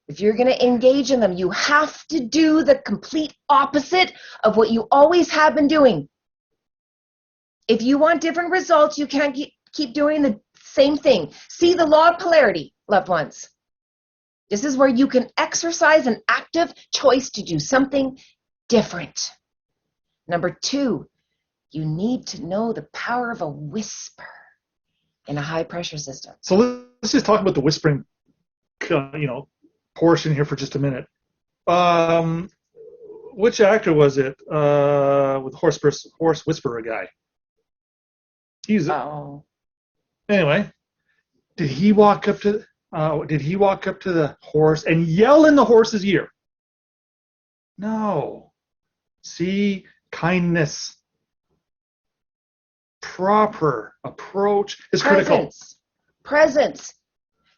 if you're going to engage in them, you have to do the complete opposite of what you always have been doing. If you want different results, you can't keep doing the same thing. See the law of polarity, loved ones. This is where you can exercise an active choice to do something different. Number two, you need to know the power of a whisper in a high pressure system. So let's just talk about the whispering, portion here for just a minute. Which actor was it with horse whisperer guy? Anyway, did he walk up to the horse and yell in the horse's ear? No. See, kindness, proper approach is critical. Presence.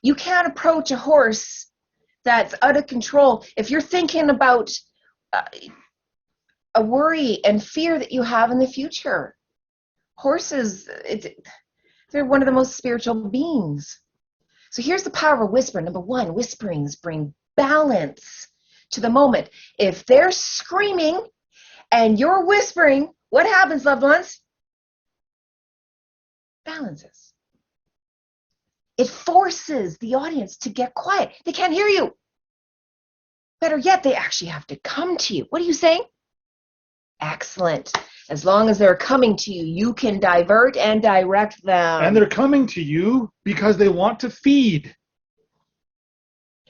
You can't approach a horse that's out of control if you're thinking about a worry and fear that you have in the future. Horses, they're one of the most spiritual beings. So here's the power of a whisper. Number one, whisperings bring balance to the moment. If they're screaming and you're whispering, what happens, loved ones? Balances. It forces the audience to get quiet. They can't hear you. Better yet, they actually have to come to you. What are you saying? Excellent. As long as they're coming to you, you can divert and direct them. And they're coming to you because they want to feed.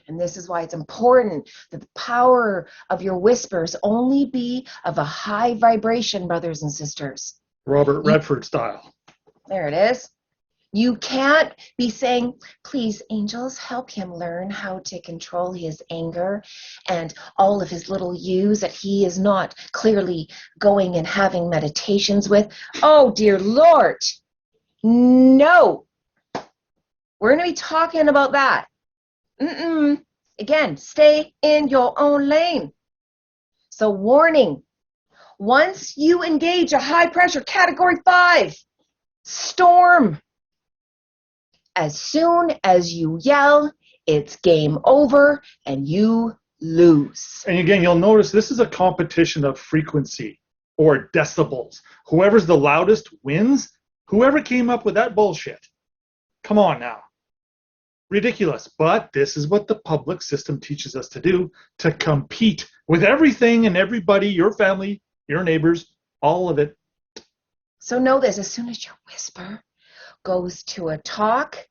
And this is why it's important that the power of your whispers only be of a high vibration, brothers and sisters. Robert Redford style. There it is. You can't be saying, please, angels, help him learn how to control his anger and all of his little yous that he is not clearly going and having meditations with. Oh, dear Lord. No. We're going to be talking about that. Again, stay in your own lane. So warning, once you engage a high pressure category 5, storm, as soon as you yell, it's game over and you lose. And again, you'll notice this is a competition of frequency or decibels. Whoever's the loudest wins. Whoever came up with that bullshit. Come on now. Ridiculous. But this is what the public system teaches us to do, to compete with everything and everybody, your family, your neighbors, all of it. So know this, as soon as your whisper goes to a talk,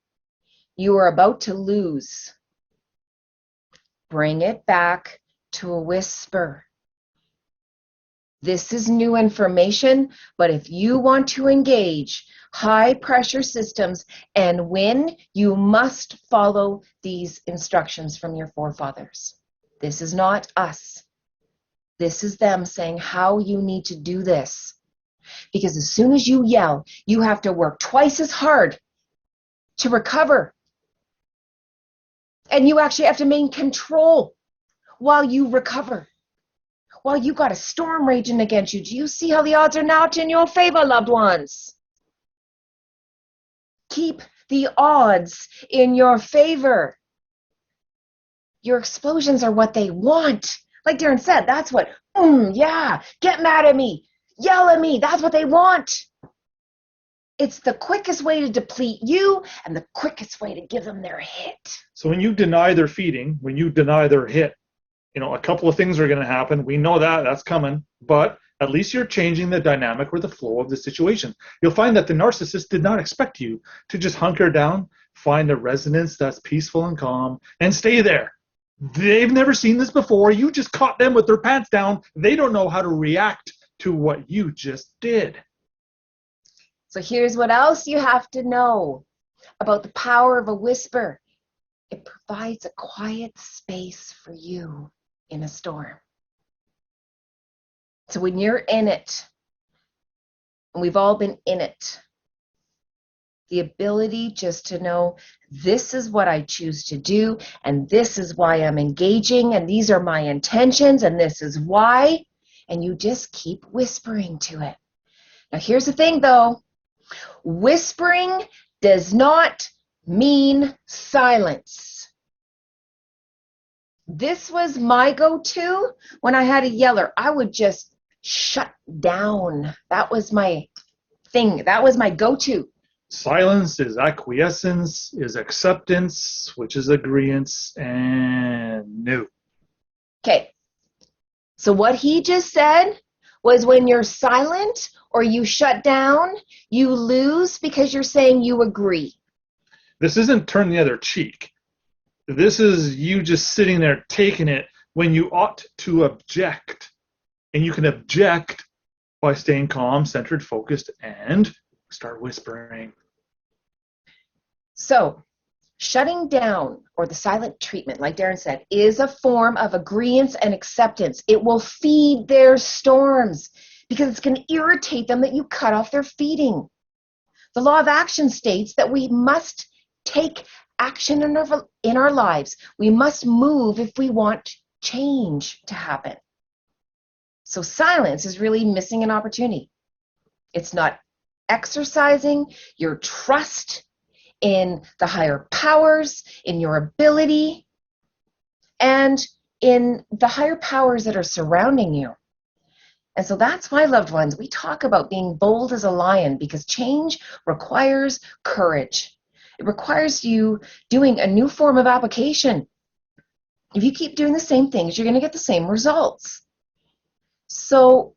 you are about to lose. Bring it back to a whisper. This is new information, but if you want to engage high pressure systems and win, you must follow these instructions from your forefathers. This is not us. This is them saying how you need to do this. Because as soon as you yell, you have to work twice as hard to recover. And you actually have to maintain control while you recover. While you got a storm raging against you. Do you see how the odds are now in your favor, loved ones? Keep the odds in your favor. Your explosions are what they want. Like Darren said, that's what, yeah, get mad at me, yell at me, that's what they want. It's the quickest way to deplete you and the quickest way to give them their hit. So when you deny their feeding, when you deny their hit, a couple of things are going to happen. We know that's coming, but at least you're changing the dynamic or the flow of the situation. You'll find that the narcissist did not expect you to just hunker down, find a resonance that's peaceful and calm, and stay there. They've never seen this before. You just caught them with their pants down. They don't know how to react to what you just did. So here's what else you have to know about the power of a whisper. It provides a quiet space for you in a storm. So when you're in it, and we've all been in it, the ability just to know this is what I choose to do, and this is why I'm engaging, and these are my intentions, and this is why, and you just keep whispering to it. Now here's the thing though, whispering does not mean silence. This was my go-to when I had a yeller. I would just shut down. That was my thing. That was my go-to. Silence is acquiescence, is acceptance, which is agreeance, and no. Okay. So what he just said was when you're silent or you shut down, you lose because you're saying you agree. This isn't turn the other cheek. This is you just sitting there taking it when you ought to object. And you can object by staying calm, centered, focused, and start whispering. So, shutting down, or the silent treatment, like Darren said, is a form of agreeance and acceptance. It will feed their storms because it's going to irritate them that you cut off their feeding. The law of action states that we must take action in our lives. We must move if we want change to happen. So silence is really missing an opportunity. It's not exercising your trust in the higher powers, in your ability, and in the higher powers that are surrounding you. And so that's why, loved ones, we talk about being bold as a lion, because change requires courage. It requires you doing a new form of application. If you keep doing the same things, you're going to get the same results. So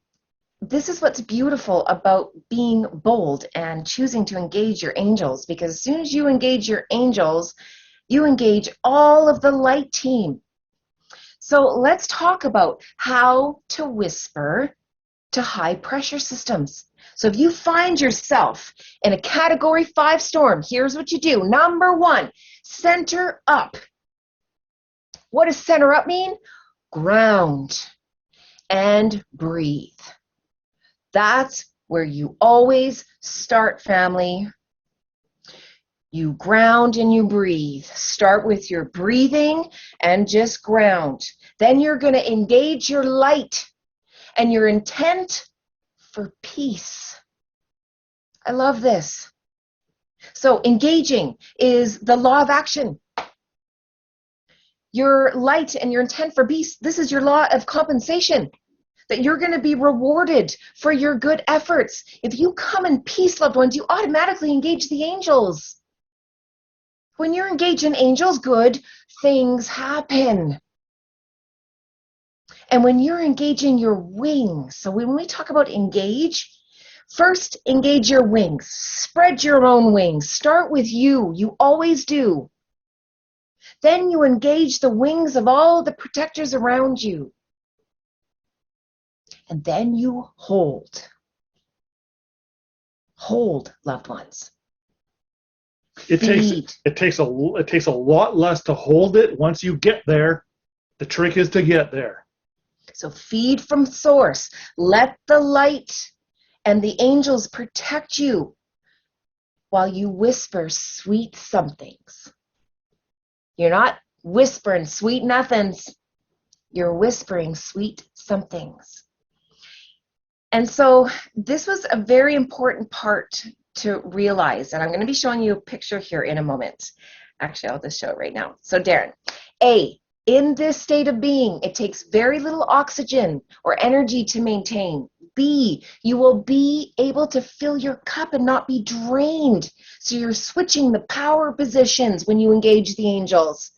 this is what's beautiful about being bold and choosing to engage your angels, because as soon as you engage your angels, you engage all of the light team. So let's talk about how to whisper to high pressure systems. So if you find yourself in a category 5 storm, here's what you do. Number 1, center up. What does center up mean? Ground and breathe. That's where you always start, family. You ground and you breathe. Start with your breathing and just ground. Then you're going to engage your light and your intent for peace. I love this. So engaging is the law of action. Your light and your intent for peace, this is your law of compensation, that you're going to be rewarded for your good efforts. If you come in peace, loved ones, you automatically engage the angels. When you're engaged in angels, good things happen. And when you're engaging your wings, so when we talk about engage, first engage your wings. Spread your own wings. Start with you. You always do. Then you engage the wings of all the protectors around you. And then you hold. Hold, loved ones. It takes a lot less to hold it once you get there. The trick is to get there. So feed from source. Let the light and the angels protect you while you whisper sweet somethings. You're not whispering sweet nothings. You're whispering sweet somethings. And so this was a very important part to realize. And I'm going to be showing you a picture here in a moment. Actually, I'll just show it right now. So Darren, A, In this state of being, it takes very little oxygen or energy to maintain. B, you will be able to fill your cup and not be drained. So you're switching the power positions when you engage the angels.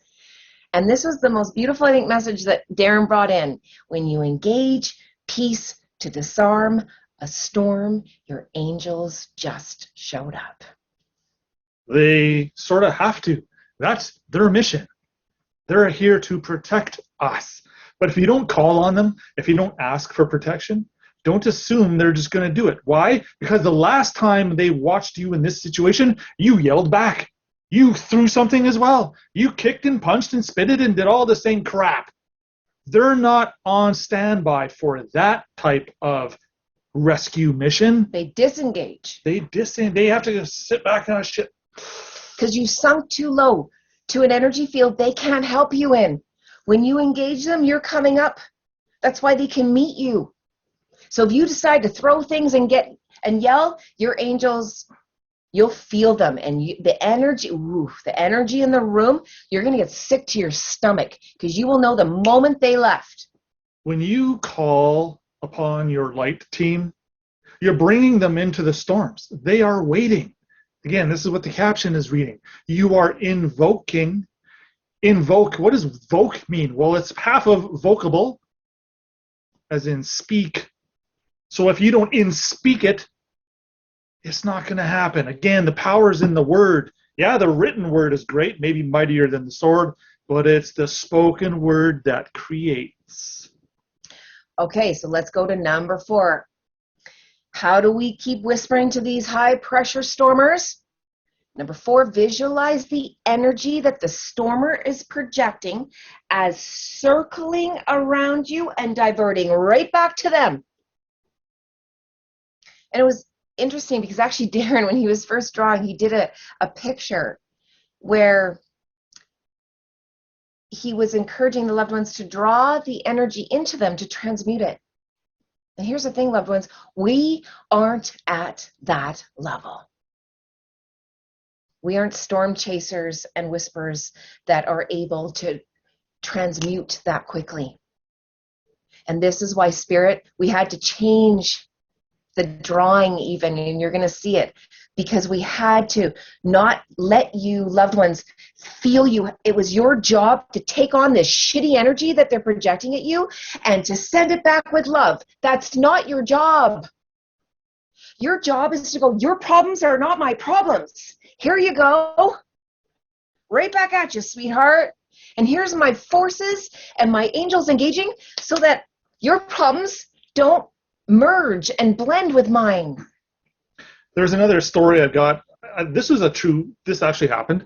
And this was the most beautiful, I think, message that Darren brought in. When you engage peace to disarm a storm, your angels just showed up. They sort of have to. That's their mission. They're here to protect us. But if you don't call on them, if you don't ask for protection, don't assume they're just going to do it. Why? Because the last time they watched you in this situation, you yelled back. You threw something as well. You kicked and punched and spitted and did all the same crap. They're not on standby for that type of rescue mission. They disengage. They have to just sit back and shit. Because you sunk too low to an energy field they can't help you in. When you engage them, you're coming up. That's why they can meet you. So if you decide to throw things and yell, your angels, you'll feel them. And the energy in the room, you're going to get sick to your stomach because you will know the moment they left. When you call upon your light team, you're bringing them into the storms. They are waiting. Again, this is what the caption is reading. You are invoking. Invoke. What does voke mean? Well, it's half of vocable, as in speak. So if you don't in-speak it, it's not going to happen. Again, the power is in the word. Yeah, the written word is great, maybe mightier than the sword, but it's the spoken word that creates. Okay, so let's go to number 4. How do we keep whispering to these high-pressure stormers? Number 4, visualize the energy that the stormer is projecting as circling around you and diverting right back to them. And it was interesting because actually Darren, when he was first drawing, he did a picture where he was encouraging the loved ones to draw the energy into them to transmute it. And here's the thing, loved ones, we aren't at that level. We aren't storm chasers and whisperers that are able to transmute that quickly. And this is why Spirit, we had to change the drawing even, and you're going to see it, because we had to not let you, loved ones, feel you. It was your job to take on this shitty energy that they're projecting at you and to send it back with love. That's not your job. Your job is to go, your problems are not my problems. Here you go. Right back at you, sweetheart. And here's my forces and my angels engaging so that your problems don't merge and blend with mine. There's another story I've got. This actually happened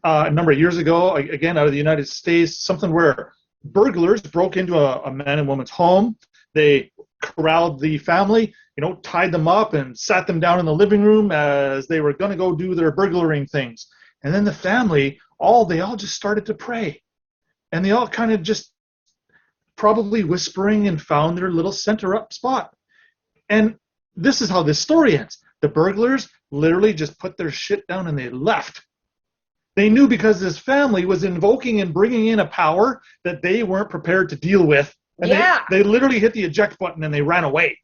a number of years ago, again, out of the United States, something where burglars broke into a man and woman's home. They corralled the family, tied them up and sat them down in the living room as they were going to go do their burglaring things. And then the family, they all just started to pray. And they all kind of just probably whispering and found their little center up spot. And this is how this story ends. The burglars literally just put their shit down and they left. They knew because this family was invoking and bringing in a power that they weren't prepared to deal with. And they literally hit the eject button and they ran away.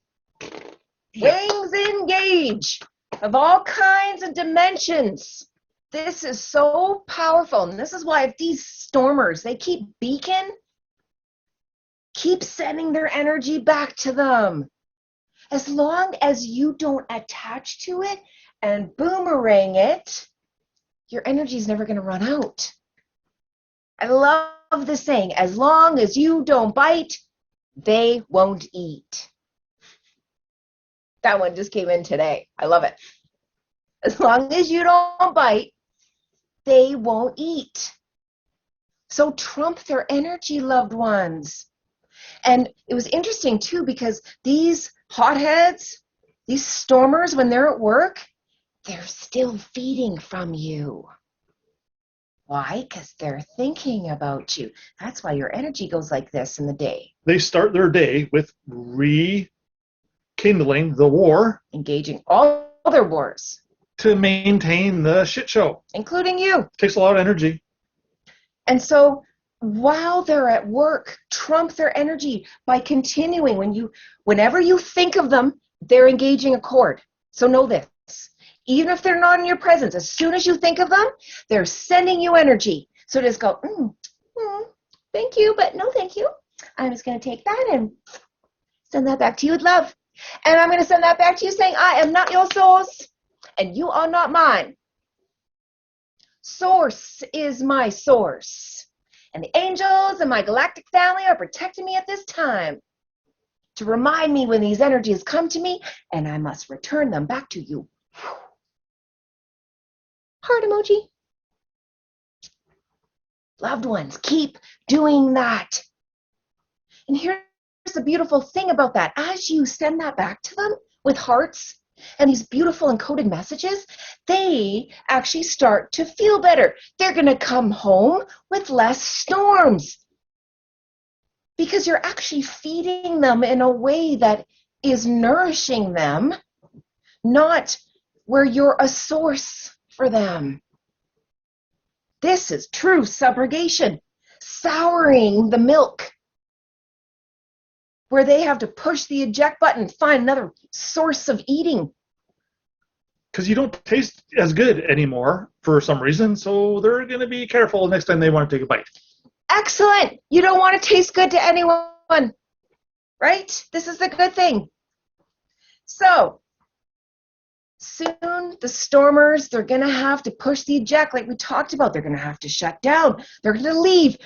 Wings engage of all kinds of dimensions. This is so powerful. And this is why if these stormers, they keep beacon, keep sending their energy back to them. As long as you don't attach to it and boomerang it, your energy is never going to run out. I love the saying, as long as you don't bite, they won't eat. That one just came in today. I love it. As long as you don't bite, they won't eat. So trump their energy, loved ones. And it was interesting, too, because these hotheads, these stormers, when they're at work, they're still feeding from you. Why? Because they're thinking about you. That's why your energy goes like this in the day. They start their day with rekindling the war. Engaging all their wars. To maintain the shit show. Including you. Takes a lot of energy. And so while they're at work, trump their energy by continuing. Whenever you think of them, they're engaging a chord. So know this. Even if they're not in your presence, as soon as you think of them, they're sending you energy. So just go, thank you, but no thank you. I'm just going to take that and send that back to you with love. And I'm going to send that back to you saying, I am not your source, and you are not mine. Source is my source. And the angels and my galactic family are protecting me at this time to remind me when these energies come to me, and I must return them back to you. Heart emoji. Loved ones, keep doing that. And here's the beautiful thing about that. As you send that back to them with hearts and these beautiful encoded messages, they actually start to feel better. They're going to come home with less storms because you're actually feeding them in a way that is nourishing them, not where you're a source for them. This is true subrogation, souring the milk, where they have to push the eject button, find another source of eating. Because you don't taste as good anymore for some reason, so they're going to be careful next time they want to take a bite. Excellent. You don't want to taste good to anyone, right? This is the good thing. So, soon the stormers, they're going to have to push the eject like we talked about. They're going to have to shut down. They're going to leave.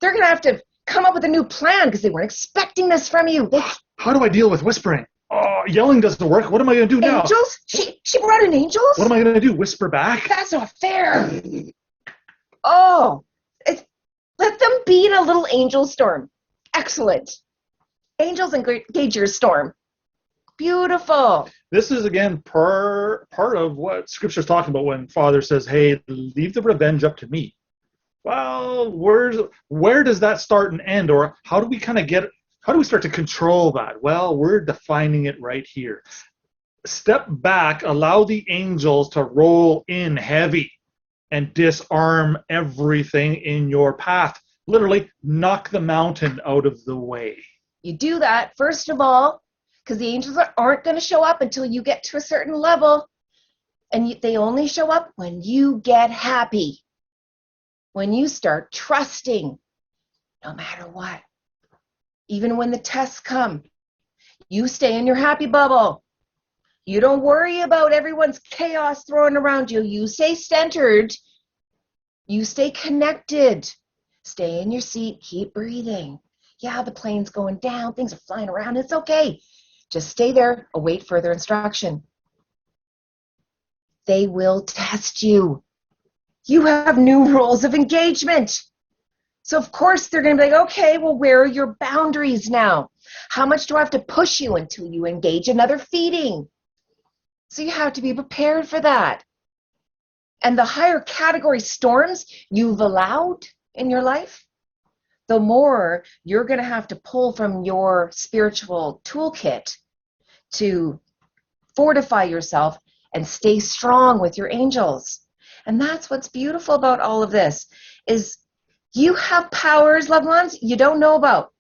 They're going to have to come up with a new plan because they weren't expecting this from you. How do I deal with whispering? Oh, yelling doesn't work. What am I going to do now? Angels? She brought in angels? What am I going to do? Whisper back? That's not fair. Oh, let them be in a little angel storm. Excellent. Angels engage your storm. Beautiful. This is, again, part of what Scripture's talking about when Father says, hey, leave the revenge up to me. Well, where does that start and end? Or how do we start to control that? Well, we're defining it right here. Step back, allow the angels to roll in heavy and disarm everything in your path. Literally, knock the mountain out of the way. You do that, first of all, because the angels aren't going to show up until you get to a certain level. And they only show up when you get happy. When you start trusting, no matter what. Even when the tests come, you stay in your happy bubble. You don't worry about everyone's chaos thrown around you. You stay centered. You stay connected. Stay in your seat. Keep breathing. Yeah, the plane's going down. Things are flying around. It's okay. Just stay there. Await further instruction. They will test you. You have new rules of engagement. So, of course, they're going to be like, okay, well, where are your boundaries now? How much do I have to push you until you engage another feeding? So you have to be prepared for that. And the higher category storms you've allowed in your life, the more you're going to have to pull from your spiritual toolkit to fortify yourself and stay strong with your angels. And that's what's beautiful about all of this, is you have powers, loved ones, you don't know about.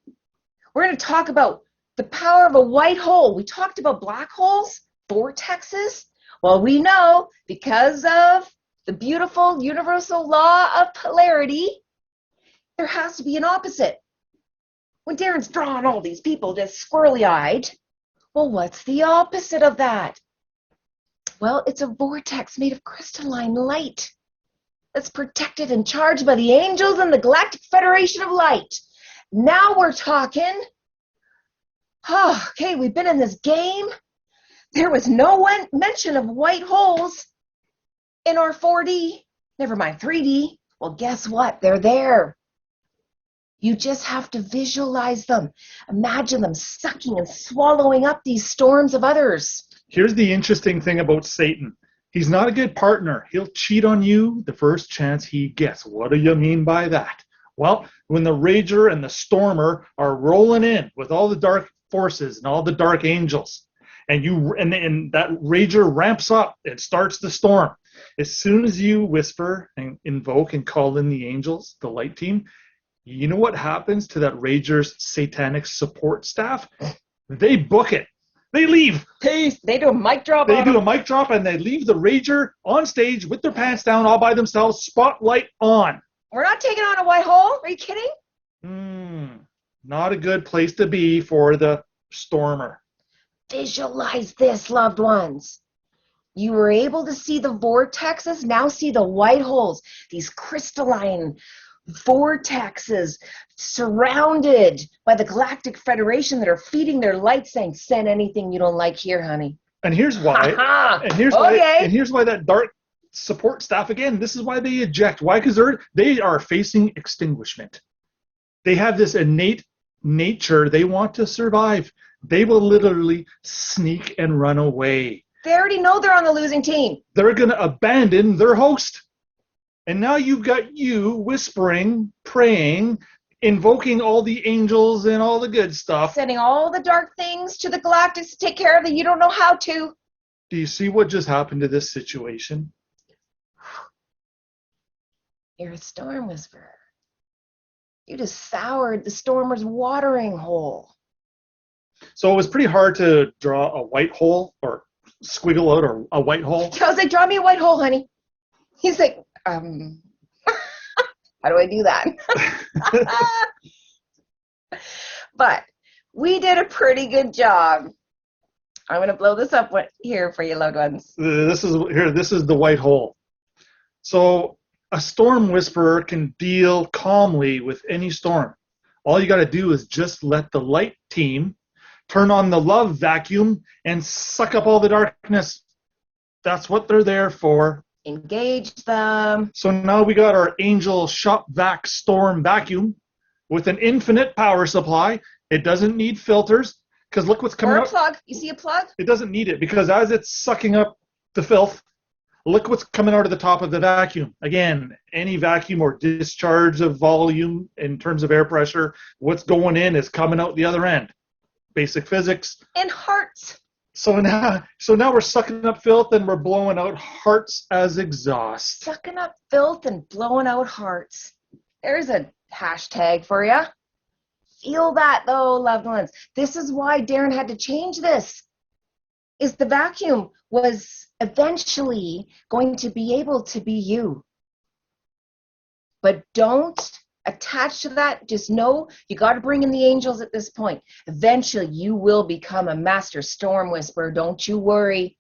We're going to talk about the power of a white hole. We talked about black holes, vortexes. Well, we know because of the beautiful universal law of polarity, there has to be an opposite. When Darren's drawing all these people just squirrely-eyed, well, what's the opposite of that? Well, it's a vortex made of crystalline light that's protected and charged by the angels and the Galactic Federation of Light. Now we're talking. Oh, okay, we've been in this game. There was no mention of white holes in our 4D, never mind 3D. Well, guess what? They're there. You just have to visualize them. Imagine them sucking and swallowing up these storms of others. Here's the interesting thing about Satan. He's not a good partner. He'll cheat on you the first chance he gets. What do you mean by that? Well, when the Rager and the Stormer are rolling in with all the dark forces and all the dark angels, and that Rager ramps up and starts the storm, as soon as you whisper and invoke and call in the angels, the light team, You know what happens to that Rager's satanic support staff? They book it. They leave. They do a mic drop They on do a them. mic drop and they leave the Rager on stage with their pants down all by themselves, spotlight on. We're not taking on a white hole. Are you kidding? Not a good place to be for the stormer. Visualize this, loved ones. You were able to see the vortexes. Now see the white holes, these crystalline vortexes surrounded by the Galactic Federation that are feeding their light, saying, send anything you don't like here, honey. And here's why. And here's why that dark support staff, again, this is why they eject. Why? Because they are facing extinguishment. They have this innate nature. They want to survive. They will literally sneak and run away. They already know they're on the losing team. They're going to abandon their host. And now you've got you whispering, praying, invoking all the angels and all the good stuff. Sending all the dark things to the Galactics to take care of that you don't know how to. Do you see what just happened to this situation? You're a storm whisperer. You just soured the stormer's watering hole. So it was pretty hard to draw a white hole or squiggle out or a white hole. I was like, draw me a white hole, honey. He's like, how do I do that? But we did a pretty good job. I'm going to blow this up here for you, loved ones. This is the white hole. So a storm whisperer can deal calmly with any storm. All you got to do is just let the light team turn on the love vacuum and suck up all the darkness. That's what they're there for. Engage them. So now we got our angel shop vac storm vacuum with an infinite power supply. It doesn't need filters because look what's coming out. Or a plug. You see a plug? It doesn't need it because as it's sucking up the filth, look what's coming out of the top of the vacuum. Again, any vacuum or discharge of volume in terms of air pressure, what's going in is coming out the other end. Basic physics. And hearts. So now we're sucking up filth and we're blowing out hearts as exhaust. Sucking up filth and blowing out hearts. There's a hashtag for you. Feel that though, loved ones. This is why Darren had to change this. Is the vacuum was eventually going to be able to be you. But don't attach to that. Just know you got to bring in the angels at this point. Eventually, you will become a master storm whisperer. Don't you worry.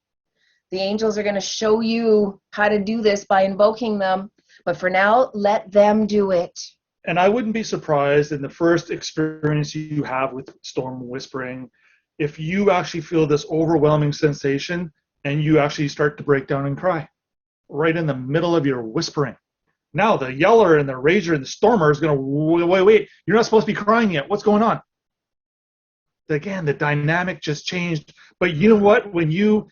The angels are going to show you how to do this by invoking them. But for now, let them do it. And I wouldn't be surprised in the first experience you have with storm whispering, if you actually feel this overwhelming sensation and you actually start to break down and cry right in the middle of your whispering. Now the yeller and the rager and the stormer is going to, wait, you're not supposed to be crying yet. What's going on? Again, the dynamic just changed. But you know what? When you're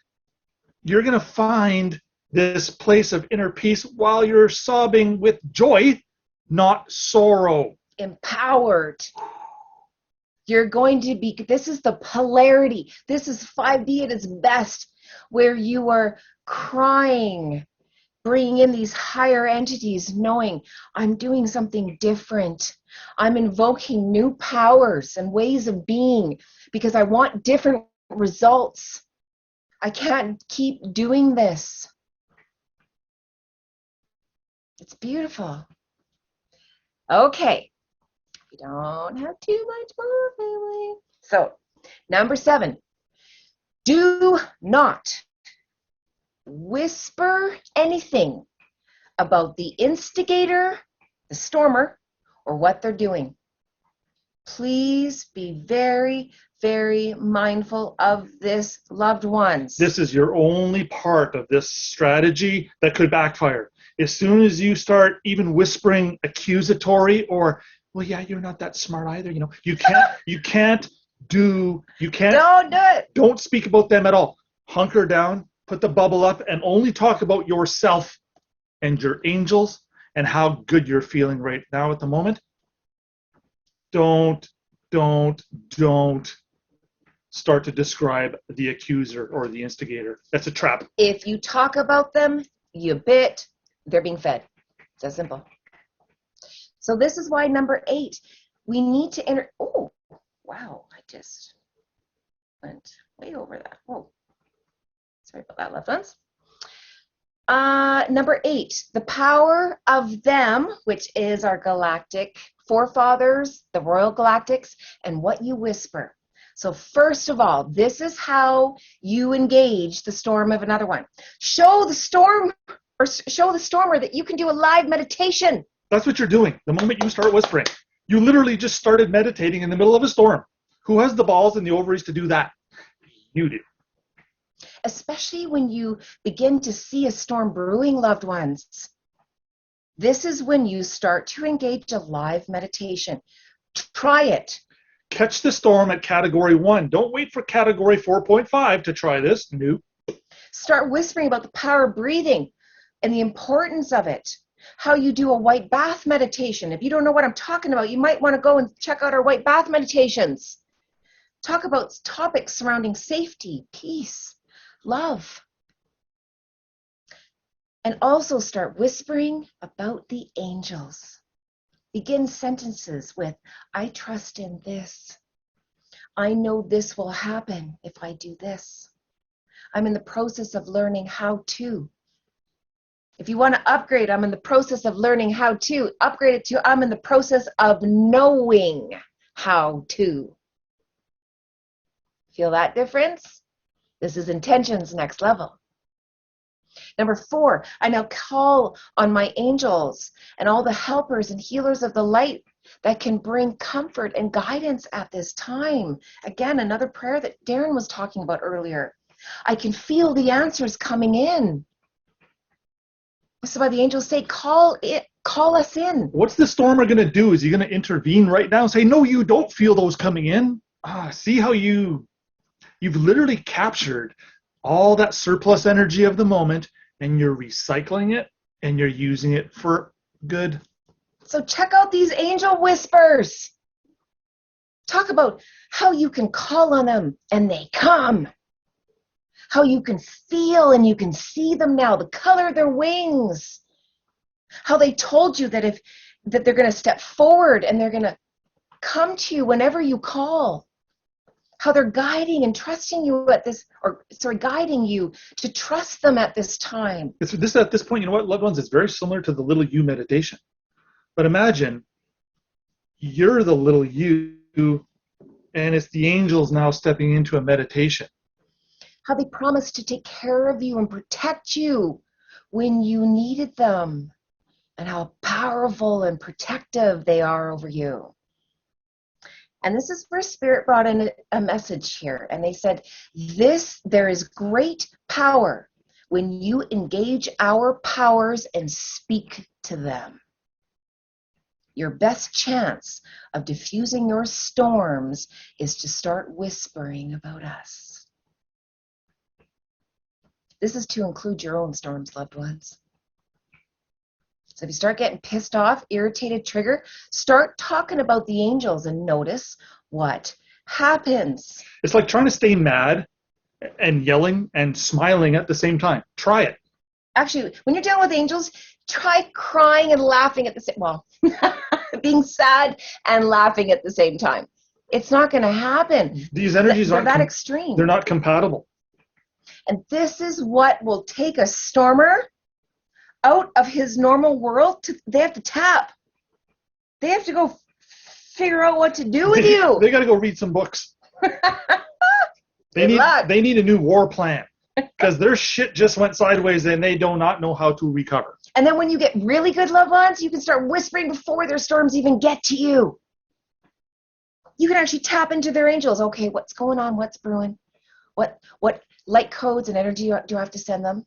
going to find this place of inner peace while you're sobbing with joy, not sorrow. Empowered. You're going to be, this is the polarity. This is 5D at its best, where you are crying, bringing in these higher entities, knowing I'm doing something different. I'm invoking new powers and ways of being because I want different results. I can't keep doing this. It's beautiful. Okay. We don't have too much more, family. So, number 7. Do not whisper anything about the instigator, the stormer, or what they're doing. Please be very, very mindful of this, loved ones. This is your only part of this strategy that could backfire. As soon as you start even whispering accusatory or, well, yeah, you're not that smart either, don't do it. Don't speak about them at all. Hunker down, put the bubble up, and only talk about yourself and your angels and how good you're feeling right now at the moment. Don't start to describe the accuser or the instigator. That's a trap. If you talk about them, they're being fed. It's that simple. So this is why number 8, we need to oh, wow, I just went way over that. Oh, sorry about that, loved ones. Number 8, the power of them, which is our galactic forefathers, the royal galactics, and what you whisper. So first of all, this is how you engage the storm of another one. Show the storm, or show the stormer that you can do a live meditation. That's what you're doing. The moment you start whispering, you literally just started meditating in the middle of a storm. Who has the balls and the ovaries to do that? You do. Especially when you begin to see a storm brewing, loved ones. This is when you start to engage a live meditation. Try it. Catch the storm at category 1. Don't wait for category 4.5 to try this. Nope. Start whispering about the power of breathing and the importance of it. How you do a white bath meditation. If you don't know what I'm talking about, you might want to go and check out our white bath meditations. Talk about topics surrounding safety, peace, love. And also start whispering about the angels. Begin sentences with, I trust in this. I know this will happen if I do this. I'm in the process of learning how to. If you want to upgrade, I'm in the process of learning how to. Upgrade it to, I'm in the process of knowing how to. Feel that difference? This is intentions next level. Number 4, I now call on my angels and all the helpers and healers of the light that can bring comfort and guidance at this time. Again, another prayer that Darren was talking about earlier. I can feel the answers coming in. This is why the angels say, call us in. What's the stormer going to do? Is he going to intervene right now and say, no, you don't feel those coming in? See how you've literally captured all that surplus energy of the moment, and you're recycling it, and you're using it for good. So check out these angel whispers. Talk about how you can call on them, and they come. How you can feel and you can see them now, the color of their wings. How they told you that they're going to step forward and they're going to come to you whenever you call. How they're guiding and trusting you guiding you to trust them at this time. At this point, you know what, loved ones, it's very similar to the little you meditation. But imagine you're the little you, and it's the angels now stepping into a meditation. How they promised to take care of you and protect you when you needed them, and how powerful and protective they are over you. And this is where Spirit brought in a message here. And they said, there is great power when you engage our powers and speak to them. Your best chance of diffusing your storms is to start whispering about us. This is to include your own storms, loved ones. So if you start getting pissed off, irritated, triggered, start talking about the angels and notice what happens. It's like trying to stay mad and yelling and smiling at the same time. Try it. Actually, when you're dealing with angels, try crying and laughing at the same, being sad and laughing at the same time. It's not going to happen. These energies aren't that extreme. They're not compatible. And this is what will take a stormer out of his normal world. They have to tap. They have to go figure out what to do with you. They got to go read some books. They need a new war plan, because their shit just went sideways and they do not know how to recover. And then when you get really good, loved ones, you can start whispering before their storms even get to you. You can actually tap into their angels. Okay, what's going on? What's brewing? What light codes and energy do I have to send them?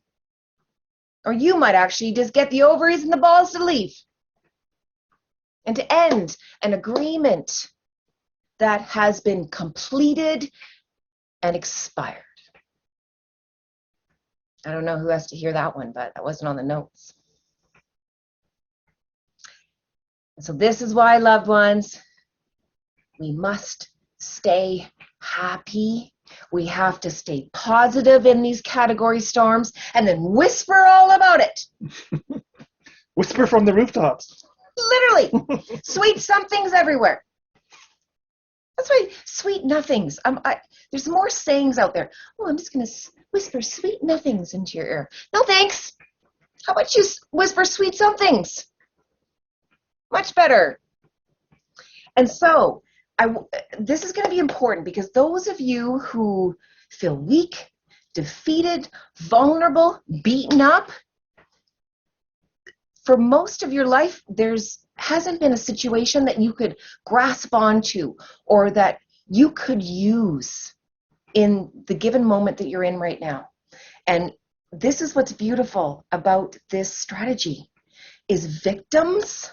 Or you might actually just get the ovaries and the balls to leave. And to end an agreement that has been completed and expired. I don't know who has to hear that one, but that wasn't on the notes. So this is why, loved ones, we must stay happy. We have to stay positive in these category storms and then whisper all about it. Whisper from the rooftops. Literally, sweet somethings everywhere. That's why sweet nothings. There's more sayings out there. Oh, I'm just going to whisper sweet nothings into your ear. No, thanks. How about you whisper sweet somethings? Much better. And so, this is going to be important because those of you who feel weak, defeated, vulnerable, beaten up, for most of your life, hasn't been a situation that you could grasp onto or that you could use in the given moment that you're in right now. And this is what's beautiful about this strategy is victims,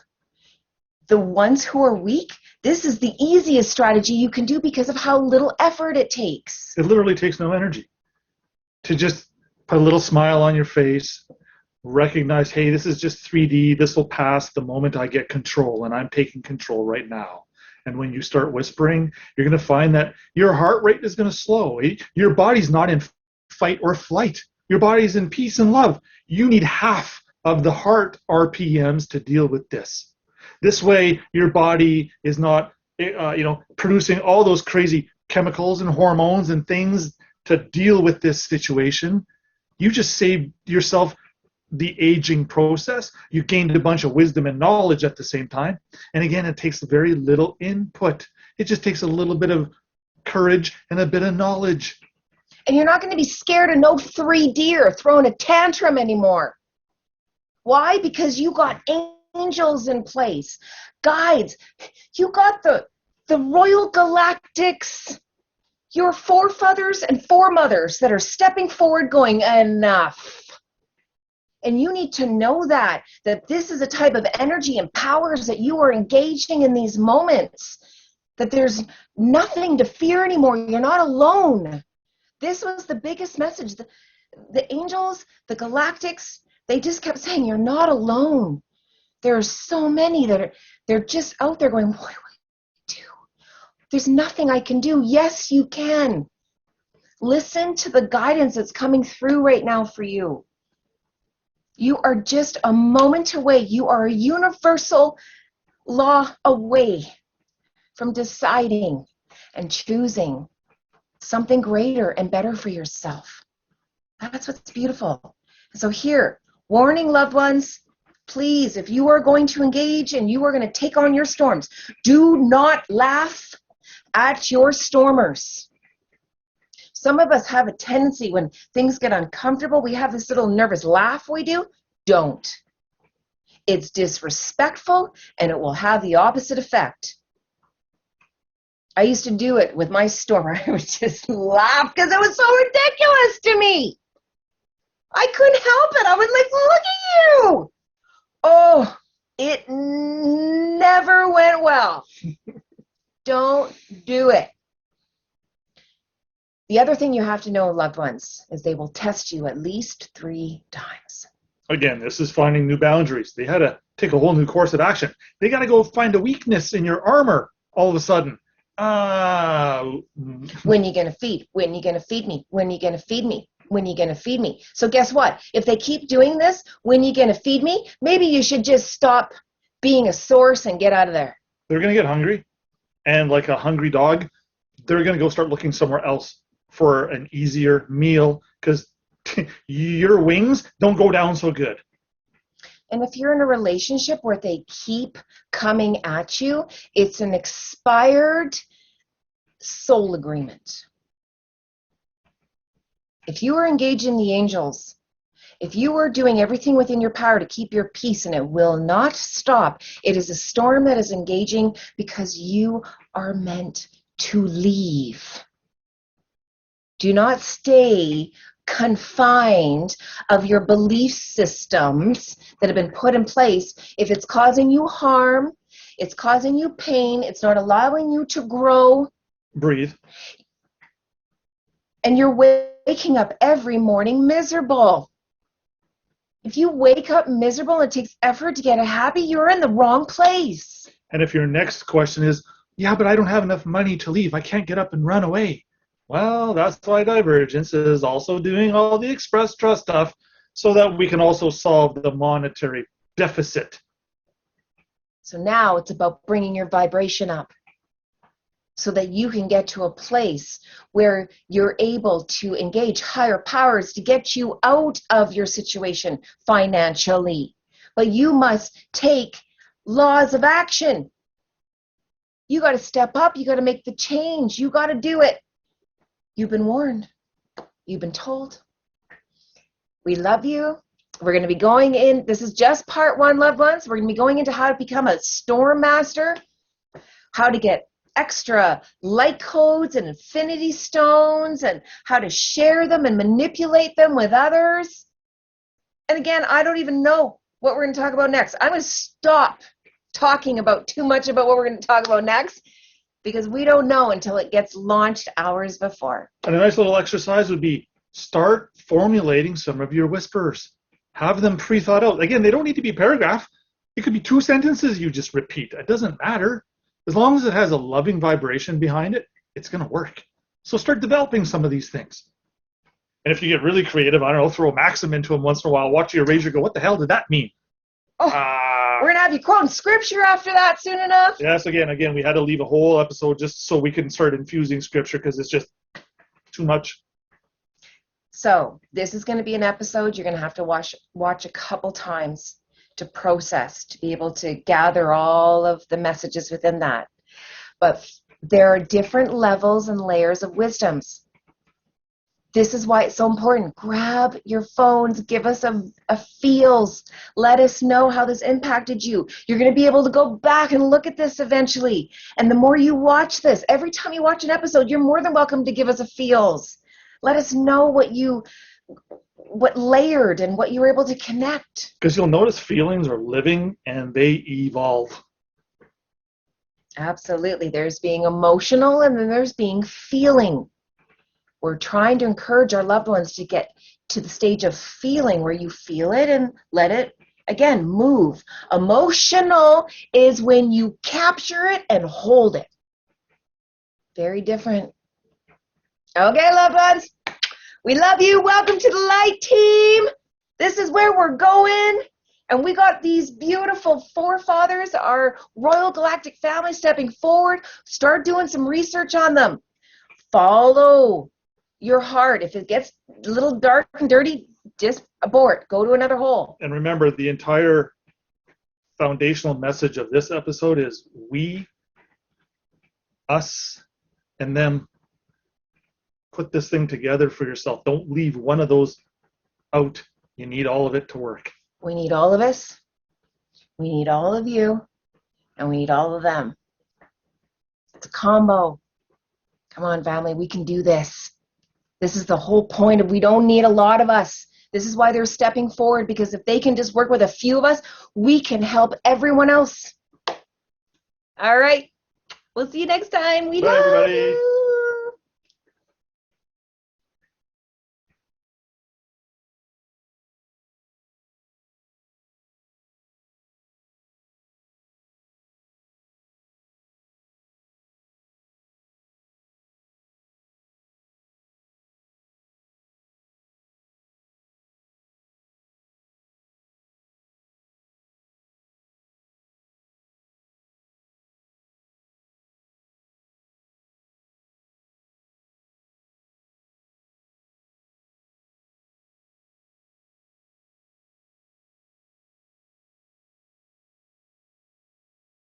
the ones who are weak, this is the easiest strategy you can do because of how little effort it takes. It literally takes no energy to just put a little smile on your face, recognize, hey, this is just 3D. This will pass the moment I get control, and I'm taking control right now. And when you start whispering, you're going to find that your heart rate is going to slow. Your body's not in fight or flight. Your body's in peace and love. You need half of the heart RPMs to deal with this. This way, your body is not, producing all those crazy chemicals and hormones and things to deal with this situation. You just saved yourself the aging process. You gained a bunch of wisdom and knowledge at the same time. And again, it takes very little input. It just takes a little bit of courage and a bit of knowledge. And you're not going to be scared of no 3D or throwing a tantrum anymore. Why? Because you got angels in place, guides. You got the Royal Galactics, your forefathers and foremothers that are stepping forward going, enough. And you need to know that this is a type of energy and powers that you are engaging in these moments, that there's nothing to fear anymore. You're not alone. This was the biggest message. The angels, the galactics, they just kept saying, you're not alone. There are so many they're just out there going, what do I do? There's nothing I can do. Yes, you can. Listen to the guidance that's coming through right now for you. You are just a moment away. You are a universal law away from deciding and choosing something greater and better for yourself. That's what's beautiful. So here, warning, loved ones, please, if you are going to engage and you are going to take on your storms, do not laugh at your stormers. Some of us have a tendency when things get uncomfortable, we have this little nervous laugh we do. Don't. It's disrespectful and it will have the opposite effect. I used to do it with my stormer. I would just laugh because it was so ridiculous to me. I couldn't help it. I was like, look at you. Oh, it never went well. Don't do it. The other thing you have to know, loved ones, is they will test you at least 3 times. Again, this is finding new boundaries. They had to take a whole new course of action. They got to go find a weakness in your armor all of a sudden. When you going to feed? When you going to feed me? When you going to feed me? When you going to feed me? So guess what? If they keep doing this, when you going to feed me, maybe you should just stop being a source and get out of there. They're going to get hungry. And like a hungry dog, they're going to go start looking somewhere else for an easier meal because your wings don't go down so good. And if you're in a relationship where they keep coming at you, it's an expired soul agreement. If you are engaging the angels, if you are doing everything within your power to keep your peace, and it will not stop, it is a storm that is engaging because you are meant to leave. Do not stay confined of your belief systems that have been put in place. If it's causing you harm, it's causing you pain, it's not allowing you to grow. Breathe. And you're waking up every morning miserable. If you wake up miserable and it takes effort to get happy, you're in the wrong place. And if your next question is, yeah, but I don't have enough money to leave, I can't get up and run away. Well, that's why Divergence is also doing all the Express Trust stuff so that we can also solve the monetary deficit. So now it's about bringing your vibration up so that you can get to a place where you're able to engage higher powers to get you out of your situation financially. But you must take laws of action. You got to step up. You got to make the change. You got to do it. You've been warned. You've been told. We love you. We're going to be going in. This is just part 1, loved ones. We're going to be going into how to become a storm master, how to get extra light codes and infinity stones, and how to share them and manipulate them with others. And again, I don't even know what we're going to talk about next. I'm going to stop talking about too much about what we're going to talk about next, because we don't know until it gets launched hours before. And a nice little exercise would be start formulating some of your whispers. Have them pre-thought out. Again, they don't need to be a paragraph. It could be 2 sentences you just repeat. It doesn't matter. As long as it has a loving vibration behind it, it's going to work. So start developing some of these things. And if you get really creative, I don't know, throw a maxim into them once in a while. Watch your eraser go, what the hell did that mean? Oh, we're going to have you quoting scripture after that soon enough. Yes, again, we had to leave a whole episode just so we can start infusing scripture because it's just too much. So this is going to be an episode you're going to have to watch a couple times to process, to be able to gather all of the messages within that. But there are different levels and layers of wisdoms. This is why it's so important. Grab your phones, give us a feels. Let us know how this impacted you. You're going to be able to go back and look at this eventually. And the more you watch this, every time you watch an episode, you're more than welcome to give us a feels. Let us know what layered and what you were able to connect. Because you'll notice feelings are living and they evolve. Absolutely. There's being emotional and then there's being feeling. We're trying to encourage our loved ones to get to the stage of feeling where you feel it and let it, again, move. Emotional is when you capture it and hold it. Very different. Okay, loved ones, we love you. Welcome to the light team. This is where we're going. And we got these beautiful forefathers, our Royal Galactic family, stepping forward. Start doing some research on them. Follow your heart. If it gets a little dark and dirty, just abort. Go to another hole. And remember, the entire foundational message of this episode is we, us, and them. Put this thing together for yourself. Don't leave one of those out. You need all of it to work. We need all of us. We need all of you. And we need all of them. It's a combo. Come on, family. We can do this. This is the whole point of we don't need a lot of us. This is why they're stepping forward, because if they can just work with a few of us, we can help everyone else. All right. We'll see you next time. We Bye, love everybody. you.